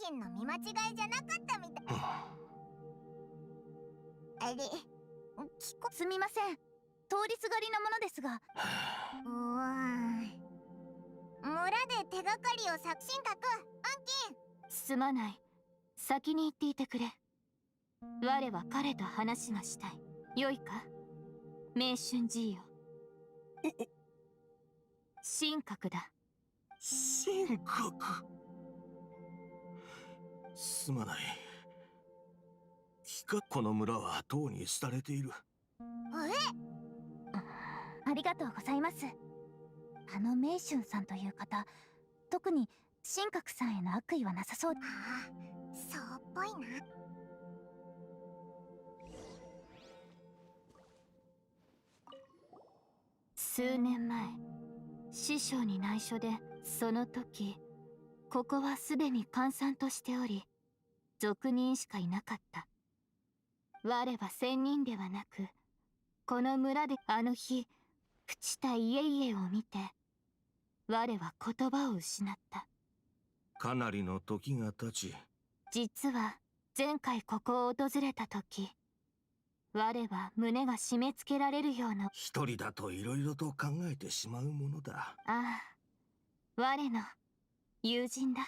る。運金の見間違いじゃなかったみたい。あれ、すみません。通りすがりなものですが。村で手がかりを探しんかく、運金。すまない。先に行っていてくれ。我は彼と話がしたい。よいか、名春爺よ。神格だ。神格。すまない。この村はとうに廃れている。ありがとうございます。あの名春さんという方、特に神格さんへの悪意はなさそう。そうっぽいな。数年前、師匠に内緒で、その時、ここはすでに閑散としており、俗人しかいなかった。我は仙人ではなく、この村であの日、朽ちた家々を見て、我は言葉を失った。かなりの時が経ち、実は前回ここを訪れた時、我は胸が締め付けられるような。一人だと色々と考えてしまうものだ。ああ、我の友人だ。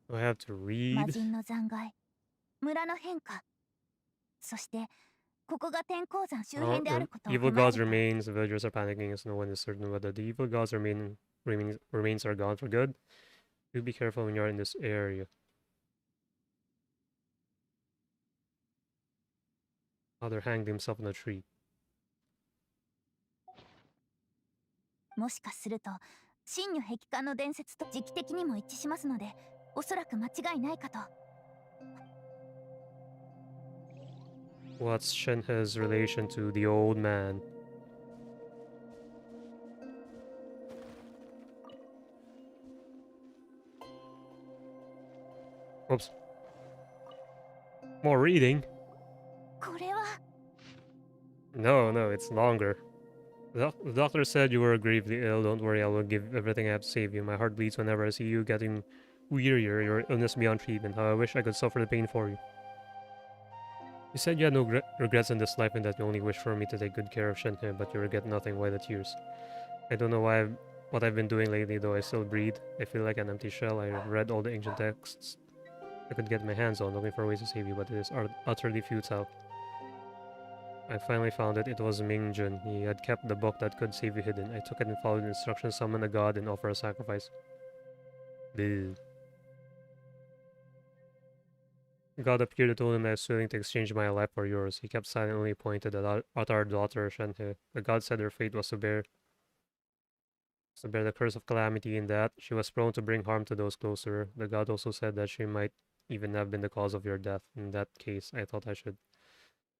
Do I have to read? 魔人の残骸、村の変化、そしてここが天候山周辺であることを踏 Evil まえ gods ると。 remains, the villagers are panicking as no one is certain whether the evil gods remains are gone for good. Do be careful when you're in this area. Father hanged himself in a tree. もしかすると真如壁画の伝説と時期的にも一致しますので、おそらく間違いないかと。 What's Shenhe's relation to the old man? Oops. More reading? これは No, it's longer. The doctor said you were gravely ill. Don't worry, I will give everything I have to save you. My heart bleeds whenever I see you getting wearier. Your illness beyond treatment. How I wish I could suffer the pain for you. You said you had no regrets in this life and that you only wish for me to take good care of Shenhe, but you regret nothing. Why the tears? I don't know what I've been doing lately, though I still breathe. I feel like an empty shell. I read all the ancient texts I could get my hands on, looking for ways to save you, but it is utterly futile. I finally found it. It was Mingjun. He had kept the book that could save you hidden. I took it and followed the instructions, summon a god, and offer a sacrifice. Bleh. God appeared and told him I was willing to exchange my life for yours. He kept silently pointed at our daughter Shenhe. The god said her fate was to bear the curse of calamity in that she was prone to bring harm to those close to her. The god also said that she might even have been the cause of your death. In that case, I thought I should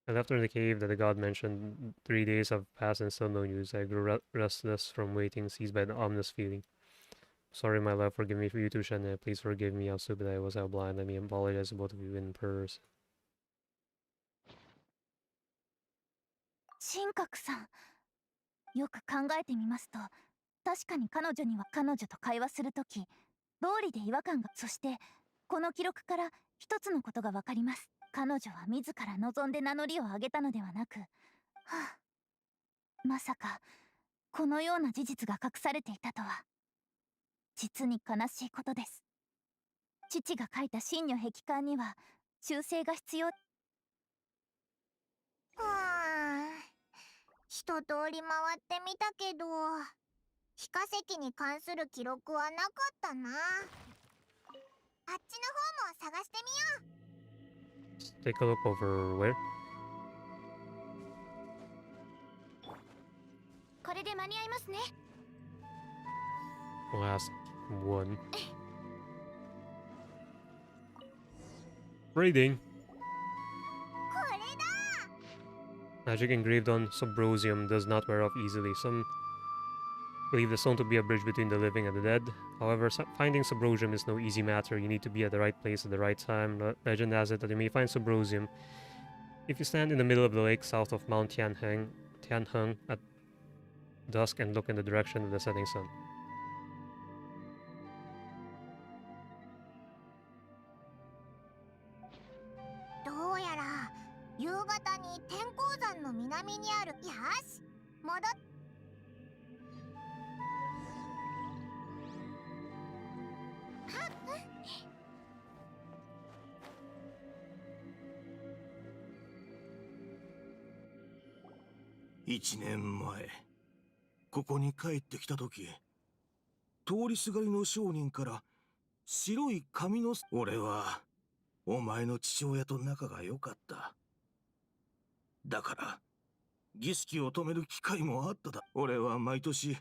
I left her in the cave that the god mentioned. 3 days have passed and still no news. I grew restless from waiting, seized by an ominous feeling. Sorry, my love, forgive me for you too, Shane. Please forgive me how stupid I was, how blind. Let me apologize to both of you in person. 神格さん、よく考えてみますと、確かに彼女には彼女と会話するとき、道理で違和感が。そしてこの記録から一つのことがわかります。彼女は自ら望んで名乗りを上げたのではなく、まさかこのような事実が隠されていたとは。実に悲しいことです。父が書いた真如壁観には修正が必要。一通り回ってみたけど、非化石に関する記録はなかったな。あっちの方も探してみよう。 Take a look over where? これで間に合いますね。 Last one. Reading. Magic engraved on Subrosium does not wear off easily. Some believe the stone to be a bridge between the living and the dead. However, finding Subrosium is no easy matter. You need to be at the right place at the right time. Legend has it that you may find Subrosium if you stand in the middle of the lake south of Mount Tianheng at dusk and look in the direction of the setting sun. どうやら夕方に天候山の南にある。よし、戻っ。1年前、ここに帰ってきた時、通りすがりの商人から白い紙の。俺はお前の父親と仲が良かった。だから儀式を止める機会もあっただ。俺は毎年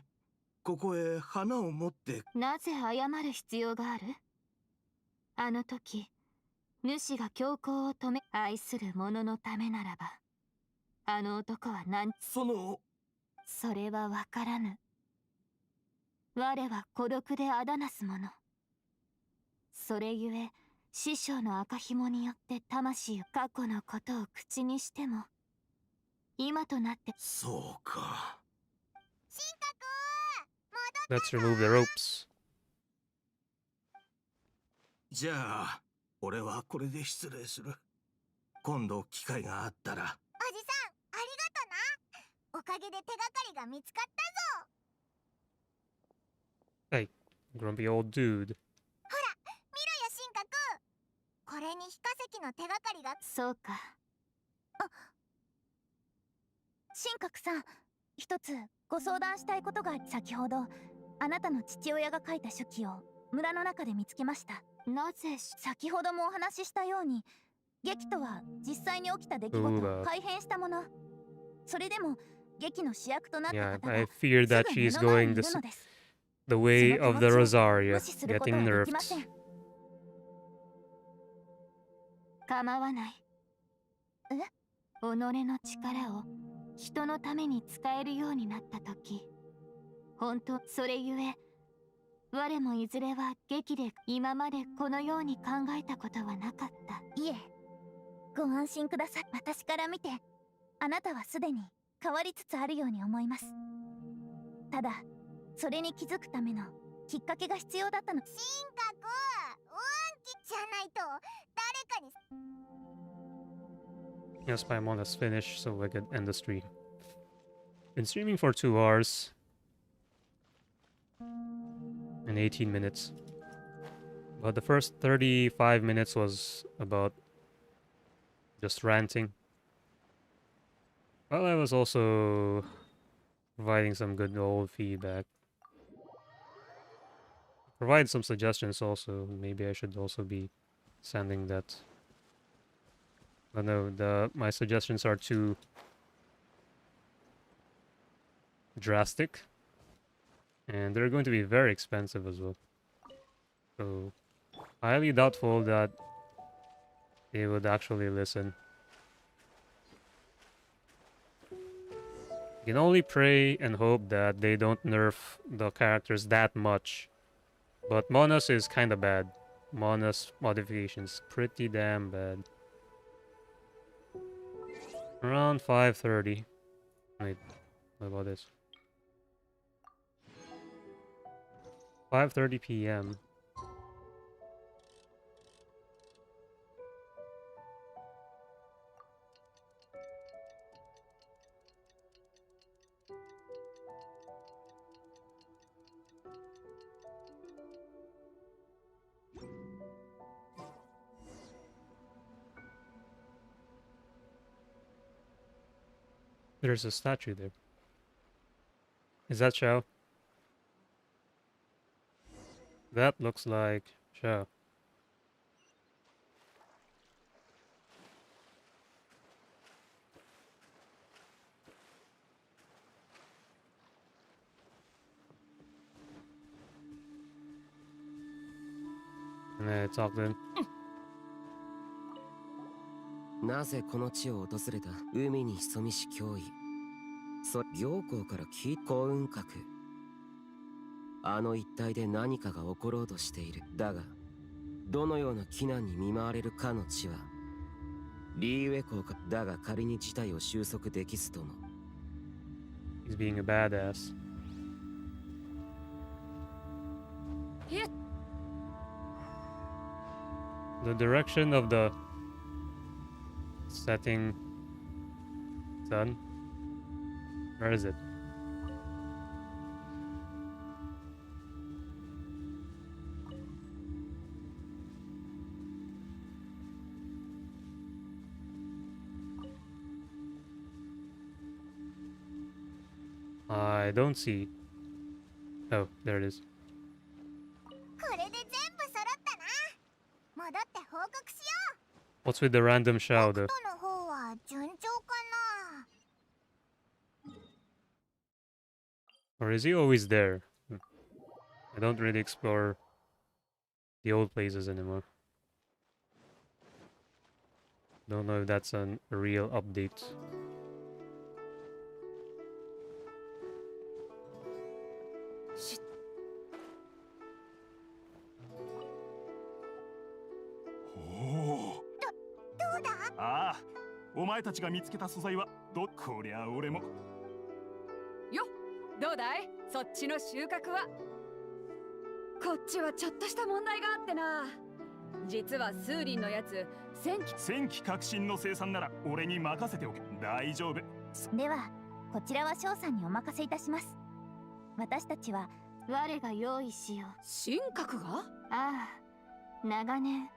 ここへ花を持って。なぜ謝る必要がある？あの時主が強行を止め、愛する者のためならば、あの男はそれはわからぬ。我は孤独であだなす者。それゆえ師匠の赤紐によって魂を。過去のことを口にしても今となって。そうか。Let's remove the ropes. じゃあ俺はこれで失礼する。今度機会があったら。おじさん、ありがとな。おかげで手がかりが見つかったぞ。 Hey, grumpy old dude. ほら、見ろよ、神格。これに非化石の手がかりが。そうか。神格さん、一つご相談したいことが。先ほどあなたの父親が書いた手記を村の中で見つけました。なぜ先ほどもお話ししたように、劇とは実際に起きた出来事を改変したもの。それでも劇の主役となった方が I fear that she's going the way of the Rosaria, getting nerfed. 構わない。己の力を人のために使えるようになった時、本当それゆえ我もいずれは劇で。今までこのように考えたことはなかった。いえ、ご安心ください。私から見てあなたはすでに変わりつつあるように思います。ただそれに気づくためのきっかけが必要だったの。神格、じゃないと誰かに。 Yes, Paimon has finished, so I could end the stream. Been streaming for 2 hours and 18 minutes. But the first 35 minutes was about just ranting. Well, I was also providing some good old feedback. Provide some suggestions also. Maybe I should also be sending that. But no, my suggestions are too drastic. And they're going to be very expensive as well. So, highly doubtful that they would actually listen. You can only pray and hope that they don't nerf the characters that much. But Monos is kinda bad. Monos modifications pretty damn bad. Around 5:30. Wait, what about this? 5:30 p.m. There's a statue there. Is that Shao? That looks like Shao. And then talk to him. なぜこの地を訪れた？海に潜みし脅威。行幸から幸運閣。あの一帯で何かが起ころうとしている。だが、どのような危難に見舞われるかの地は、リーウェ公か。だが仮に事態を収束できずとも。He's being a badass. The direction of the setting sun. Where is it? I don't see. Oh, there it is. これで全部揃ったな。戻って報告しよう。 What's with the random Shao though? 北斗の方は順調かな。 Or is he always there? I don't really explore the old places anymore. Don't know if that's a real update. Oh. どうだ？ああ、お前たちが見つけた素材はこりゃ俺も。よ、どうだい？そっちの収穫は？こっちはちょっとした問題があってな。実はスーリンのやつ、戦機革新の生産なら俺に任せておけ。大丈夫。では、こちらは翔さんにお任せいたします。私たちは我が用意しよう。神格が？ああ、長年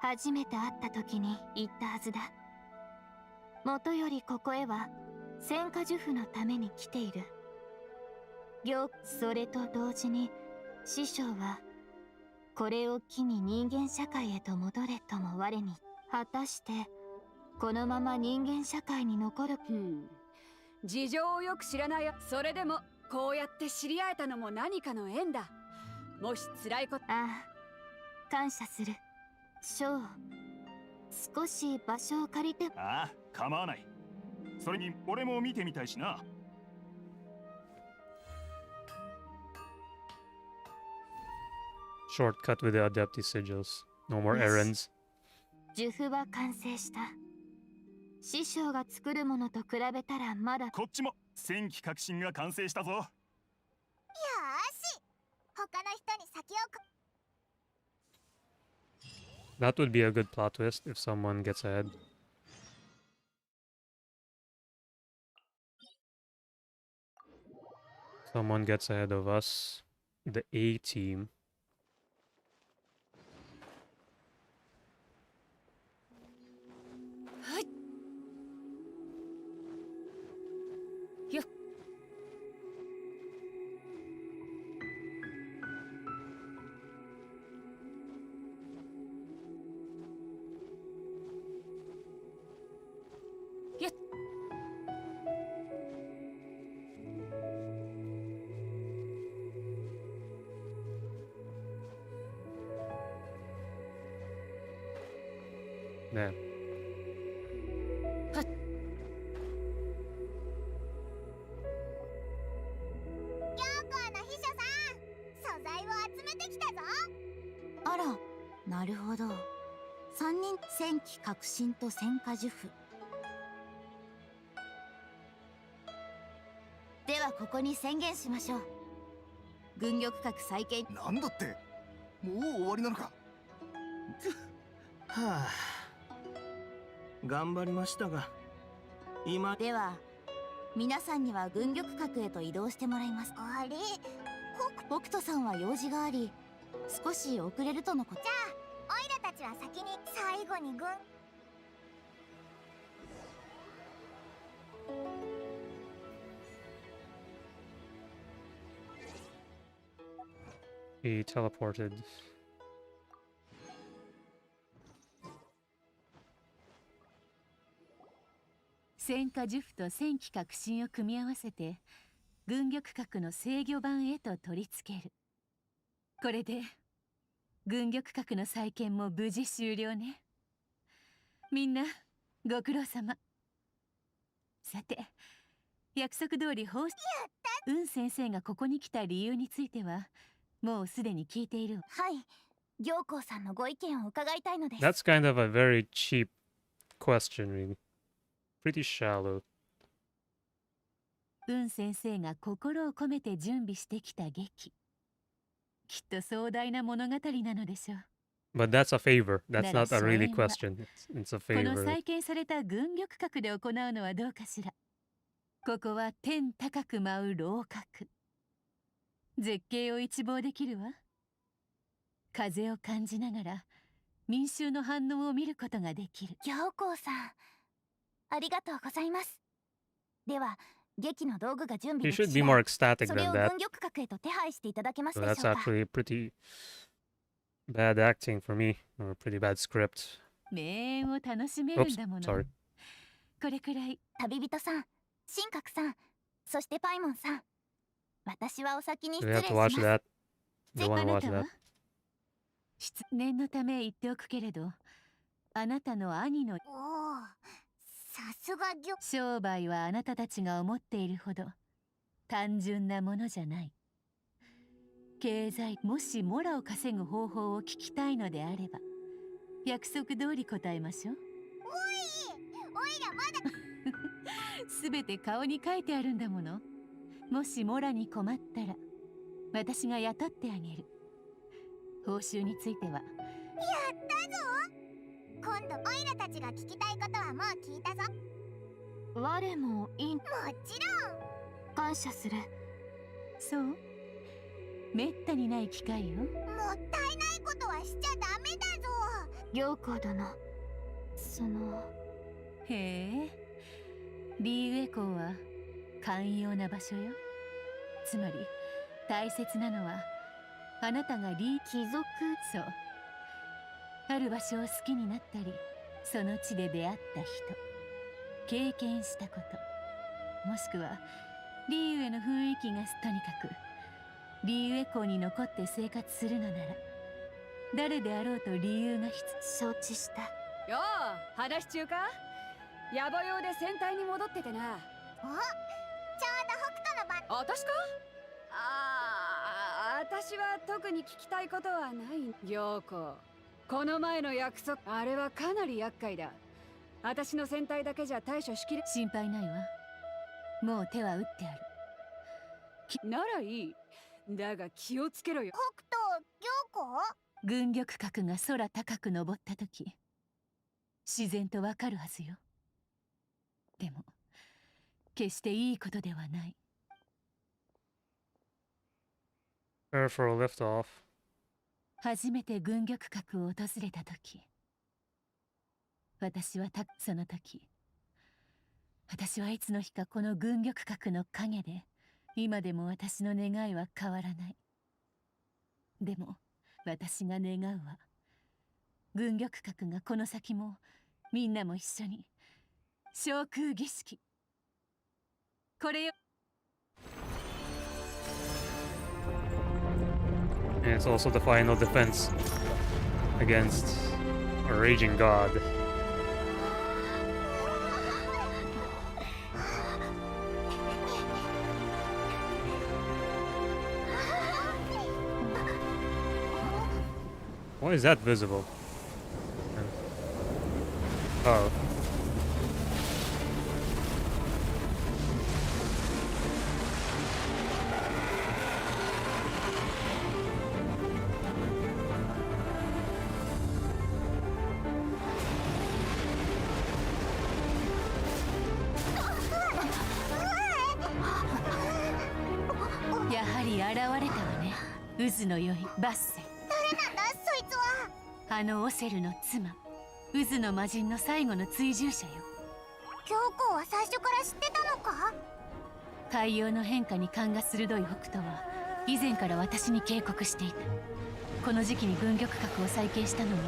初めて会った時に言ったはずだ。もとよりここへは戦火呪符のために来ている。それと同時に師匠はこれを機に人間社会へと戻れとも我に。果たしてこのまま人間社会に残る。事情をよく知らないよ。それでもこうやって知り合えたのも何かの縁だ。もし辛いこと。ああ、感謝する。翔、少し場所を借りて。ああ、構わない。それに俺も見てみたいしな。Shortcut with the adaptive sigils. No more errands. 呪符は完成した。師匠が作るものと比べたらまだ。こっちも戦機革新が完成したぞ。よーし、他の人に先を。 That would be a good plot twist if someone gets ahead. Someone gets ahead of us. The A team. There. なるほど。三人戦機革新と戦火呪符。ではここに宣言しましょう。軍玉閣再建。なんだって、もう終わりなのか。はあ、頑張りましたが、今では皆さんには軍玉閣へと移動してもらいます。あれ、北斗さんは用事があり少し遅れるとのこと。じゃあオイラたちは先に最後に軍。He teleported. 戦火呪符と戦機革新を組み合わせて軍玉閣の制御盤へと取り付ける。これで軍玉閣の再建も無事終了ね。みんなご苦労様。さて、約束通り運先生がここに来た理由についてはもうすでに聞いている。はい、行幸さんのご意見を伺いたいのです。 That's kind of a very cheap question, really. Pretty shallow. 運先生が心を込めて準備してきた劇、きっと壮大な物語なのでしょう。But that's a favor. That's なら not a really 初演は question. It's a この favor. 再建された軍玉閣で行うのはどうかしら。ここは天高く舞う楼閣。絶景を一望できるわ。風を感じながら民衆の反応を見ることができる。行幸さん、ありがとうございます。では劇の道具が準備 He でき should 次 be 第 more ecstatic それ than を that. 軍玉閣へと手配していただけます So でし that's ょうか。 actually pretty bad acting for me, or a pretty bad script. 名演を楽しめるん Oops, だもの。 sorry. これくらい。旅人さん、神格さん、そしてパイモンさん、私はお先に Do 失 we 礼 have し to ま watch す。 that? ぜ Don't want あ to な watch たは that. 念のため言っておくけれど、あなたの兄のおお、さすが行。商売はあなたたちが思っているほど単純なものじゃない。経済、もしモラを稼ぐ方法を聞きたいのであれば約束通り答えましょう。おいらまだすべて顔に書いてあるんだもの。もしモラに困ったら私が雇ってあげる。報酬については。やったぞ。今度オイラたちが聞きたいことはもう聞いたぞ。我もいい。もちろん感謝する。そう、めったにない機会よ。もったいないことはしちゃダメだぞ。行幸殿、そのへえ、リーウェ港は寛容な場所よ。つまり大切なのはあなたが貴族。そう、ある場所を好きになったり、その地で出会った人、経験したこと、もしくはリーウェの雰囲気がとにかくリーウェ港に残って生活するのなら誰であろうと理由が承知した。よう、話中か。野暮用で戦隊に戻っててな。お、ちょうど北斗の番。私か。私は特に聞きたいことはない。陽子、この前の約束、あれはかなり厄介だ。私の戦隊だけじゃ対処しきれ。心配ないわ。もう手は打ってある。ならいい。だが気をつけろよ。北斗、行幸。軍玉閣が空高く登った時、自然とわかるはずよ。でも決していいことではない。Prepare for a liftoff. 初めて軍玉閣を訪れた時、その時、私はいつの日かこの軍玉閣の陰で、今でも私の願いは変わらない。でも私が願うは、軍玉閣がこの先もみんなも一緒に昇空儀式、これよ。 And it's also the final defense against a raging god. Why is that visible? Oh.やはり現れたわね。渦の良いバッセ。誰なんだそいつは。あのオセルの妻、渦の魔人の最後の追従者よ。教皇は最初から知ってたのか。海洋の変化に勘が鋭い北斗は以前から私に警告していた。この時期に軍玉閣を再建したのも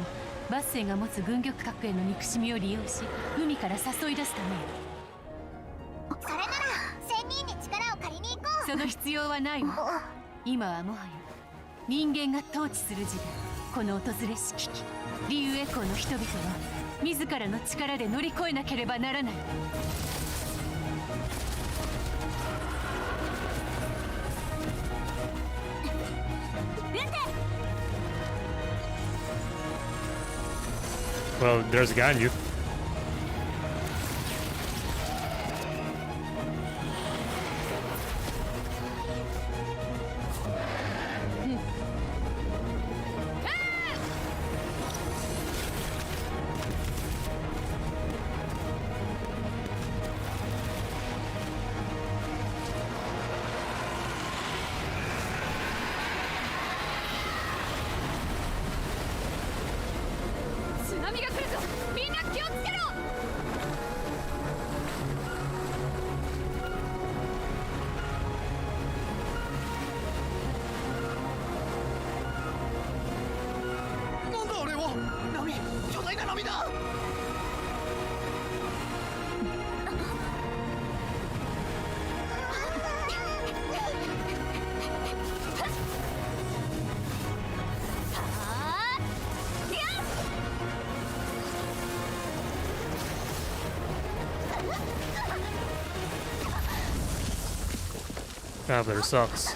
バッセが持つ軍玉閣への憎しみを利用し海から誘い出すためよ。それなら仙人に力を借りに行こう。その必要はないわ。今はもはや人間が統治する時代。この訪れし危機、リュウエコーの人々は自らの力で乗り越えなければならない。Well, there's Ganyu. Traveler sucks. "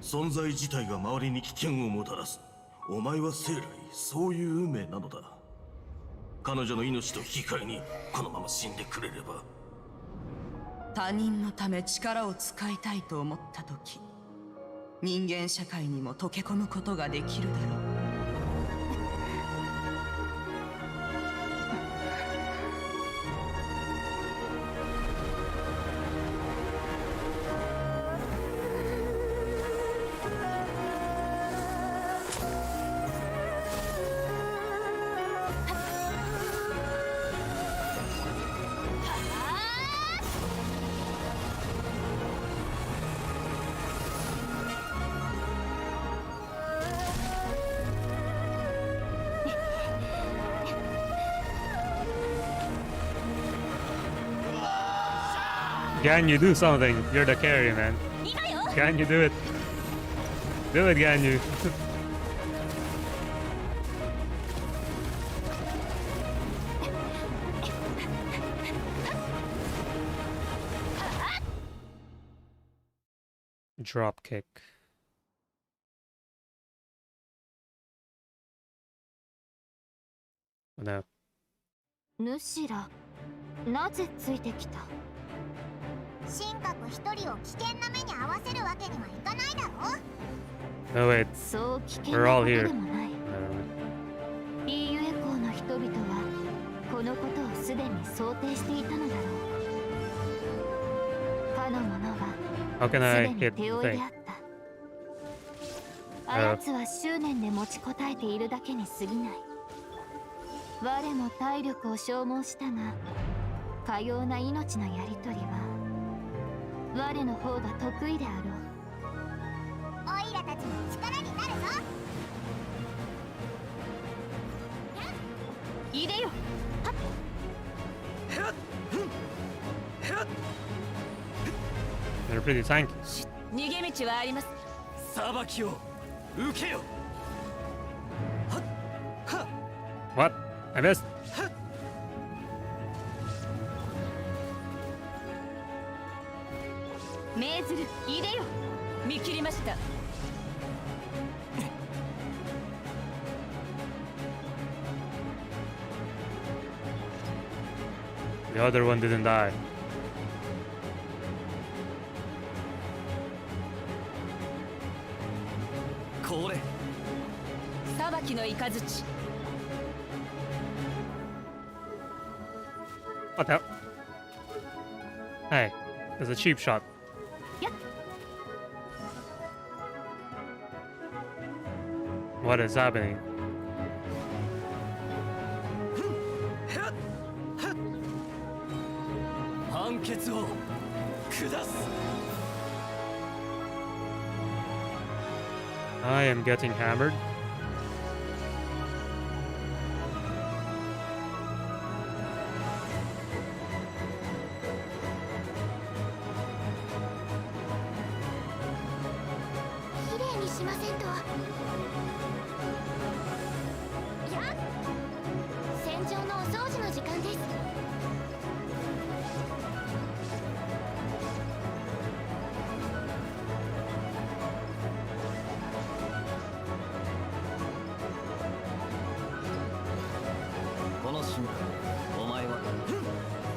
存在自体が周りに危険をもたらす。お前は生来そういう運命なのだ。彼女の命と引き換えにこのまま死んでくれれば。他人のため力を使いたいと思った時、人間社会にも溶け込むことができるだろう。Can you do something? You're the carry, man. Can you do it? Do it, can you? Drop kick. No. 主ら、なぜついてきた？神格一人を危険な目に遭わせるわけにはいかないだろ。 No, wait. そう危険 We're な all こと here. でもない。リーユエコーの人々はこのことをすでに想定していたのだろう。かの者は How can す I でに hit 手 the 負いで thing? あった。あやつは執念で持ちこたえているだけに過ぎない。我も体力を消耗したが、かような命のやりとりは我の方が得意であろう。オイラたちの力になるぞ。入れよ。 They're pretty tanky. 逃げ道はあります。裁きを受けよ。 What? I missed. 命ずる入れよ。見切りました。The other one didn't die. これ。裁きの雷。What the hell? Hey, there's a cheap shot. What is happening? 判決を下す。 I am getting hammered.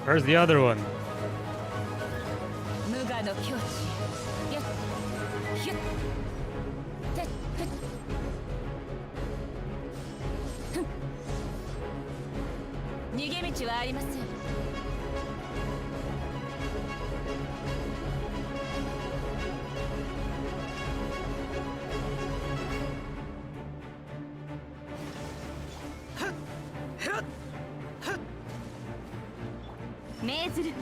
Where's the other one? 無我の境地。やっ、ひゅっ、てっ、ふっ。ふん。逃げ道はありません。命ずる。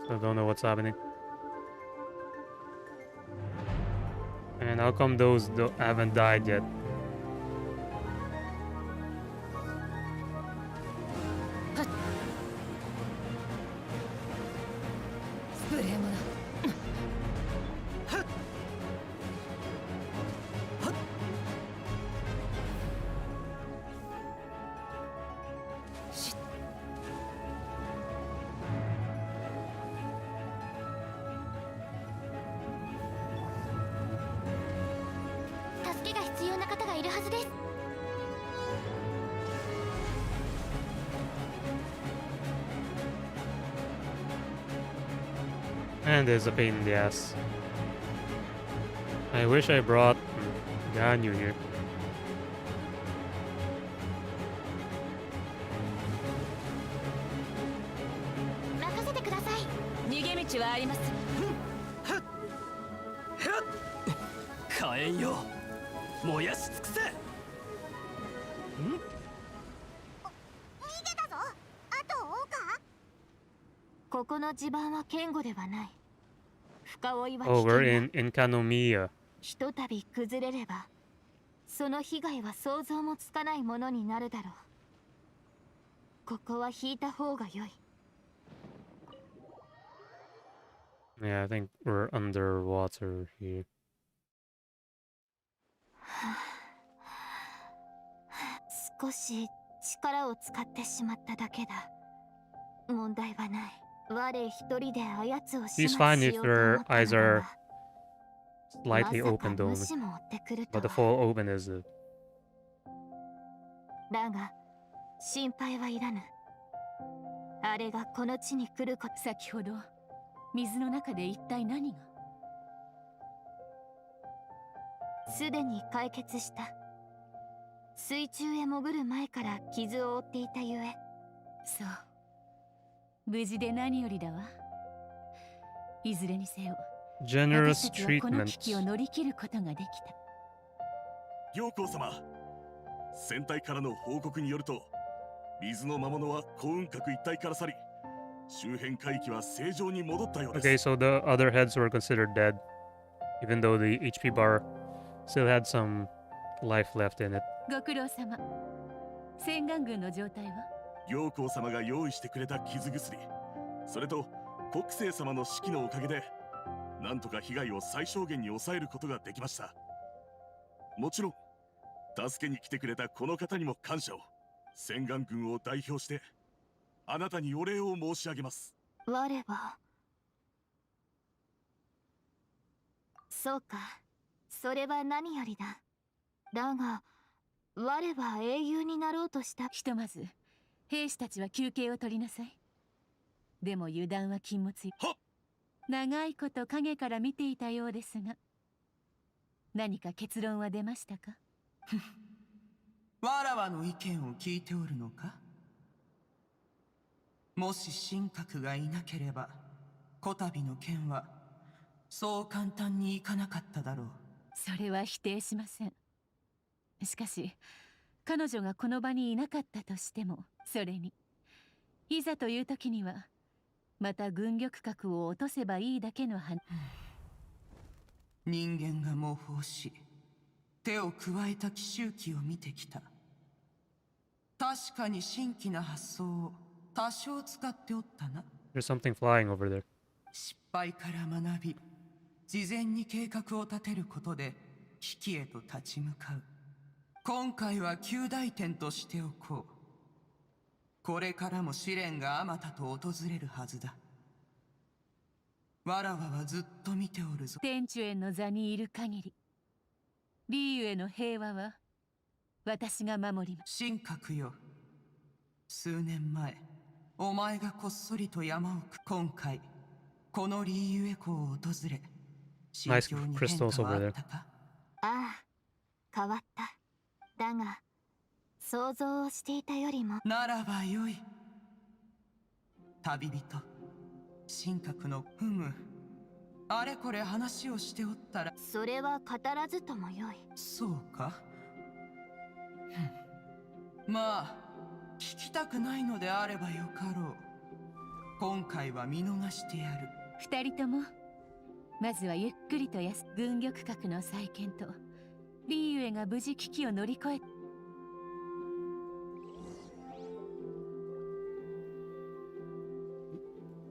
I don't know what's happening. And how come those haven't died yet? 無礼者。助けが必要な方がいるはずです。 And there's a pain in the ass. I wish I brought Ganyu here. 任せてください。逃げ道はあります。火炎よ、燃やし尽くせ。逃げたぞ。あと追うか。ここの地盤は堅固ではない。深追いは危 Oh, 険 we're だ。 in Kanomiya. ひとたび崩れれば、その被害は想像もつかないものになるだろう。ここは引いた方が良い。 Yeah, I think we're underwater here. 少し力を使ってしまっただけだ。問題はない。我一人であやつを始 He's 末 fine し if ようと思 their った eyes のだ are が、 slightly まさか opened 無 only. 視も追ってくると But the は。 full open is it. だが心配はいらぬ。あれがこの地に来ること。先ほど水の中で一体何が。すでに解決した。水中へ潜る前から傷を負っていたゆえ。そう。無事で何よりだわ。いずれにせよ、 Generous 私たちはこの treatment. 危機を乗り切ることができた。行幸様、船体からの報告によると、水の魔物は幸運閣一帯から去り、周辺海域は正常に戻ったようです。 Okay, so the other heads were considered dead, even though the HP bar still had some life left in it. ご苦労様。洗顔軍の状態は？行幸様が用意してくれた傷薬、それと国政様の指揮のおかげでなんとか被害を最小限に抑えることができました。もちろん助けに来てくれたこの方にも感謝を。洗顔軍を代表してあなたにお礼を申し上げます。我は。そうか、それは何よりだ。だが我は英雄になろうとした。ひとまず兵士たちは休憩を取りなさい。でも油断は禁物よ。長いこと影から見ていたようですが、何か結論は出ましたか？わらわの意見を聞いておるのか？もし神格がいなければこたびの件はそう簡単にいかなかっただろう。それは否定しません。しかし彼女がこの場にいなかったとしても、それにいざという時にはまた軍玉閣を落とせばいいだけの話。人間が模倣し手を加えた奇襲機を見てきた。確かに新規な発想を多少使っておったな。 There's something flying over there. 失敗から学び、事前に計画を立てることで危機へと立ち向かう。今回は及第点としておこう。これからも試練があまたと訪れるはずだ。わらわはずっと見ておるぞ。天主への座にいる限り、リーユへの平和は私が守ります。神格よ、数年前お前がこっそりと山を今回このリーユエ湖を訪れ、心境に変化はあったか？ああ、変わった。だが想像をしていたよりも。ならばよい。旅人神格のあれこれ話をしておったら。それは語らずともよい。そうか。まあ聞きたくないのであればよかろう。今回は見逃してやる。二人ともまずはゆっくりと軍玉閣の再建とリーユエが無事危機を乗り越え。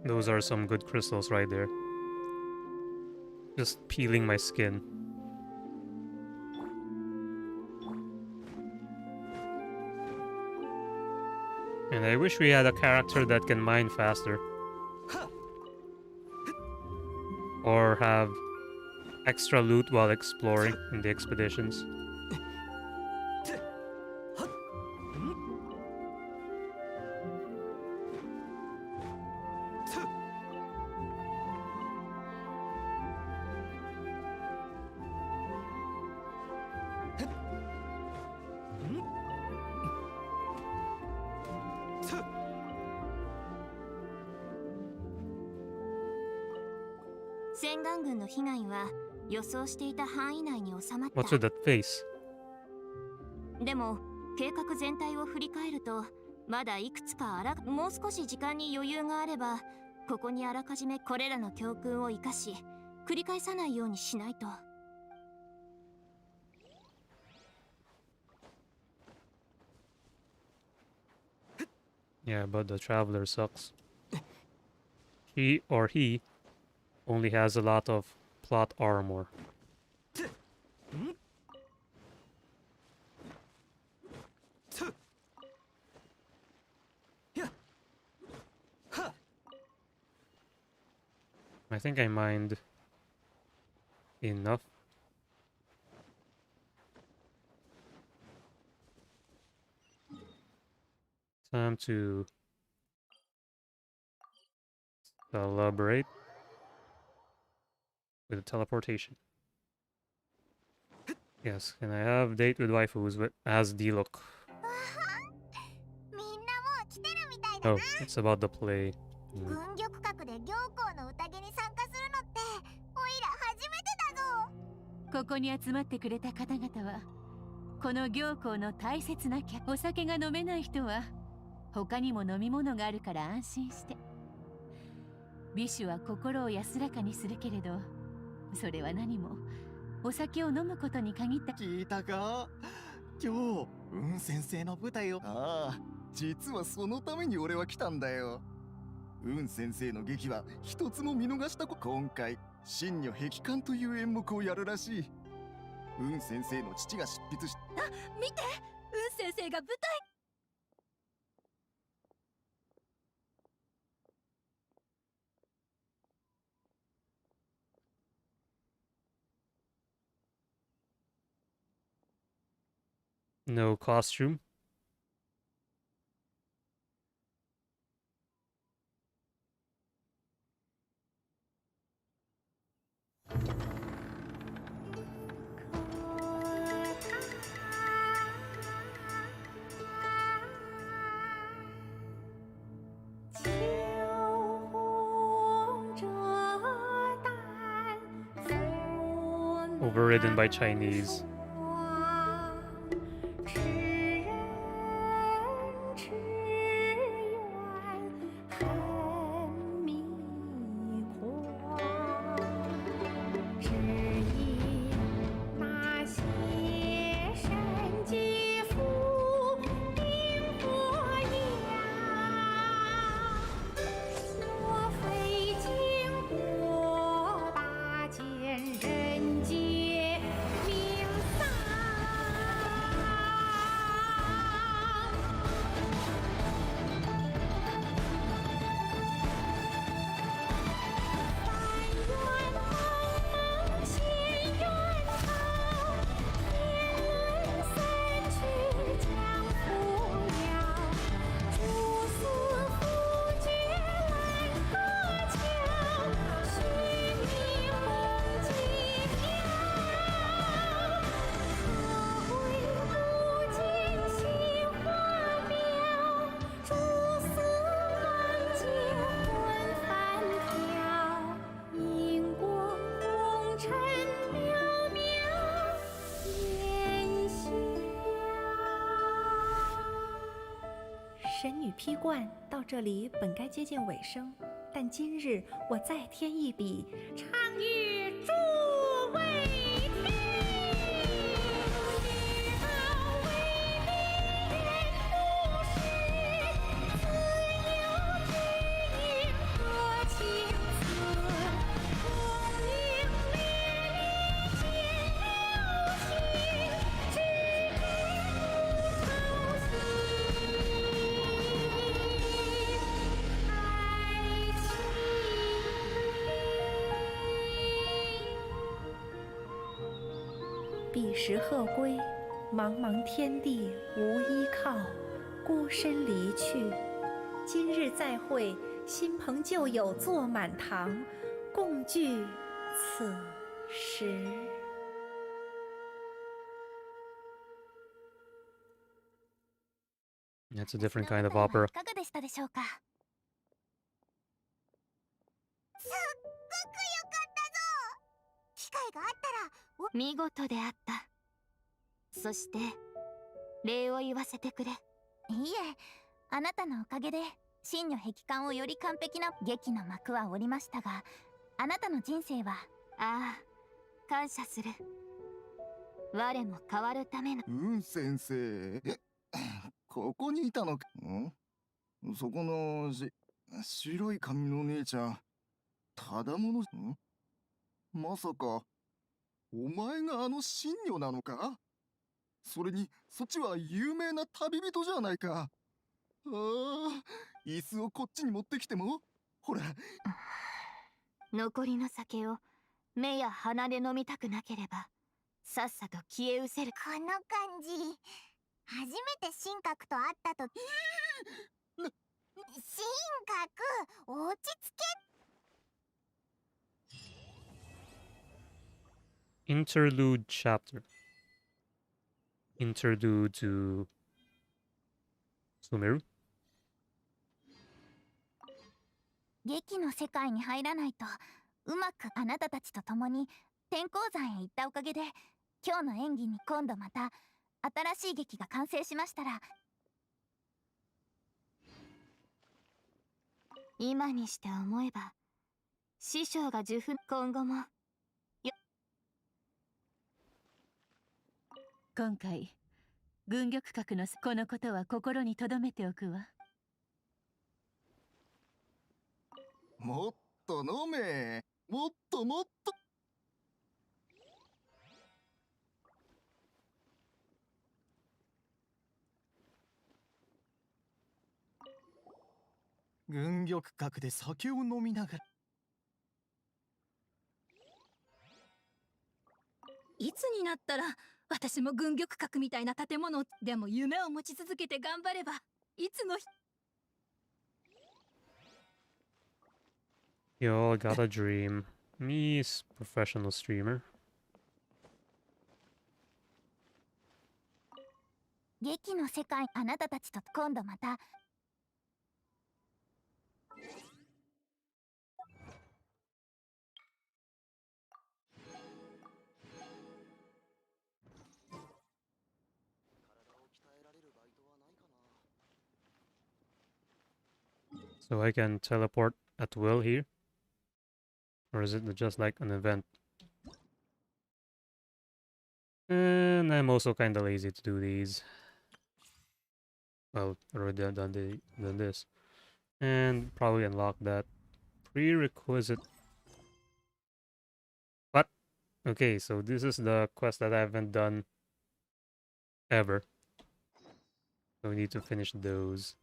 Those are some good crystals right there. Just peeling my skin. And I wish we had a character that can mine faster. Or have extra loot while exploring in the expeditions. What's with that face? でも計画全体を振り返るとまだいくつかもう少し時間に余裕があればここにあらかじめこれらの教訓を生かし繰り返さないようにしないと。Yeah, but the traveler sucks. He only has a lot of plot armor. I think I mined enough. Time to celebrate with a teleportation. Yes, can I have date with waifus as D-Look? Oh, it's about the play. 軍玉閣で行幸の宴に参加するのっておいら初めてだぞ。ここに集まってくれた方々はこの行幸の大切な客。お酒が飲めない人は他にも飲み物があるから安心して。美酒は心を安らかにするけれど、それは何もお酒を飲むことに限った。聞いたか？今日、先生の舞台を。ああ、実はそのために俺は来たんだよ。先生の劇は一つも見逃した今回、真女壁観という演目をやるらしい。先生の父が執筆し。あ、見て、先生が舞台。No costume. Overridden by Chinese.《神女劈冠》到这里本该接近尾声，但今日我再添一笔，唱与诸位听。彼时鹤归，茫茫天地无依靠，孤身离去。今日再会，新朋旧友坐满堂，共聚此时。That's a different kind of opera. いかがでしたでしょうか？すっごく良かったぞ。機会があったら見事であった。そして礼を言わせてくれ。いいえ、あなたのおかげで真女壁観をより完璧な劇の幕は下りましたが、あなたの人生は。ああ、感謝する。我も変わるための。先生、ここにいたのか。そこの白い髪の姉ちゃん、ただもの。まさかお前があの真女なのか？それにそっちは有名な旅人じゃないか。ああ、椅子をこっちに持ってきても、ほら。残りの酒を目や鼻で飲みたくなければさっさと消え失せる。この感じ、初めて神格と会ったとき。神格、落ち着け。Interlude chapter. Interlude to Sumeru. 劇の世界に入らないとうまく。あなたたちと共に天候山へ行ったおかげで、今日の演技に今度また新しい劇が完成しましたら。今にして思えば師匠が受粉。今後も今回軍玉閣のこのことは心に留めておくわ。もっと飲め。もっともっと。軍玉閣で酒を飲みながら。いつになったら私も軍玉閣みたいな建物でも夢を持ち続けて頑張ればいつの日。 Yo, I got a dream. Me's professional streamer. 劇の世界、あなたたちと今度また。So I can teleport at will here? Or is it just like an event? And I'm also kinda lazy to do these. Well, already done this. And probably unlock that. Prerequisite. What? Okay, so this is the quest that I haven't done ever. So we need to finish those.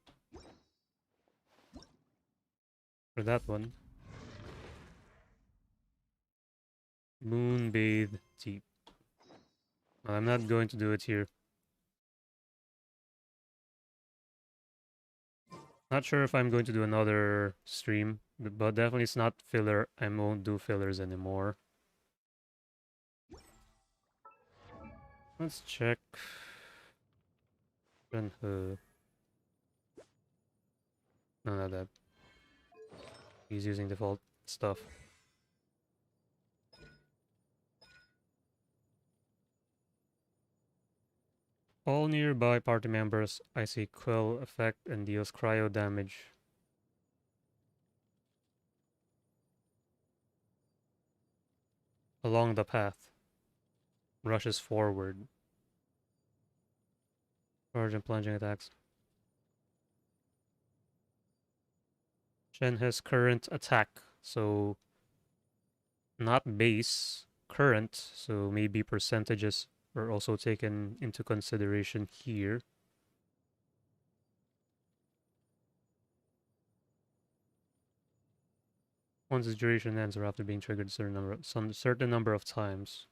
For that one. Moonbathe Deep. Well, I'm not going to do it here. Not sure if I'm going to do another stream, but definitely it's not filler. I won't do fillers anymore. Let's check. No, not that. He's using default stuff. All nearby party members, Icy Quill effect and deals cryo damage. Along the path. Rushes forward. Charge and plunging attacks. Shen has current attack, so not base, current, so maybe percentages are also taken into consideration here. Once its duration ends or after being triggered some certain number of times.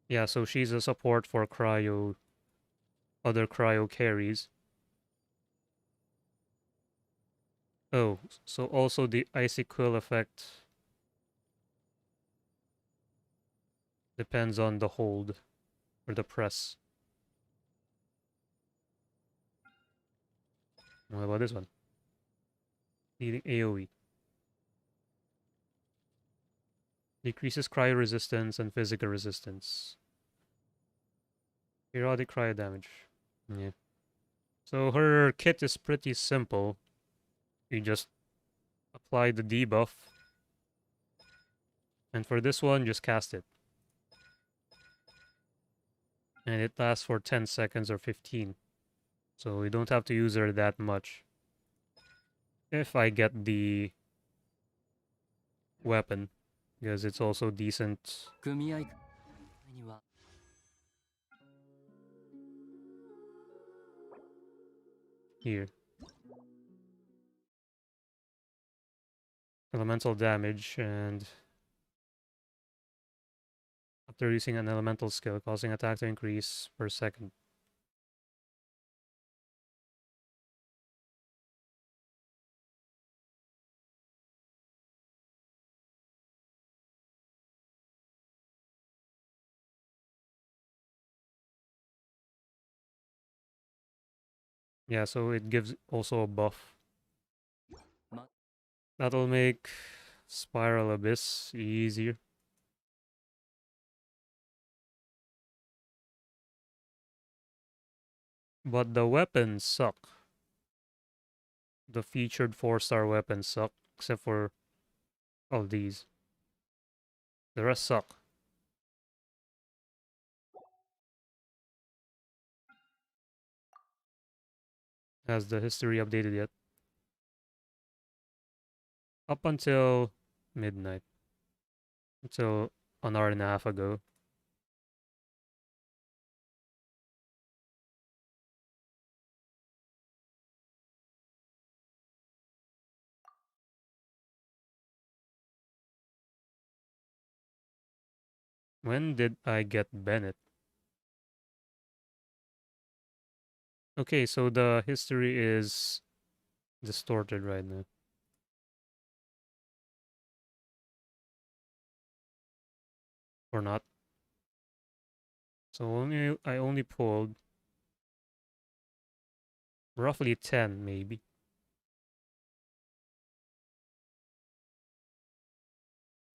Yeah, so she's a support for cryo, other cryo carries. Oh, so also the Icy Quill effect depends on the hold or the press. What about this one? Needing AoE. Decreases cryo resistance and physical resistance. Periodic cryo damage. Yeah. So her kit is pretty simple. You just apply the debuff. And for this one, just cast it. And it lasts for 10 seconds or 15. So we don't have to use her that much. If I get the weapon. Because it's also decent. Here. Elemental damage, and after using an elemental skill, causing attack to increase per second. Yeah, so it gives also a buff. That'll make Spiral Abyss easier. But the weapons suck. The featured 4-star weapons suck, except for all these. The rest suck. Has the history updated yet? Up until midnight. Until an hour and a half ago. When did I get Bennett? Okay, so the history is distorted right now. Or not. So I only pulled roughly 10 maybe.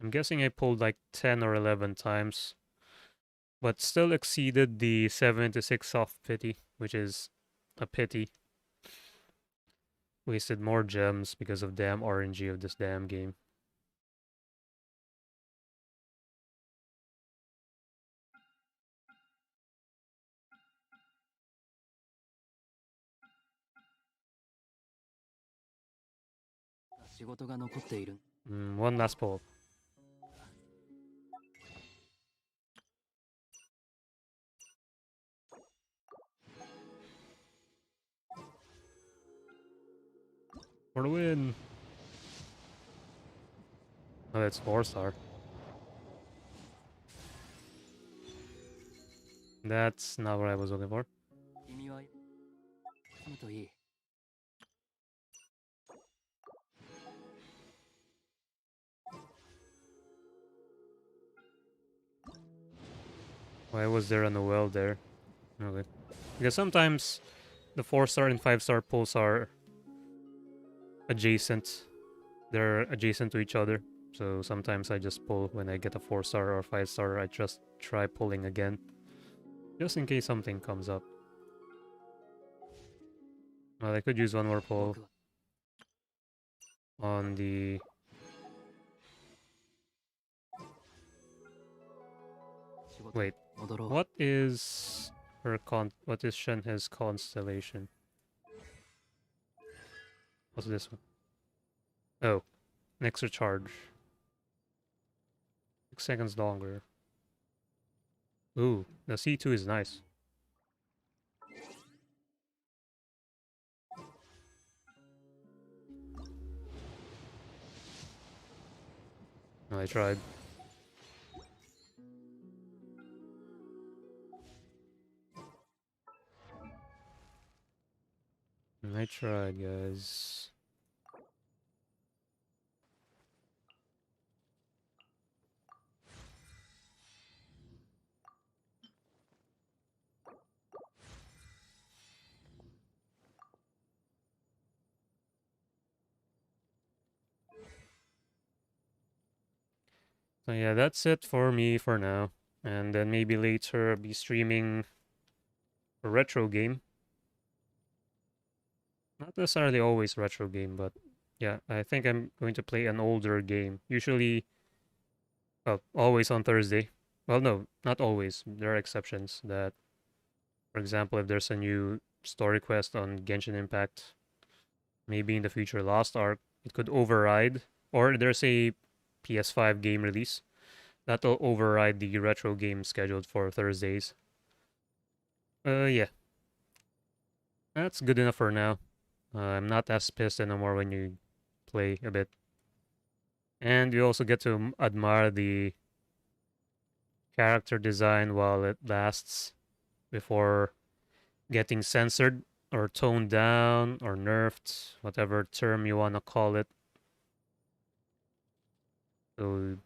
I'm guessing I pulled like 10 or 11 times. But still exceeded the 76 soft pity, which is a pity. Wasted more gems because of damn RNG of this damn game. One last pull. For the win. Oh, that's 4-star. That's not what I was looking for. Why was there a Noel there? Okay. Because sometimes the 4-star and 5-star pulls are adjacent. They're adjacent to each other. So sometimes I just pull when I get a 4-star or 5-star. I just try pulling again. Just in case something comes up. Well, I could use one more pull on the... Wait, what is what is Shenhe's constellation? What's this one? Oh, an extra charge. 6 seconds longer. Ooh, the C2 is nice. I tried. I tried, guys. So yeah, that's it for me for now. And then maybe later I'll be streaming a retro game. Not necessarily always retro game, but yeah, I think I'm going to play an older game. Usually, well, always on Thursday. Well, no, not always. There are exceptions that, for example, if there's a new story quest on Genshin Impact, maybe in the future Lost Ark, it could override, or there's a PS5 game release that'll override the retro game scheduled for Thursdays. Yeah. That's good enough for now. I'm not as pissed anymore when you play a bit. And you also get to admire the character design while it lasts before getting censored or toned down or nerfed, whatever term you want to call it. So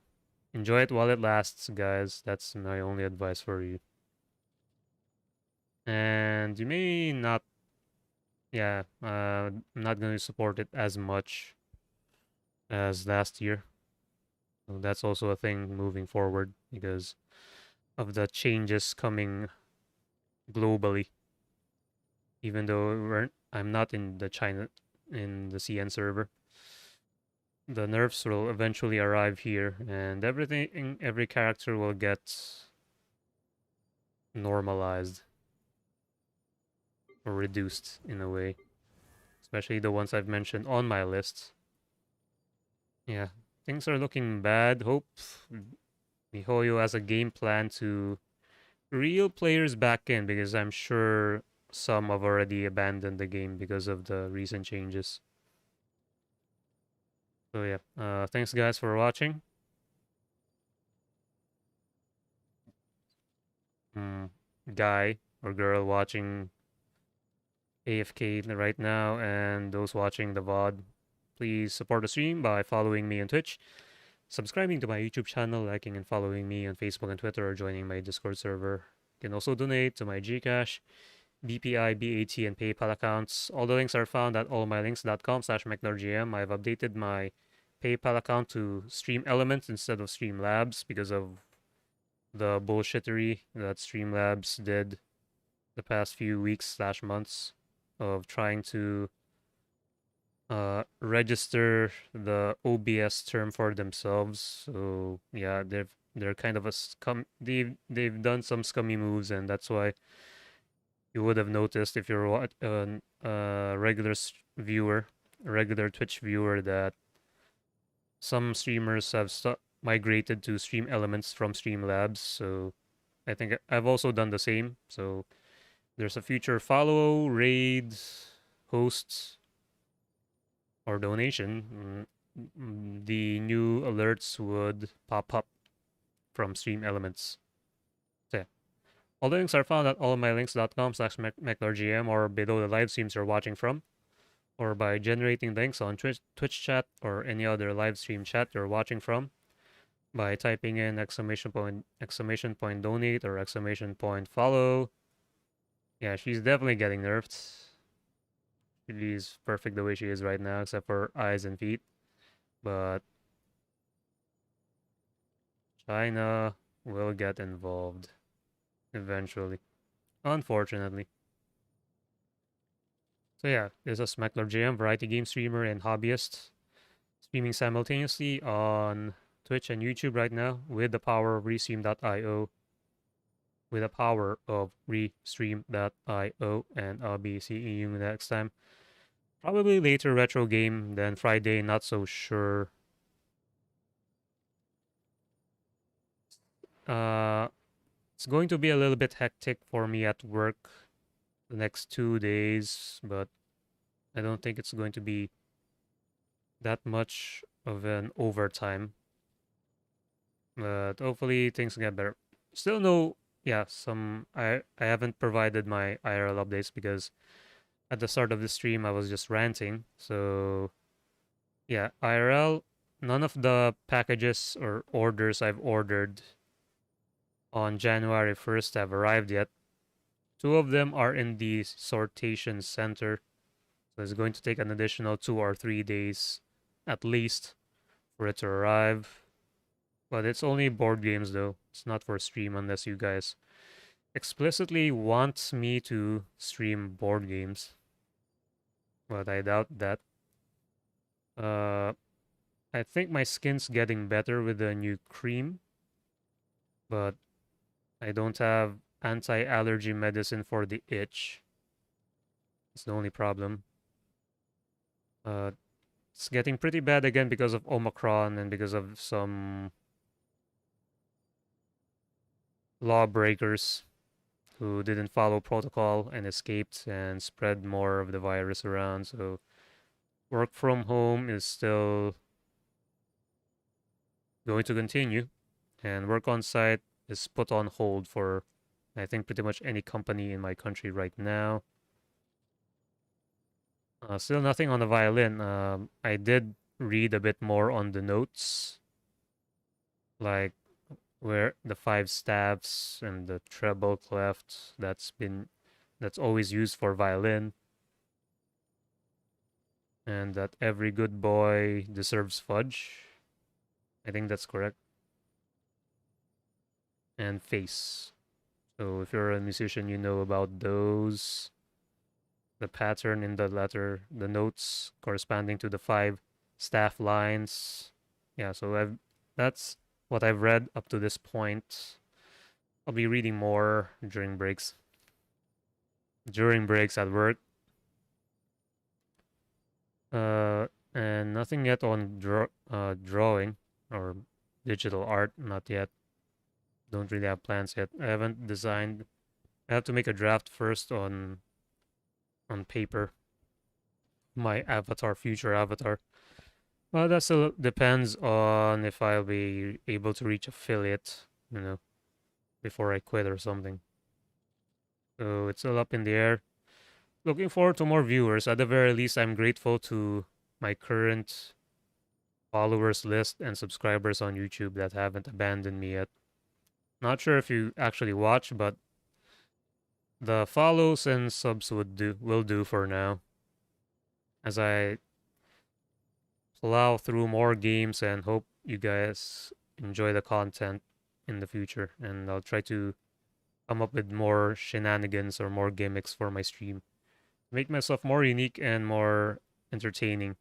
enjoy it while it lasts, guys. That's my only advice for you. And you may not, yeah, I'm not going to support it as much as last year. So that's also a thing moving forward because of the changes coming globally. Even though I'm not in the CN server, the nerfs will eventually arrive here, and every character will get normalized or reduced in a way. especially the ones I've mentioned on my list. Yeah, things are looking bad. Hope Mihoyo has a game plan to reel players back in, because I'm sure some have already abandoned the game because of the recent changes. So yeah, thanks guys for watching. Guy or girl watching AFK right now, and those watching the VOD, please support the stream by following me on Twitch, subscribing to my YouTube channel, liking and following me on Facebook and Twitter, or joining my Discord server. You can also donate to my GCash, BPI, BAT, and PayPal accounts. All the links are found at allmylinks.com/McNerdGM. I've updated my PayPal account to Stream Elements instead of Streamlabs because of the bullshittery that Streamlabs did the past few weeks/months of trying to register the OBS term for themselves. So yeah, they're kind of a they've done some scummy moves, and that's why you would have noticed if you're a regular viewer, a regular Twitch viewer, that some streamers have migrated to Stream Elements from Streamlabs. So I think I've also done the same. So there's a future follow, raid, hosts, or donation. The new alerts would pop up from Stream Elements. So yeah. All the links are found at allmylinks.com/MechLordGM or below the live streams you're watching from, or by generating links on Twitch chat or any other live stream chat you're watching from by typing in exclamation point donate or exclamation point follow. Yeah, she's definitely getting nerfed. She's perfect the way she is right now, except for eyes and feet. But China will get involved eventually, unfortunately. So yeah, there's a Smackler GM, variety game streamer and hobbyist, streaming simultaneously on Twitch and YouTube right now with the power of Restream.io. With the power of Restream.io, and I'll be seeing you next time. Probably later retro game than Friday, not so sure. It's going to be a little bit hectic for me at work the next 2 days, but I don't think it's going to be that much of an overtime. But hopefully things get better. Still no, yeah, I haven't provided my IRL updates because at the start of the stream I was just ranting. So yeah, IRL, none of the packages or orders I've ordered on January 1st have arrived yet. 2 of them are in the sortation center. So it's going to take an additional 2 or 3 days at least for it to arrive. But it's only board games though. It's not for stream unless you guys explicitly want me to stream board games. But I doubt that. I think my skin's getting better with the new cream. But I don't have anti-allergy medicine for the itch. It's the only problem. It's getting pretty bad again because of Omicron and because of some lawbreakers who didn't follow protocol and escaped and spread more of the virus around. So work from home is still going to continue, and work on site is put on hold for, I think, pretty much any company in my country right now. Still nothing on the violin. I did read a bit more on the notes, like where the 5 staves and the treble clef that's always used for violin, and that every good boy deserves fudge. I think that's correct. And face. So if you're a musician, you know about those. The pattern in the letter, the notes corresponding to the 5 staff lines. Yeah, so that's what I've read up to this point. I'll be reading more during breaks. During breaks at work. And nothing yet on drawing or digital art, not yet. Don't really have plans yet. I haven't designed. I have to make a draft first on paper. My avatar, future avatar. Well, that still depends on if I'll be able to reach affiliate, before I quit or something. So it's still up in the air. Looking forward to more viewers. At the very least, I'm grateful to my current followers list and subscribers on YouTube that haven't abandoned me yet. Not sure if you actually watch, but the follows and subs will do for now. As I plow through more games and hope you guys enjoy the content in the future, and I'll try to come up with more shenanigans or more gimmicks for my stream. Make myself more unique and more entertaining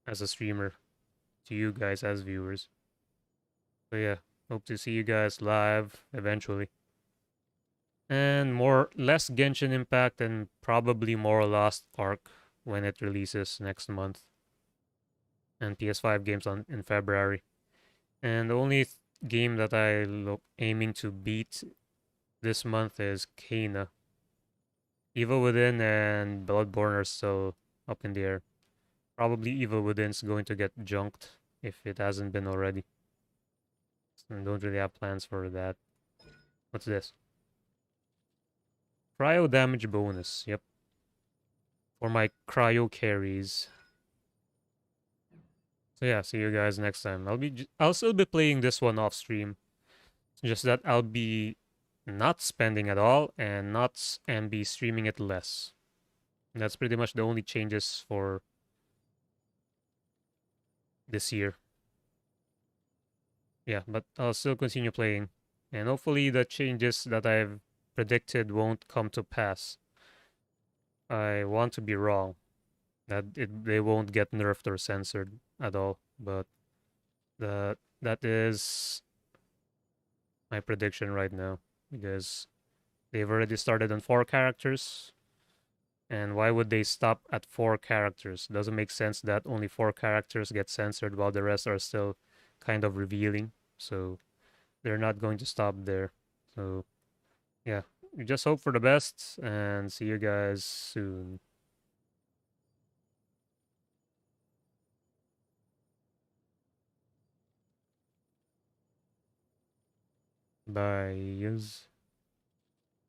as a streamer to you guys as viewers. So yeah, hope to see you guys live eventually. And less Genshin Impact and probably more Lost Ark when it releases next month. And PS5 games in February. And the only game that I aiming to beat this month is Kena. Evil Within and Bloodborne are still up in the air. Probably Evil Within's going to get junked if it hasn't been already. So I don't really have plans for that. What's this? Cryo damage bonus. Yep. For my cryo carries. So yeah, see you guys next time. I'll still be playing this one off stream. Just that I'll be not spending at all and be streaming it less. And that's pretty much the only changes for this year. Yeah, but I'll still continue playing. And hopefully the changes that I've predicted won't come to pass. I want to be wrong. They won't get nerfed or censored at all. But that is my prediction right now. Because they've already started on 4 characters. And why would they stop at 4 characters? Doesn't make sense that only 4 characters get censored while the rest are still kind of revealing. So they're not going to stop there. So yeah, we just hope for the best and see you guys soon. Bye.